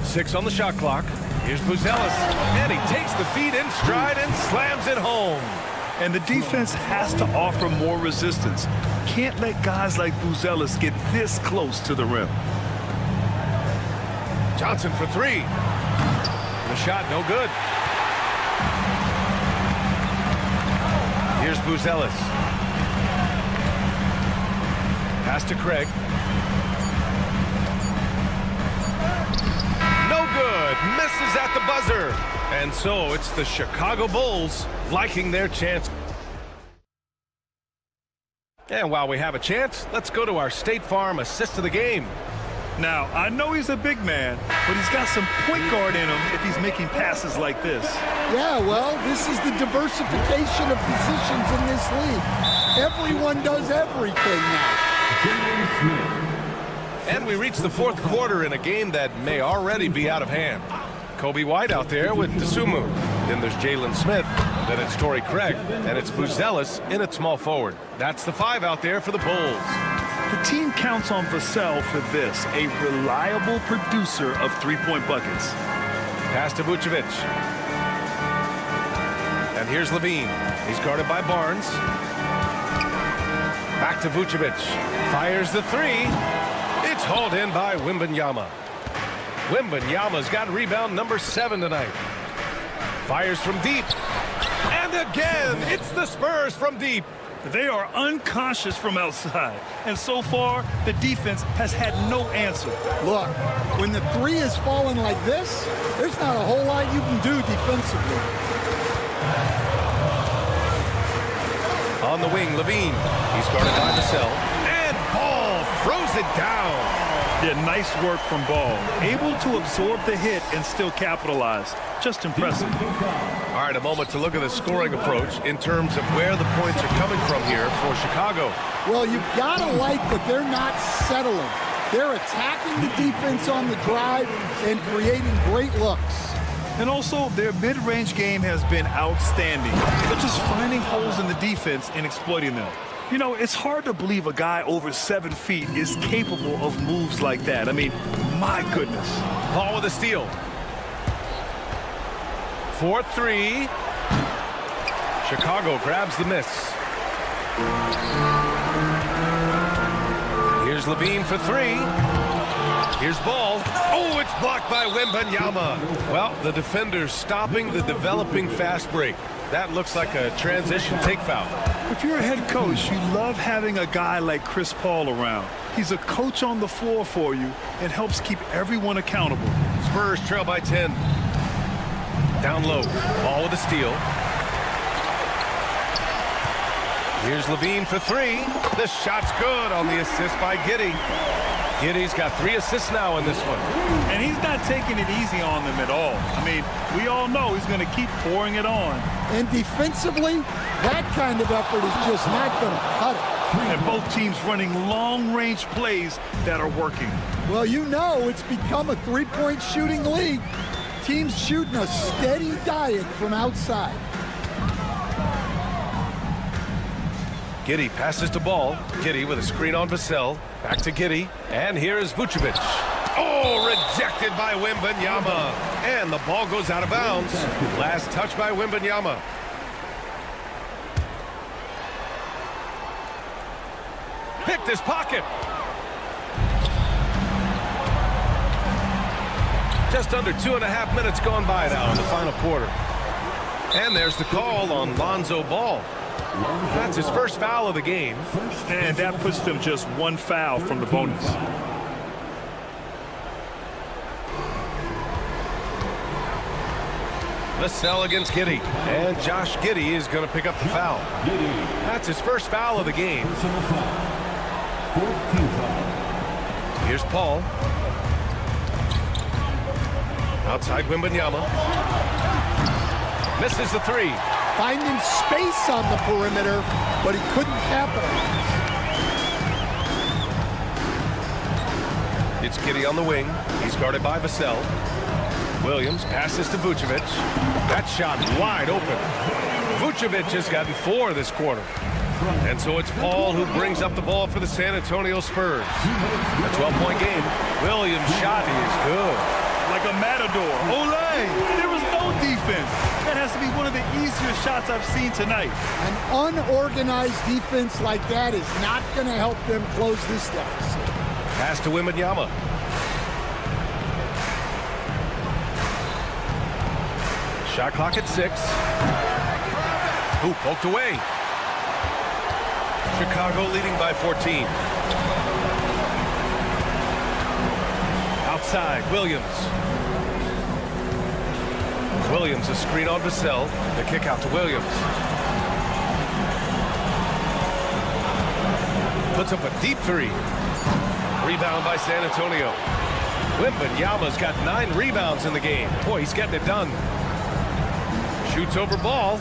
Six on the shot clock. Here's Buzelis. And he takes the feed in stride and slams it home. And the defense has to offer more resistance. Can't let guys like Buzelis get this close to the rim. Johnson for three. The shot no good. Here's Buzelis. Pass to Craig. No good. Misses at the buzzer. And so it's the Chicago Bulls liking their chance. And while we have a chance, let's go to our State Farm assist of the game. Now, I know he's a big man, but he's got some point guard in him if he's making passes like this. Yeah, well, this is the diversification of positions in this league. Everyone does everything now. And we reach the fourth quarter in a game that may already be out of hand. Kobe White out there with Desumu. Then there's Jalen Smith. Then it's Torrey Craig. And it's Buzelis in at small forward. That's the 5 out there for the Bulls. The team counts on Vassell for this, a reliable producer of three-point buckets. Pass to Vucevic. And here's Levine. He's guarded by Barnes. Back to Vucevic. Fires the 3. It's hauled in by Wembanyama. Wembanyama's got rebound number 7 tonight. Fires from deep. And again, it's the Spurs from deep. They are unconscious from outside. And so far, the defense has had no answer. Look, when the 3 is falling like this, there's not a whole lot you can do defensively. On the wing, Levine. He's guarded by Vassell. And Ball throws it down. Yeah, nice work from Ball. Able to absorb the hit and still capitalize. Just impressive. All right, a moment to look at the scoring approach in terms of where the points are coming from here for Chicago. Well, you've got to like that they're not settling. They're attacking the defense on the drive and creating great looks. And also, their mid-range game has been outstanding. They're just finding holes in the defense and exploiting them. You know, it's hard to believe a guy over 7 feet is capable of moves like that. I mean, my goodness. Ball with a steal. 4-3. Chicago grabs the miss. Here's Levine for 3. Here's Ball. Oh, it's blocked by Wembanyama. Well, the defender's stopping the developing fast break. That looks like a transition take foul. If you're a head coach, you love having a guy like Chris Paul around. He's a coach on the floor for you and helps keep everyone accountable. Spurs trail by 10. Down low. Ball with a steal. Here's Levine for 3. The shot's good on the assist by Giddey. Giddey's got 3 assists now in this one. And he's not taking it easy on them at all. I mean, we all know he's going to keep pouring it on. And defensively, that kind of effort is just not going to cut it. And both teams running long-range plays that are working. Well, you know it's become a three-point shooting league. Teams shooting a steady diet from outside. Giddey passes to Ball. Giddey with a screen on Vassell. Back to Giddey. And here is Vucevic. Oh, rejected by Wembanyama. And the ball goes out of bounds. Last touch by Wembanyama. Picked his pocket. Just under 2.5 minutes gone by now in the final quarter. And there's the call on Lonzo Ball. That's his first foul of the game. And that puts them just 1 foul from the bonus. Vassell against Giddey. And Josh Giddey is going to pick up the foul. That's his first foul of the game. Here's Paul. Outside Wembanyama. Misses the 3. Finding space on the perimeter, but he couldn't capitalize. It's Giddey on the wing. He's guarded by Vassell. Williams passes to Vucevic. That shot wide open. Vucevic has gotten 4 this quarter. And so it's Paul who brings up the ball for the San Antonio Spurs. A 12-point game. Williams' shot is good. Like a matador. Olay! There was no defense. That has to be one of the easier shots I've seen tonight. An unorganized defense like that is not going to help them close this deficit. Pass to Wembanyama. Shot clock at 6. Ooh, poked away. Chicago leading by 14. Outside, Williams. Williams, a screen on Vassell. The kick out to Williams. Puts up a deep 3. Rebound by San Antonio. Wembanyama's got 9 rebounds in the game. Boy, he's getting it done. Shoots over Ball.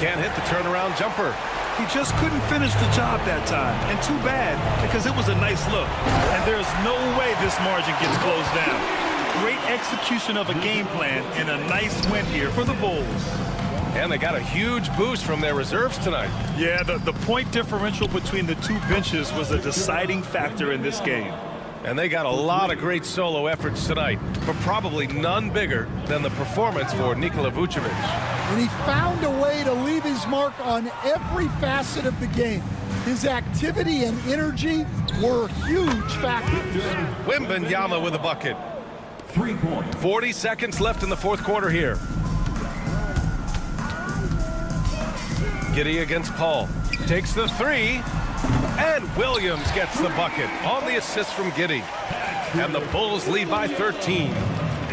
Can't hit the turnaround jumper. He just couldn't finish the job that time. And too bad, because it was a nice look. And there's no way this margin gets closed down. Great execution of a game plan and a nice win here for the Bulls. And they got a huge boost from their reserves tonight. Yeah, the point differential between the two benches was a deciding factor in this game. And they got a lot of great solo efforts tonight, but probably none bigger than the performance for Nikola Vucevic. And he found a way to leave his mark on every facet of the game. His activity and energy were huge factors. Wembanyama with a bucket. 3 points. 40 seconds left in the fourth quarter here. Giddey against Paul. Takes the three. And Williams gets the bucket on the assist from Giddey. And the Bulls lead by 13.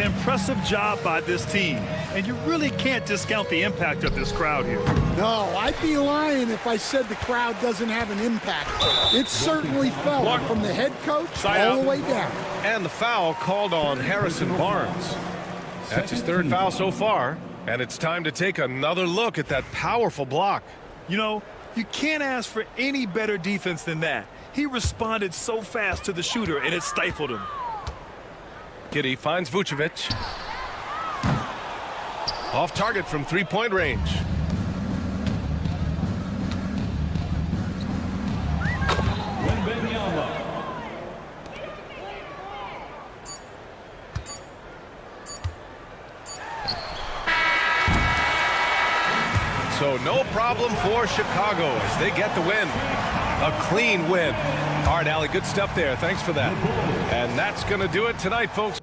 Impressive job by this team. And you really can't discount the impact of this crowd here. No, I'd be lying if I said the crowd doesn't have an impact. It certainly felt from the head coach all the way down. And the foul called on Harrison Barnes. That's his third foul so far. And it's time to take another look at that powerful block. You know, you can't ask for any better defense than that. He responded so fast to the shooter, and it stifled him. Giddey finds Vucevic. Off target from three-point range. So no problem for Chicago as they get the win. A clean win. All right, Allie, good stuff there. Thanks for that. And that's going to do it tonight, folks.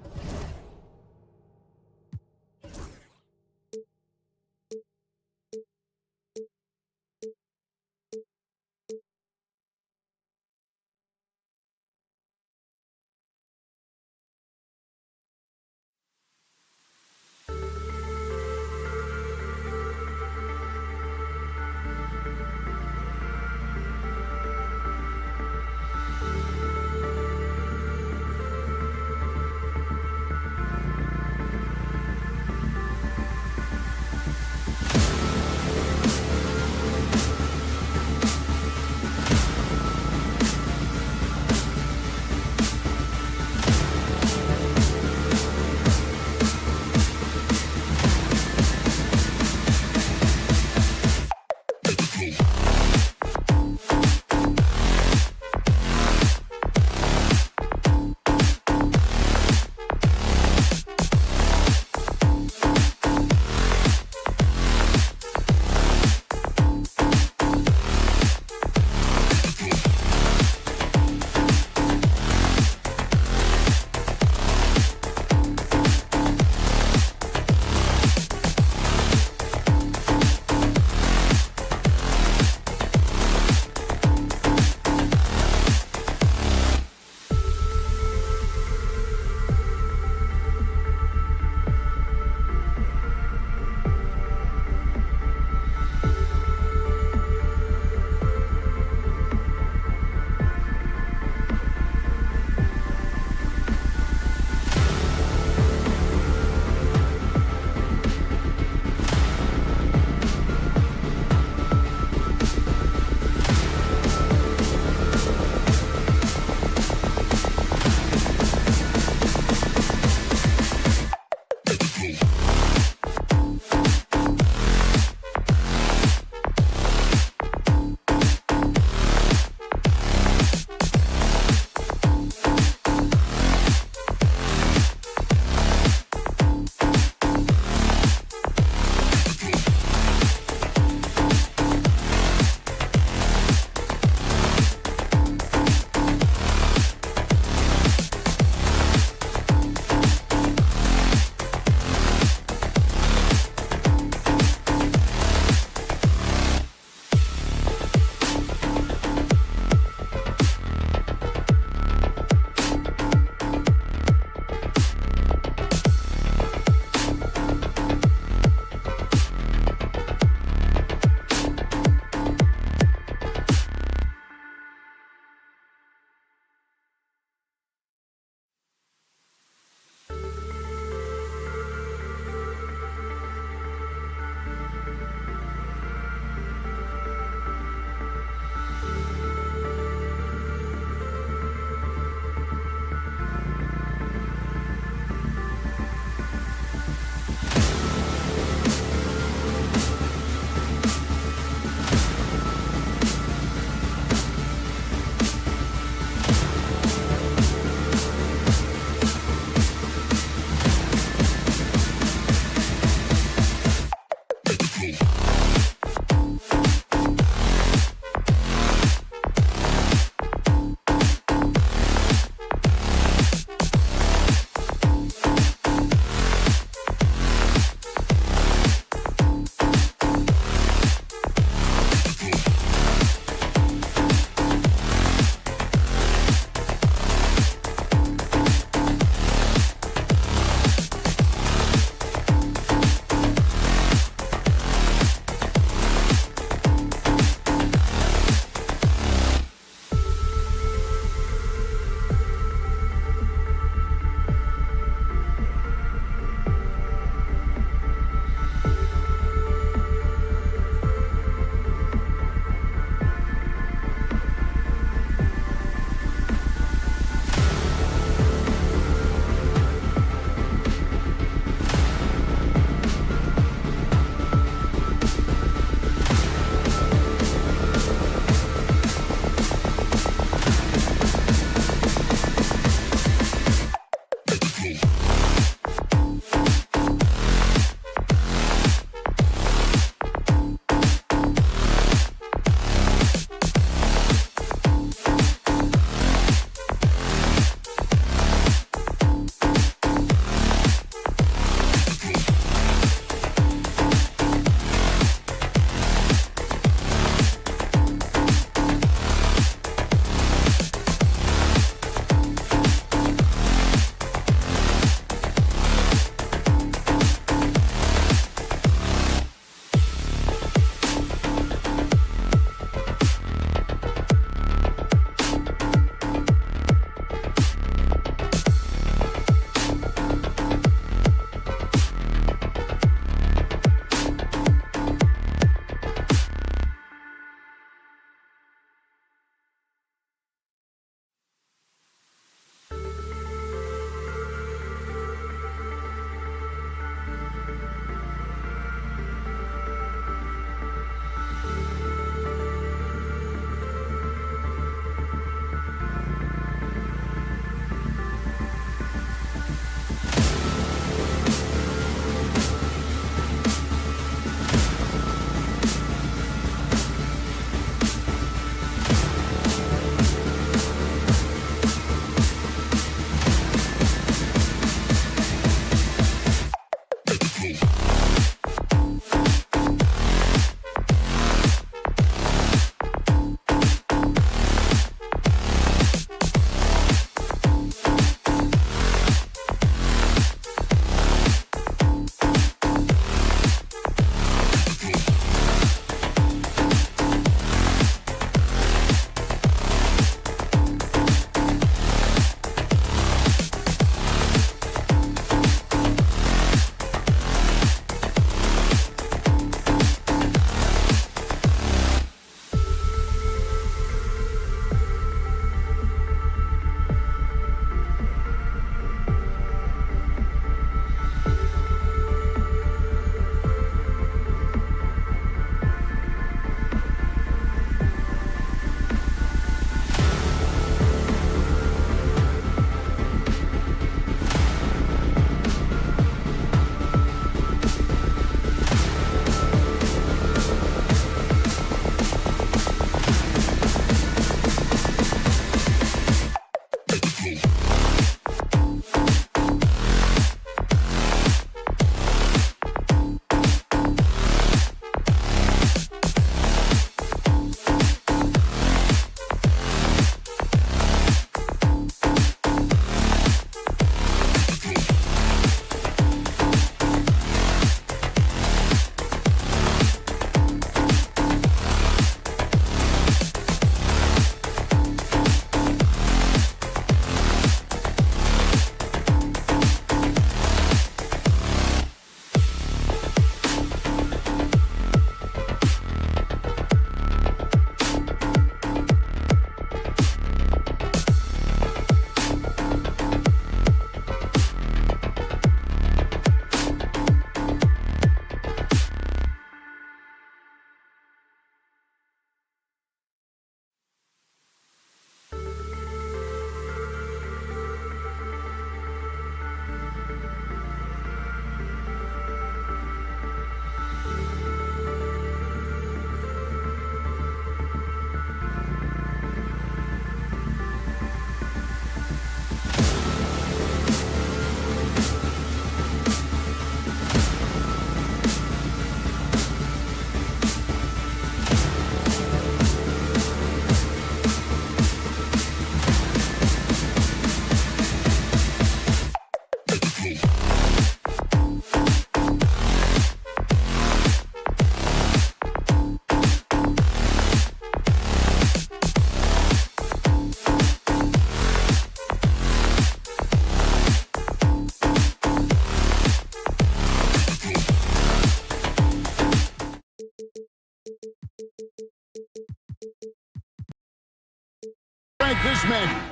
tonight, this match.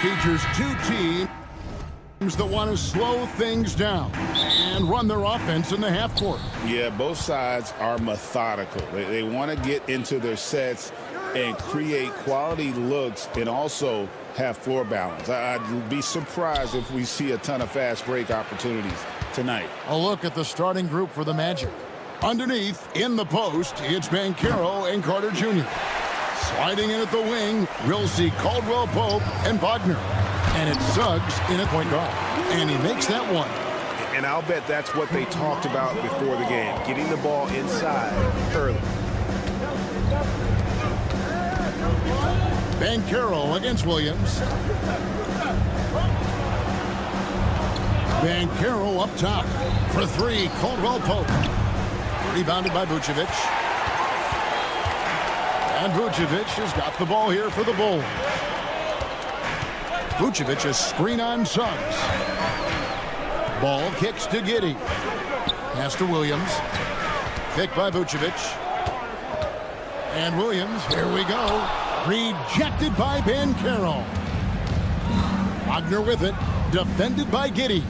Features two teams that want to slow things down and run their offense in the half court. Yeah, both sides are methodical. They want to get into their sets and create quality looks and also have floor balance. I'd be surprised if we see a ton of fast break opportunities tonight. A look at the starting group for the Magic. Underneath, in the post, it's Banchero and Carter Jr. Sliding in at the wing, we'll see Caldwell Pope and Wagner. And it's Suggs in at point guard. And he makes that one. And I'll bet that's what they talked about before the game, getting the ball inside early. Banchero against Williams. Banchero up top. For three, Caldwell Pope. Rebounded by Vucevic. And Vucevic has got the ball here for the Bulls. Vucevic a screen on Suggs. Ball kicks to Giddey. Pass to Williams. Picked by Vucevic. And Williams, here we go. Rejected by Banchero. Wagner with it. Defended by Giddey.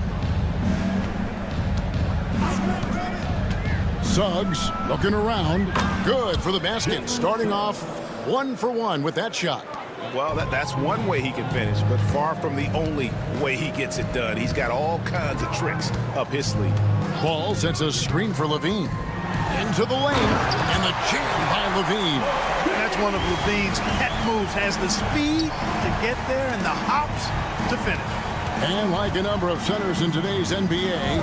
Suggs looking around. Good for the basket. Starting off 1 for 1 with that shot. Well, that's one way he can finish, but far from the only way he gets it done. He's got all kinds of tricks up his sleeve. Ball sends a screen for Levine. Into the lane, and the jam by Levine. That's one of Levine's pet moves. Has the speed to get there and the hops to finish. And like a number of centers in today's NBA,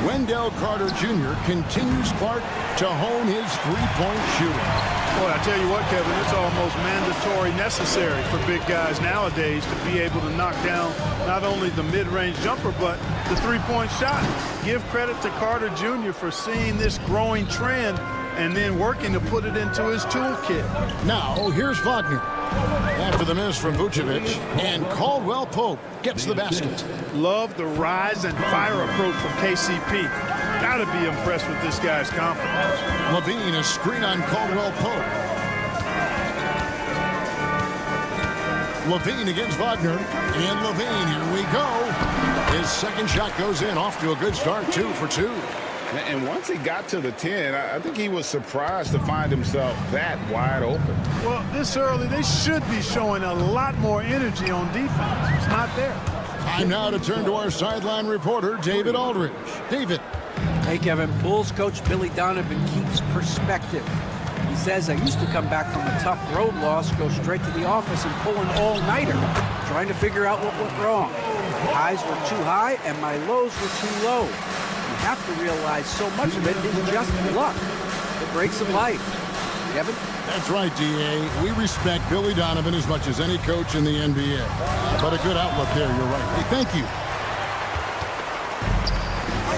Wendell Carter Jr. continues Clark to hone his three-point shooting. Boy, I tell you what, Kevin, it's almost mandatory necessary for big guys nowadays to be able to knock down not only the mid-range jumper, but the three-point shot. Give credit to Carter Jr. for seeing this growing trend and then working to put it into his toolkit. Now, here's Wagner. After the miss from Vucevic, and Caldwell Pope gets the basket. Love the rise and fire approach from KCP. Gotta be impressed with this guy's confidence. Levine, a screen on Caldwell Pope. Levine against Wagner. And Levine, here we go. His second shot goes in, off to a good start, 2 for 2. And once he got to the 10, I think he was surprised to find himself that wide open. Well, this early, they should be showing a lot more energy on defense. It's not there. Time now to turn to our sideline reporter, David Aldridge. David. Hey, Kevin. Bulls coach Billy Donovan keeps perspective. He says, I used to come back from a tough road loss, go straight to the office and pull an all-nighter, trying to figure out what went wrong. My highs were too high and my lows were too low. You have to realize so much of it is just luck. The breaks of life. Kevin? That's right, D.A. We respect Billy Donovan as much as any coach in the NBA. But a good outlook there, you're right. Hey, thank you.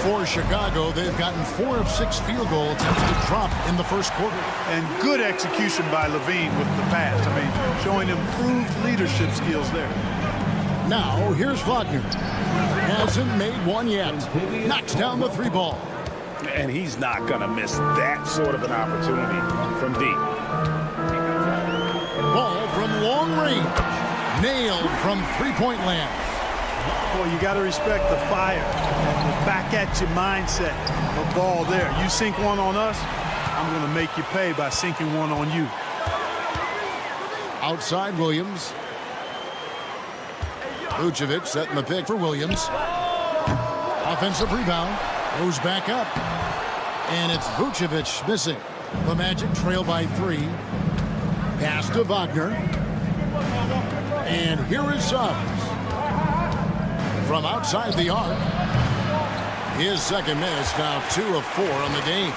For Chicago, they've gotten 4 of 6 field goal attempts to drop in the first quarter. And good execution by Levine with the pass. I mean, showing improved leadership skills there. Now, here's Wagner. Hasn't made one yet. Knocks down the 3 ball. And he's not going to miss that sort of an opportunity from deep. Ball from long range. Nailed from three-point land. Boy, you got to respect the fire. The back-at-you mindset. The ball there. You sink one on us, I'm going to make you pay by sinking one on you. Outside Williams. Vucevic setting the pick for Williams. Offensive rebound. Goes back up. And it's Vucevic missing. The Magic trail by 3. Pass to Wagner. And here is Suggs. From outside the arc. His second miss, now 2 of 4 on the game.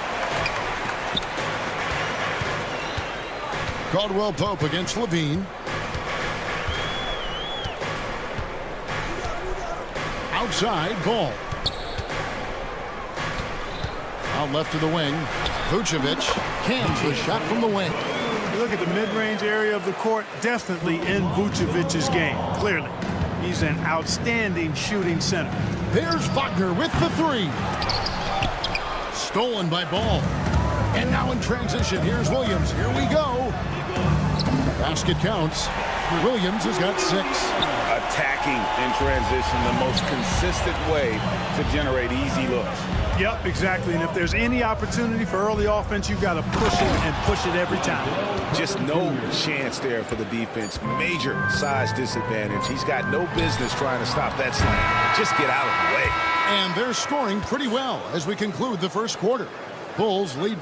Caldwell Pope against Levine. Outside, Ball. Now left to the wing. Vucevic cans the shot from the wing. You look at the mid-range area of the court, definitely in Vucevic's game, clearly. He's an outstanding shooting center. There's Wagner with the three. Stolen by Ball. And now in transition, here's Williams. Here we go. Basket counts. Williams has got 6. Attacking in transition, the most consistent way to generate easy looks. Yep, exactly. And if there's any opportunity for early offense, you've got to push it and push it every time. Just no chance there for the defense. Major size disadvantage. He's got no business trying to stop that slam. Just get out of the way. And they're scoring pretty well as we conclude the first quarter. Bulls lead.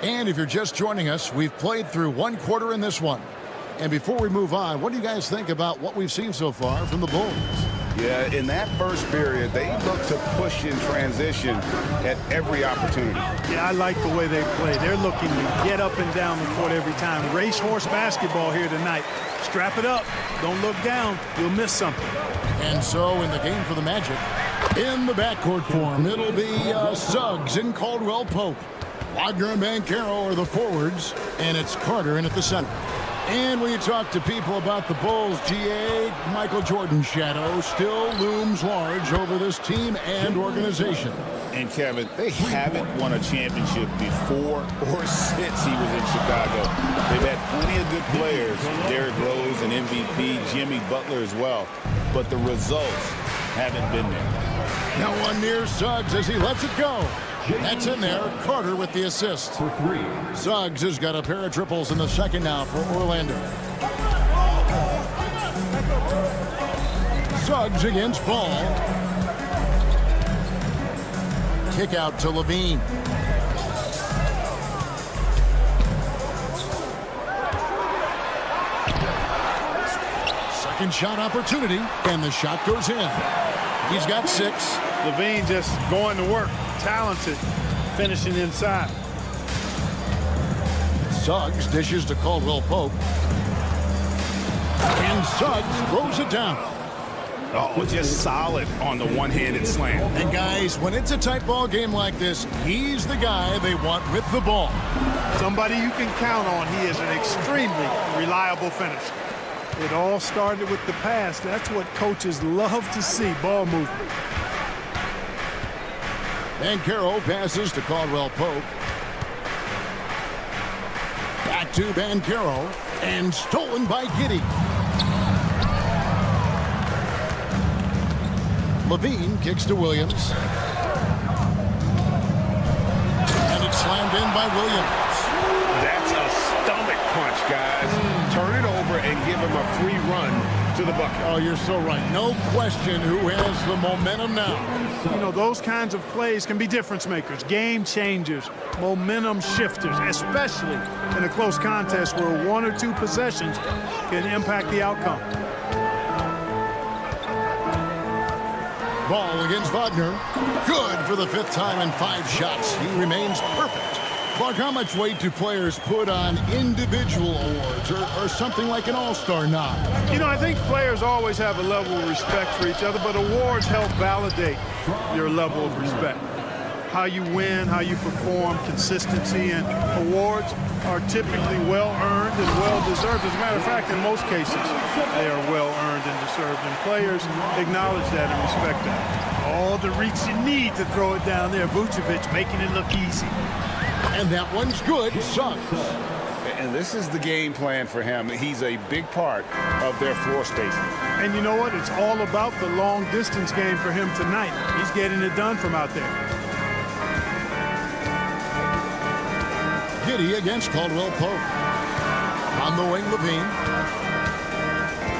And if you're just joining us, we've played through one quarter in this one. And before we move on, what do you guys think about what we've seen so far from the Bulls? Yeah, in that first period, they look to push in transition at every opportunity. Yeah, I like the way they play. They're looking to get up and down the court every time. Racehorse basketball here tonight. Strap it up. Don't look down. You'll miss something. And so in the game for the Magic, in the backcourt form, it'll be Suggs and Caldwell Pope. Wagner and Banchero are the forwards, and it's Carter in at the center. And when you talk to people about the Bulls, GA, Michael Jordan's shadow still looms large over this team and organization. And Kevin, they haven't won a championship before or since he was in Chicago. They've had plenty of good players, Derrick Rose and MVP, Jimmy Butler as well, but the results haven't been there. Now one near Suggs as he lets it go. That's in there. Carter with the assist. Suggs has got a pair of triples in the second now for Orlando. Suggs against Ball. Kick out to Levine. Second shot opportunity, and the shot goes in. He's got 6. Levine just going to work. Talented, finishing inside. Suggs dishes to Caldwell Pope. And Suggs throws it down. Oh, just solid on the one-handed slam. And guys, when it's a tight ball game like this, he's the guy they want with the ball. Somebody you can count on. He is an extremely reliable finisher. It all started with the pass. That's what coaches love to see, ball movement. Banchero passes to Caldwell Pope. Back to Banchero, and stolen by Giddey. Levine kicks to Williams. And it's slammed in by Williams. That's a stomach punch, guys. Turn it over and give him a free run to the bucket. Oh, you're so right. No question who has the momentum now. You know, those kinds of plays can be difference makers, game changers, momentum shifters, especially in a close contest where 1 or 2 possessions can impact the outcome. Ball against Wagner. Good for the 5th time in 5 shots. He remains perfect. Clark, how much weight do players put on individual awards or something like an all-star nod? You know, I think players always have a level of respect for each other, but awards help validate your level of respect. How you win, how you perform, consistency, and awards are typically well-earned and well-deserved. As a matter of fact, in most cases, they are well-earned and deserved, and players acknowledge that and respect that. All the reach you need to throw it down there. Vucevic making it look easy. And that one's good. Suggs. And this is the game plan for him. He's a big part of their floor spacing. And you know what? It's all about the long-distance game for him tonight. He's getting it done from out there. Giddey against Caldwell Pope. On the wing, Levine.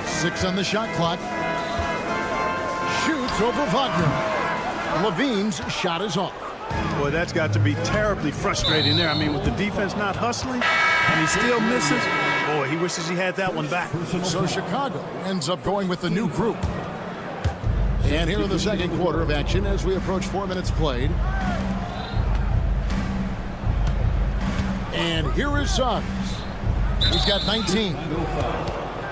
6 on the shot clock. Shoots over Wagner. Levine's shot is off. Boy, that's got to be terribly frustrating there. I mean, with the defense not hustling and he still misses, boy, he wishes he had that one back. So Chicago ends up going with the new group. And here in the second quarter of action as we approach 4 minutes played. And here is Suggs. He's got 19.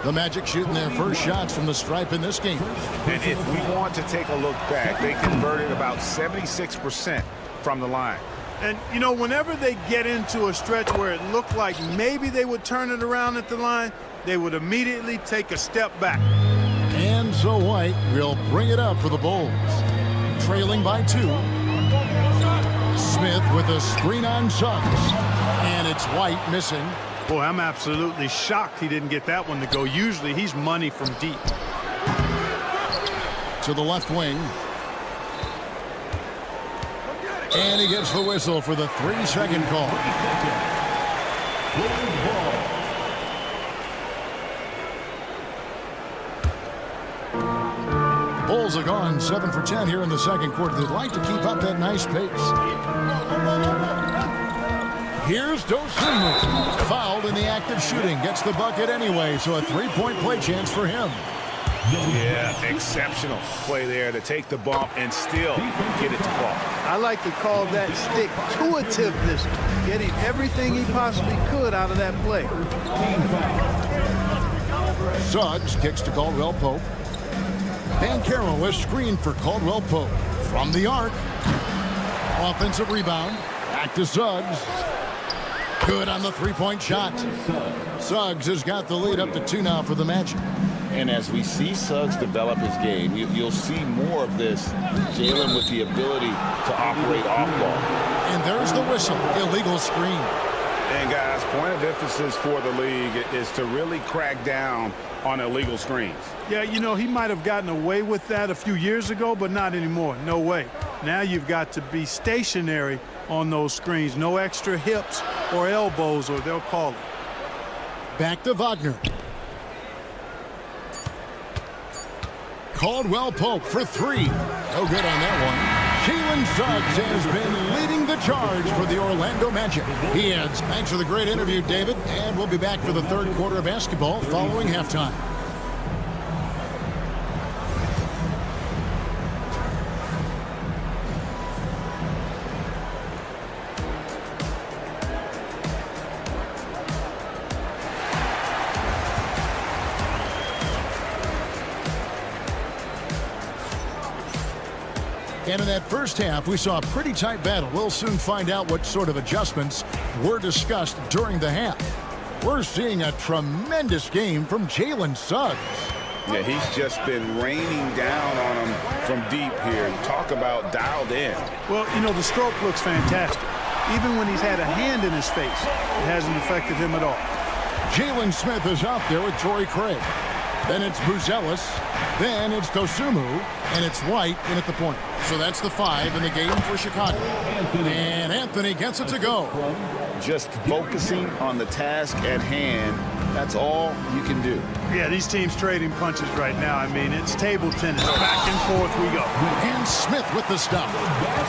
The Magic shooting their first shots from the stripe in this game. And if we want to take a look back, they converted about 76% from the line. And, you know, whenever they get into a stretch where it looked like maybe they would turn it around at the line, they would immediately take a step back. And so White will bring it up for the Bulls. Trailing by 2. Smith with a screen on Suggs. And it's White missing. Boy, I'm absolutely shocked he didn't get that one to go. Usually he's money from deep. To the left wing. And he gets the whistle for the 3-second call. Bulls are gone 7 for 10 here in the second quarter. They'd like to keep up that nice pace. Here's Dosunmu. Fouled in the act of shooting. Gets the bucket anyway, so a 3-point play chance for him. Yeah, exceptional play there to take the bump and still get it to fall. I like to call that stick-to-itiveness, getting everything he possibly could out of that play. Suggs kicks to Caldwell Pope. Banchero is screened for Caldwell Pope. From the arc. Offensive rebound. Back to Suggs. Good on the 3-point shot. Suggs has got the lead up to 2 now for the Magic. And as we see Suggs develop his game, you'll see more of this. Jalen with the ability to operate off ball. And there's the whistle. Illegal screen. And guys, point of emphasis for the league is to really crack down on illegal screens. Yeah, you know, he might have gotten away with that a few years ago, but not anymore. No way. Now you've got to be stationary on those screens. No extra hips or elbows, or they'll call it. Back to Wagner. Caldwell Pope for 3. No good on that one. Jalen Suggs has been leading the charge for the Orlando Magic. He adds. Thanks for the great interview, David. And we'll be back for the third quarter of basketball following halftime. And in that first half, we saw a pretty tight battle. We'll soon find out what sort of adjustments were discussed during the half. We're seeing a tremendous game from Jalen Suggs. Yeah, he's just been raining down on him from deep here. Talk about dialed in. Well, you know, the stroke looks fantastic. Even when he's had a hand in his face, it hasn't affected him at all. Jalen Smith is out there with Torrey Craig. Then it's Buzelis. Then it's Dosunmu. And it's White in at the point. So that's the 5 in the game for Chicago. And Anthony gets it to go. Just focusing on the task at hand. That's all you can do. Yeah, these teams trading punches right now. I mean, it's table tennis. Back and forth we go. And Smith with the stuff.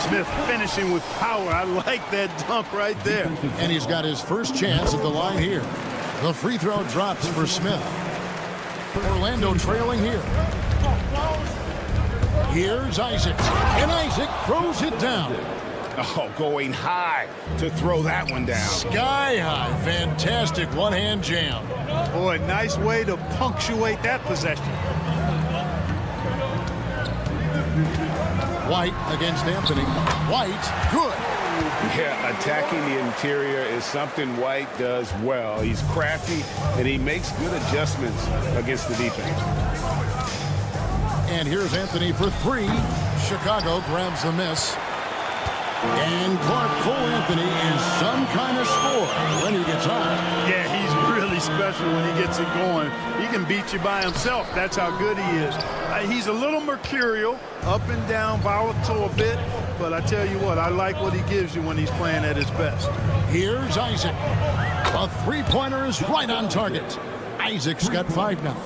Smith finishing with power. I like that dunk right there. And he's got his first chance at the line here. The free throw drops for Smith. Orlando trailing here. Here's Isaac. And Isaac throws it down. Oh, going high to throw that one down. Sky high. Fantastic one-hand jam. Boy, nice way to punctuate that possession. White against Anthony. White, good. Yeah, attacking the interior is something White does well. He's crafty, and he makes good adjustments against the defense. And here's Anthony for 3. Chicago grabs the miss. And Clark Cole Anthony is some kind of score when he gets on. Yeah, he's really special when he gets it going. He can beat you by himself. That's how good he is. He's a little mercurial, up and down, volatile a bit. But I tell you what, I like what he gives you when he's playing at his best. Here's Isaac. A three-pointer is right on target. Isaac's got 5 now.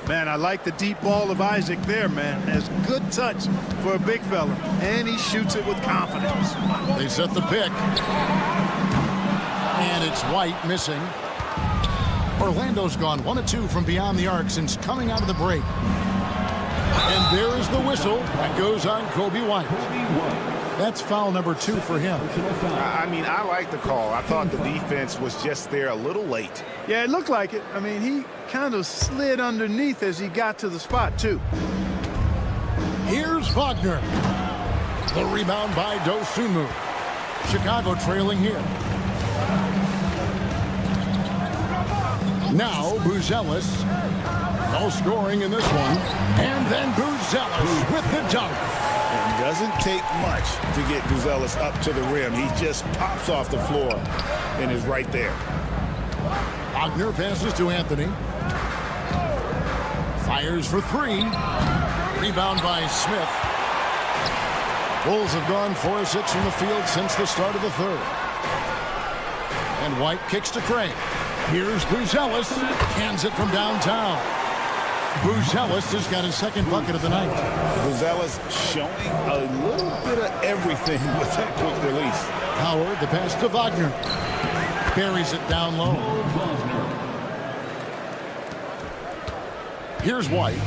Man, I like the deep ball of Isaac there, man. Has good touch for a big fella. And he shoots it with confidence. They set the pick. And it's White missing. Orlando's gone 1 of 2 from beyond the arc since coming out of the break. And there is the whistle that goes on Kobe White. That's foul number 2 for him. I mean, I like the call. I thought the defense was just there a little late. Yeah, it looked like it. I mean, kind of slid underneath as he got to the spot, too. Here's Wagner. The rebound by Dosunmu. Chicago trailing here. Now Buzelis. No scoring in this one. And then Buzelis with the dunk. It doesn't take much to get Buzelis up to the rim. He just pops off the floor and is right there. Wagner passes to Anthony. Fires for three. Rebound by Smith. Bulls have gone 4 of 6 from the field since the start of the third. And White kicks to Craig. Here's Buzelis. Cans it from downtown. Buzelis has got his second bucket of the night. Buzelis showing a little bit of everything with that quick release. Howard, the pass to Wagner. Buries it down low. Here's White.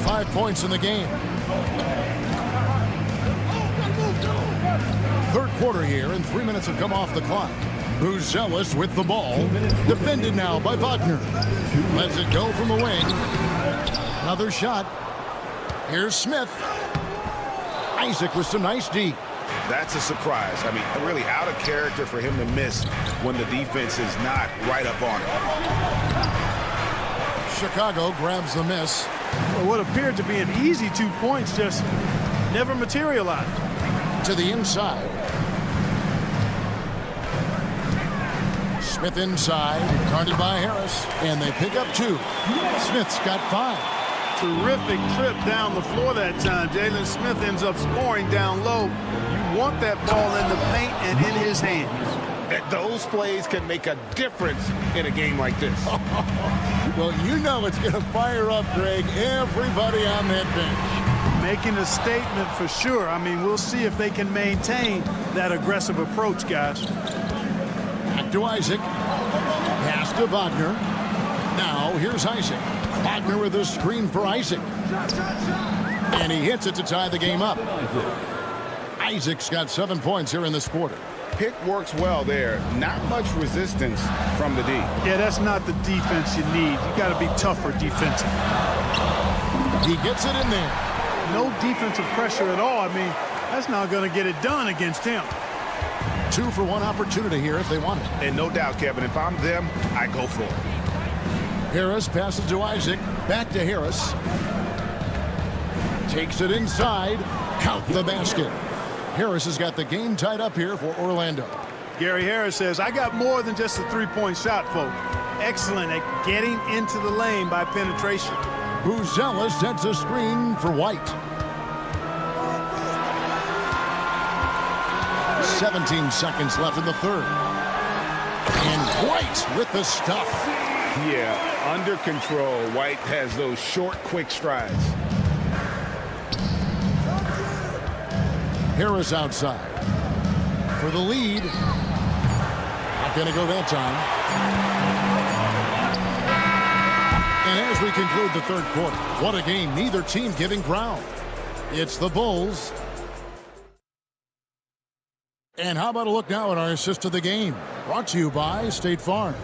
5 points in the game. Third quarter here, and 3 minutes have come off the clock. Buzelis with the ball. Defended now by Wagner. Lets it go from the wing. Another shot. Here's Smith. Isaac with some nice D. That's a surprise. I mean, really out of character for him to miss when the defense is not right up on him. Chicago grabs the miss. Well, what appeared to be an easy 2 points just never materialized. To the inside. Smith inside, guarded by Harris, and they pick up 2. Smith's got 5. Terrific trip down the floor that time. Jalen Smith ends up scoring down low. You want that ball in the paint and in his hands. Those plays can make a difference in a game like this. Well, you know it's going to fire up, Greg, everybody on that bench. Making a statement for sure. I mean, we'll see if they can maintain that aggressive approach, guys. Back to Isaac. Pass to Wagner. Now, here's Isaac. Wagner with a screen for Isaac. And he hits it to tie the game up. Isaac's got 7 points here in this quarter. Pick works well there. Not much resistance from the D. Yeah, that's not the defense you need. You got to be tougher defensively. He gets it in there. No defensive pressure at all. I mean, that's not going to get it done against him. 2 for 1 opportunity here if they want it. And no doubt, Kevin, if I'm them, I go for it. Harris passes to Isaac. Back to Harris. Takes it inside. Count the basket. Harris has got the game tied up here for Orlando. Gary Harris says, I got more than just a three-point shot, folks. Excellent at getting into the lane by penetration. Buzelis sets a screen for White. 17 seconds left in the third. And White with the stuff. Yeah, under control. White has those short, quick strides. Harris outside. For the lead. Not going to go that time. And as we conclude the third quarter, what a game. Neither team giving ground. It's the Bulls. And how about a look now at our assist of the game? Brought to you by State Farm.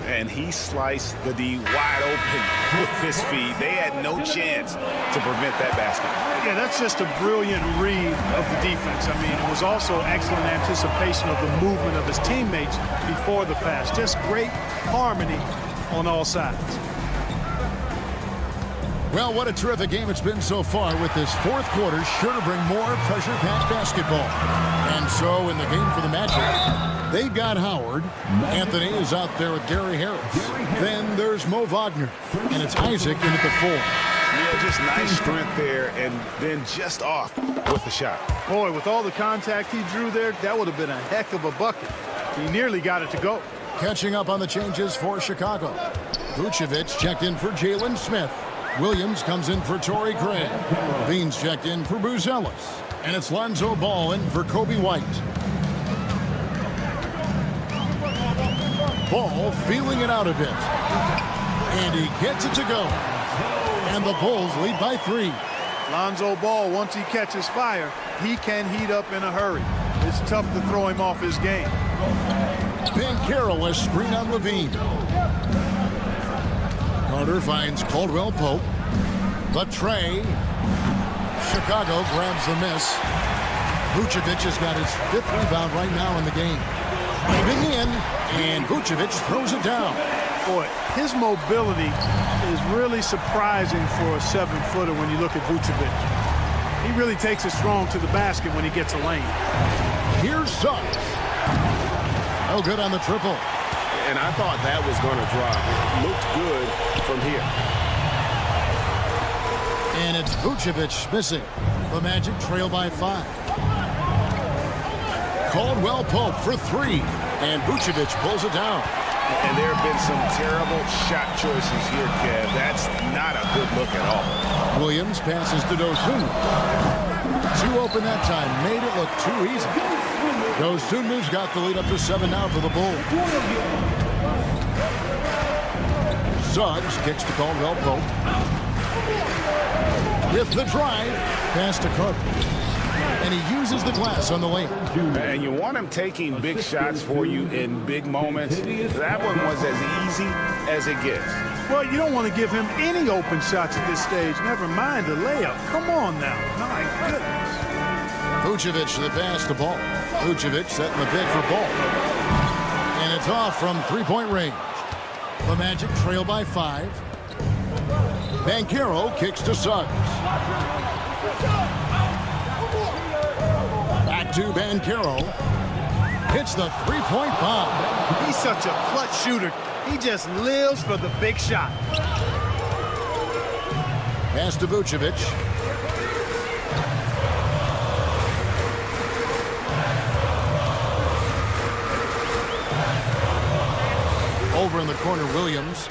And he sliced the D wide open with his feet. They had no chance to prevent that basket. Yeah, that's just a brilliant read of the defense. I mean, it was also excellent anticipation of the movement of his teammates before the pass. Just great harmony on all sides. Well, what a terrific game it's been so far, with this fourth quarter sure to bring more pressure-packed basketball. And so in the game for the Magic, they've got Howard. Anthony is out there with Gary Harris. Then there's Mo Wagner. And it's Isaac in at the 4. Yeah, just nice strength there, and then just off with the shot. Boy, with all the contact he drew there, that would have been a heck of a bucket. He nearly got it to go. Catching up on the changes for Chicago. Vucevic checked in for Jalen Smith. Williams comes in for Torrey Craig. Levine's checked in for Buzelis. And it's Lonzo Ball in for Kobe White. Ball feeling it out a bit. And he gets it to go. And the Bulls lead by 3. Lonzo Ball, once he catches fire, he can heat up in a hurry. It's tough to throw him off his game. Ben Carroll, a screen on Levine. Carter finds Caldwell Pope. The tray. Chicago grabs the miss. Vucevic has got his 5th rebound right now in the game. Driving in, and Vucevic throws it down. Boy, his mobility is really surprising for a 7-footer when you look at Vucevic. He really takes it strong to the basket when he gets a lane. Here's Suggs. No good on the triple. And I thought that was going to drop. It looked good from here. And it's Vucevic missing. The Magic trail by 5. Caldwell Pope for 3. And Vucevic pulls it down. And there have been some terrible shot choices here, Kev. That's not a good look at all. Williams passes to Dosunmu. Too open that time. Made it look too easy. Dosunmu's got the lead up to 7 now for the Bulls. Suggs kicks to Caldwell Pope. With the drive, pass to Carter. And he uses the glass on the lane. And you want him taking big shots for you in big moments. That one was as easy as it gets. Well, you don't want to give him any open shots at this stage. Never mind a layup. Come on now. My goodness. Vucevic the pass to Ball. Vucevic setting the pick for Ball. And it's off from 3-point range. The Magic trail by 5. Banchero kicks to Suggs. Back to Banchero. Hits the 3-point bomb. He's such a clutch shooter. He just lives for the big shot. Pass to Vucevic. Over in the corner, Williams.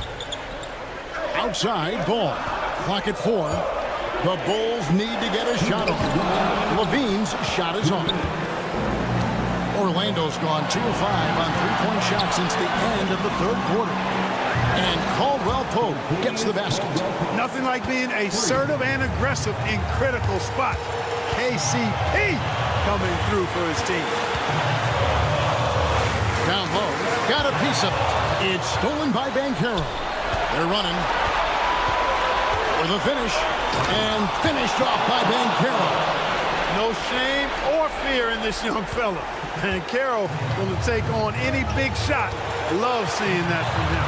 Outside, Ball. Clock at 4. The Bulls need to get a shot off. Levine's shot is on. Orlando's gone 2 of 5 on 3-point shots since the end of the 3rd quarter. And Caldwell Pope gets the basket. Nothing like being assertive and aggressive in critical spots. KCP coming through for his team. Down low, got a piece of it. It's stolen by Banchero. They're running for the finish, and finished off by Banchero. No shame or fear in this young fella. Banchero going to take on any big shot. Love seeing that from him.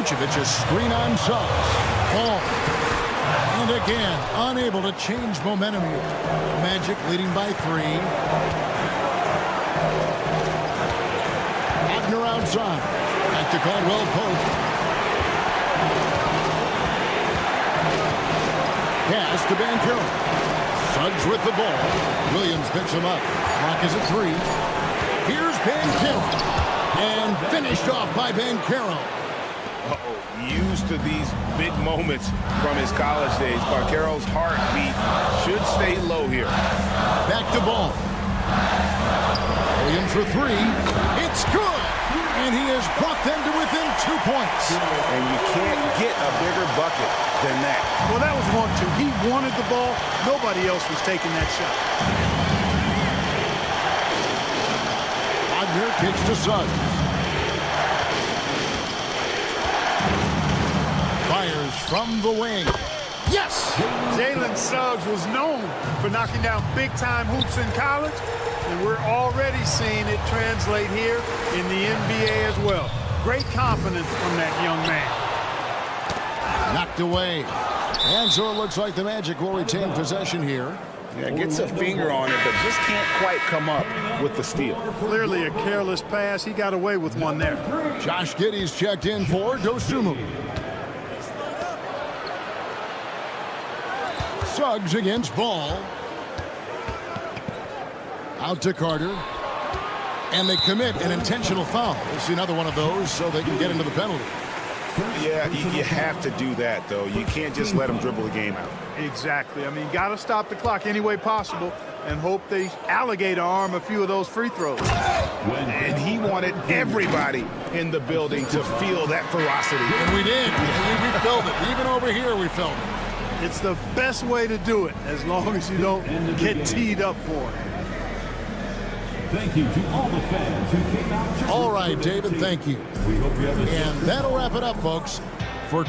Vucevic is screen on Suggs. Ball. And again, unable to change momentum here. Magic leading by 3. Wagner outside. Back to Caldwell Pope. Pass to Banchero. Suggs with the ball. Williams picks him up. Clock is at 3. Here's Banchero. And finished off by Banchero. Used to these big moments from his college days. Banchero's heartbeat should stay low here. Back to Ball. Williams for 3. It's good. And he has brought them to within 2 points. And you can't get a bigger bucket than that. Well, that was 1-2. He wanted the ball. Nobody else was taking that shot. Wagner kicks to Suggs. Fires from the wing. Yes! Jalen Suggs was known for knocking down big-time hoops in college, and we're already seeing it translate here in the NBA as well. Great confidence from that young man. Knocked away. And so it looks like the Magic will retain possession here. Yeah, gets a finger on it, but just can't quite come up with the steal. Clearly a careless pass. He got away with one there. Josh Giddey's checked in for Dosunmu. Suggs against Ball. Out to Carter. And they commit an intentional foul. We'll see another one of those so they can get into the penalty. Yeah, you have to do that, though. You can't just let them dribble the game out. Exactly. I mean, got to stop the clock any way possible and hope they alligator arm a few of those free throws. And he wanted everybody in the building to feel that ferocity. And we did. We felt it. Even over here, we felt it. It's the best way to do it, as long as you don't get teed up for it. Thank you to all the fans who came out to All right, David, thank you. We hope you have a And that'll wrap it up, folks, for